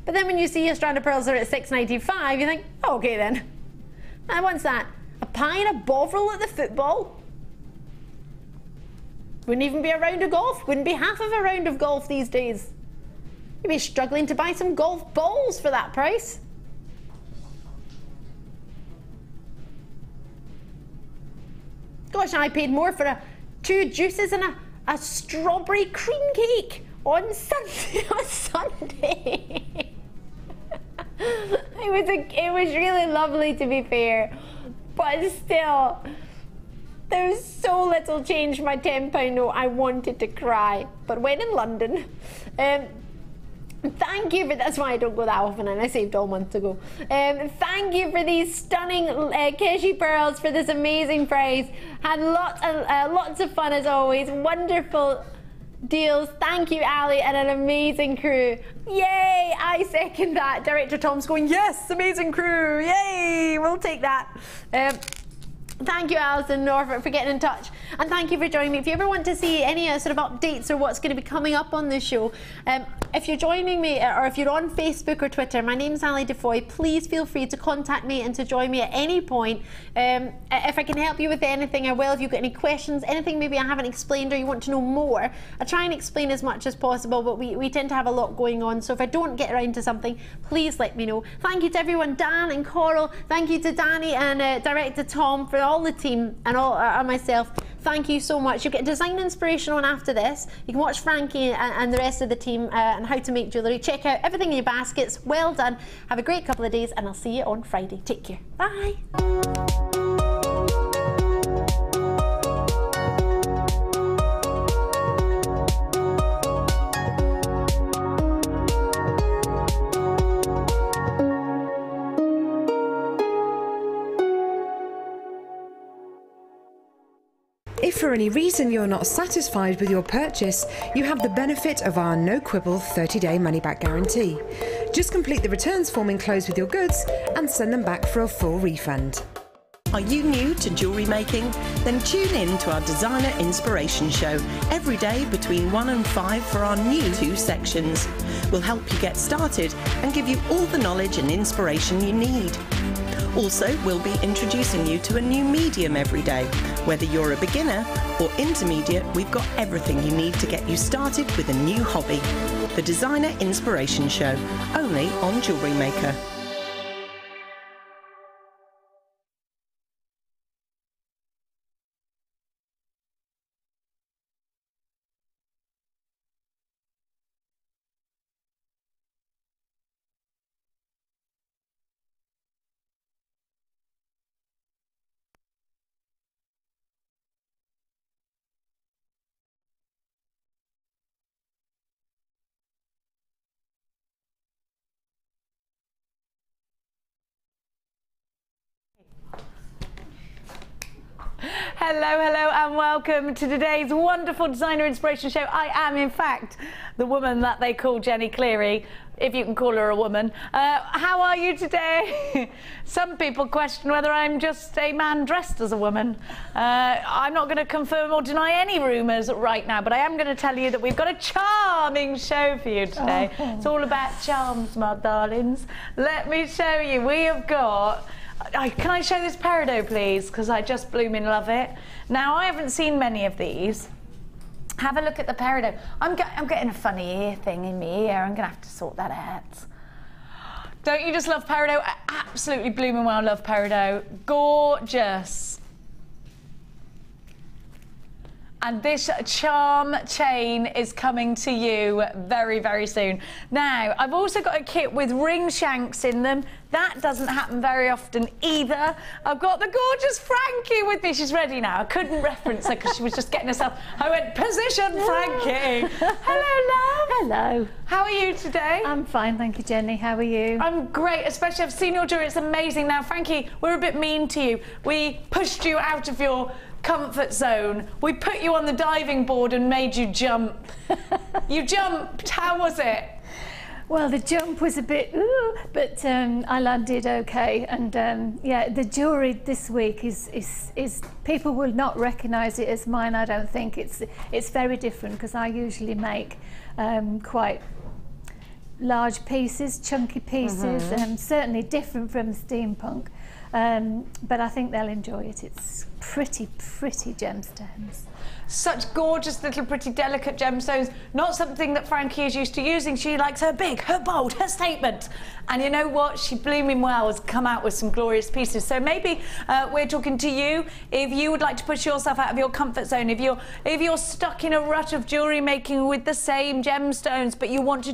But then when you see a strand of pearls are at $6.95, you think, oh, okay then. And what's that? A pie and a bovril at the football? Wouldn't even be a round of golf. Wouldn't be half of a round of golf these days. You'd be struggling to buy some golf balls for that price. Gosh, I paid more for 2 juices and a strawberry cream cake on Sunday. It was really lovely, to be fair, but still, there was so little change for my £10 note. I wanted to cry, but when in London, thank you for, that's why I don't go that often and I saved all month to go. Thank you for these stunning Keshi pearls for this amazing price. Had lots of fun as always. Wonderful deals. Thank you, Ali, and an amazing crew. Yay! I second that. Director Tom's going, yes, amazing crew. Yay! We'll take that. Thank you, Alison Norfolk, for getting in touch, and thank you for joining me. If you ever want to see any sort of updates or what's going to be coming up on the show, if you're joining me or if you're on Facebook or Twitter, my name's Ali Defoy. Please feel free to contact me and to join me at any point. If I can help you with anything, I will. If you've got any questions, anything maybe I haven't explained or you want to know more, I try and explain as much as possible, but we tend to have a lot going on, so if I don't get around to something, please let me know. Thank you to everyone, Dan and Coral. Thank you to Danny and Director Tom, for all the team and myself. Thank you so much. You'll get design inspiration on after this. You can watch Frankie and the rest of the team and how to make jewellery. Check out everything in your baskets. Well done. Have a great couple of days and I'll see you on Friday. Take care. Bye. If for any reason you're not satisfied with your purchase, you have the benefit of our no quibble 30-day money-back guarantee. Just complete the returns form enclosed with your goods and send them back for a full refund. Are you new to jewellery making? Then tune in to our Designer Inspiration Show every day between 1 and 5 for our new 2 sections. We'll help you get started and give you all the knowledge and inspiration you need. Also, we'll be introducing you to a new medium every day. Whether you're a beginner or intermediate, we've got everything you need to get you started with a new hobby. The Designer Inspiration Show, only on Jewellery Maker. Hello, hello, and welcome to today's wonderful designer inspiration show. I am, in fact, the woman that they call Jenny Cleary, if you can call her a woman. How are you today? Some people question whether I'm just a man dressed as a woman. I'm not going to confirm or deny any rumours right now, but I am going to tell you that we've got a charming show for you today. Oh. It's all about charms, my darlings. Let me show you. We have got... can I show this Peridot, please? Because I just blooming love it. Now, I haven't seen many of these. Have a look at the Peridot. I'm getting a funny ear thing in my ear. I'm going to have to sort that out. Don't you just love Peridot? I absolutely blooming well love Peridot. Gorgeous. And this charm chain is coming to you very, very soon. Now, I've also got a kit with ring shanks in them. That doesn't happen very often either. I've got the gorgeous Frankie with me. She's ready now. I couldn't reference her because she was just getting herself... I went, position, Frankie. Hello, love. Hello. How are you today? I'm fine, thank you, Jenny. How are you? I'm great, especially I've seen your jewellery. It's amazing. Now, Frankie, we're a bit mean to you. We pushed you out of your comfort zone. We put you on the diving board and made you jump. You jumped. How was it? Well, the jump was a bit, but I landed okay. And yeah, the jewellery this week is people will not recognise it as mine. I don't think it's very different because I usually make quite large pieces, chunky pieces, certainly different from steampunk. But I think they'll enjoy it. It's pretty gemstones. Such gorgeous little pretty delicate gemstones. Not something that Frankie is used to using. She likes her big, her bold, her statement. And you know what? She blooming well has come out with some glorious pieces. So maybe we're talking to you if you would like to push yourself out of your comfort zone. If you're stuck in a rut of jewellery making with the same gemstones, but you want to